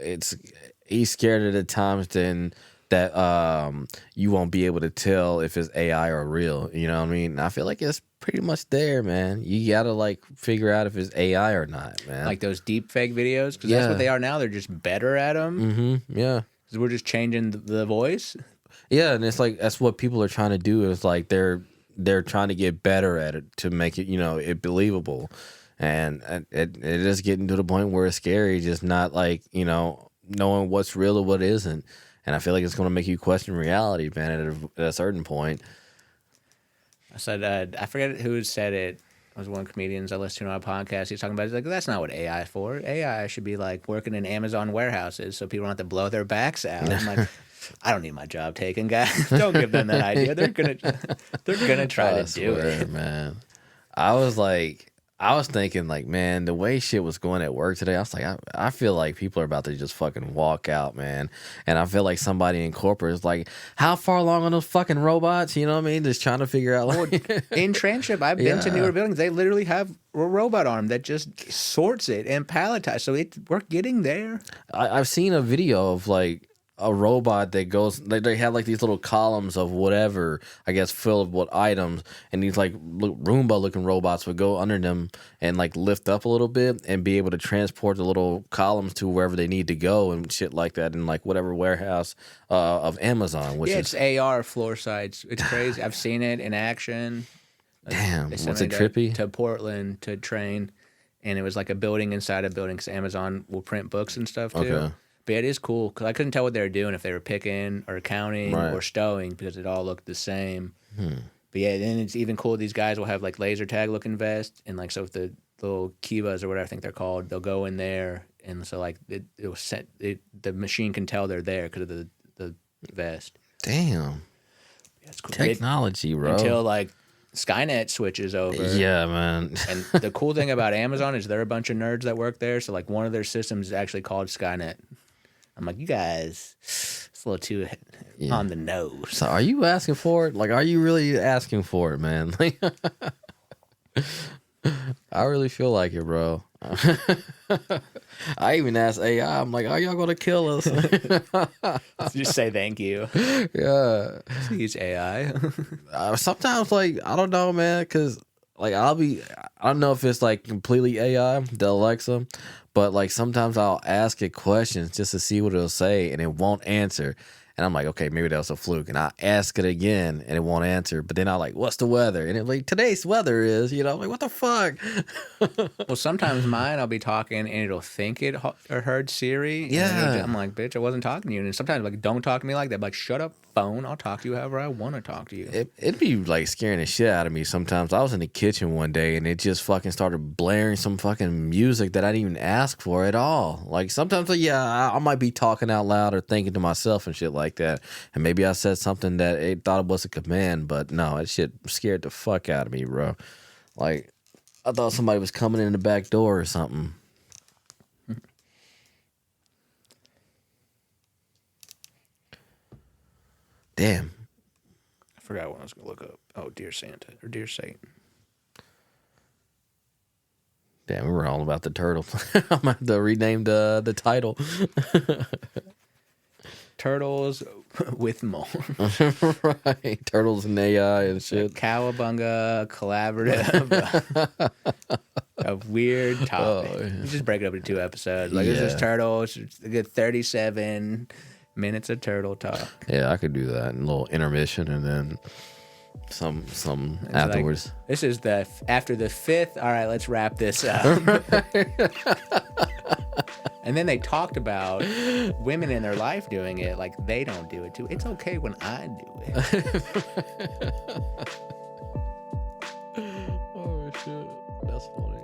he's scared at the times then you won't be able to tell if it's AI or real. You know what I mean? And I feel like it's pretty much there, man. You gotta like figure out if it's AI or not, man. Like those deep fake videos, because that's what they are now. They're just better at them. Mm-hmm. Yeah. Because we're just changing the voice. Yeah, and it's like that's what people are trying to do. Is like they're trying to get better at it to make it, it believable. And it is getting to the point where it's scary, just not like, knowing what's real or what isn't. And I feel like it's going to make you question reality, man, at a certain point. I said, I forget who said it. It was one of the comedians I listened to on a podcast. He's talking about, he's like, that's not what AI is for. AI should be like working in Amazon warehouses so people don't have to blow their backs out. I'm like, I don't need my job taken, guys. Don't give them that idea. They're gonna try to do it, man. I was thinking, like, man, the way shit was going at work today, I was like, I feel like people are about to just fucking walk out, man. And I feel like somebody in corporate is like, how far along on those fucking robots? You know what I mean? Just trying to figure out, like... In Transship, I've been to newer buildings. They literally have a robot arm that just sorts it and palletizes. So we're getting there. I've seen a video of, like, a robot that goes, they have like these little columns of whatever, I guess, filled with items, and these like Roomba looking robots would go under them and like lift up a little bit and be able to transport the little columns to wherever they need to go and shit like that in like whatever warehouse of Amazon. Which it's AR floor sites. It's crazy. I've seen it in action. Damn, was it trippy? To Portland to train, and it was like a building inside a building because Amazon will print books and stuff too. Okay. But yeah, it is cool because I couldn't tell what they were doing, if they were picking or counting or stowing, because it all looked the same. But yeah, then it's even cool. These guys will have like laser tag looking vests, and like so if the little Kivas or whatever I think they're called, they'll go in there, and so like it'll set the machine can tell they're there because of the vest. Damn, yeah, it's cool. Technology, bro. Until like Skynet switches over. Yeah, man. And the cool thing about Amazon is they're a bunch of nerds that work there, so like one of their systems is actually called Skynet. I'm like, you guys, it's a little too on the nose. So are you asking for it? Like, are you really asking for it, man? Like, I really feel like it, bro. I even asked AI, I'm like, are y'all going to kill us? Just say thank you. Yeah. Use AI. Sometimes, like, I don't know, man, because, like, I don't know if it's, like, completely AI, the Alexa, but, like, sometimes I'll ask it questions just to see what it'll say, and it won't answer. And I'm like, okay, maybe that was a fluke. And I ask it again, and it won't answer. But then I like, what's the weather? And it like, today's weather is, like, what the fuck? Well, sometimes mine, I'll be talking, and it'll think it heard Siri. Yeah. I'm like, bitch, I wasn't talking to you. And sometimes, like, don't talk to me like that. I'm like, shut up, phone. I'll talk to you however I want to talk to you. It'd be, like, scaring the shit out of me sometimes. I was in the kitchen one day, and it just fucking started blaring some fucking music that I didn't even ask for at all. Like, sometimes, like, yeah, I might be talking out loud or thinking to myself and shit like that, and maybe I said something that it thought it was a command, but no, that shit scared the fuck out of me, bro. Like, I thought somebody was coming in the back door or something. Damn, I forgot what I was gonna look up. Oh, Dear Santa or Dear Satan. Damn, we were all about the turtle. I'm gonna have to rename the title. Turtles with more. Right. Turtles and AI and shit. Cowabunga collaborative. A weird topic. You just break it up into 2 episodes. Like, this is Turtles. It's a good 37 minutes of turtle talk. Yeah, I could do that. And a little intermission and then some It's afterwards. Like, this is after the 5th. All right, let's wrap this up. And then they talked about women in their life doing it. Like, they don't do it too. It's okay when I do it. Oh, shit. That's funny.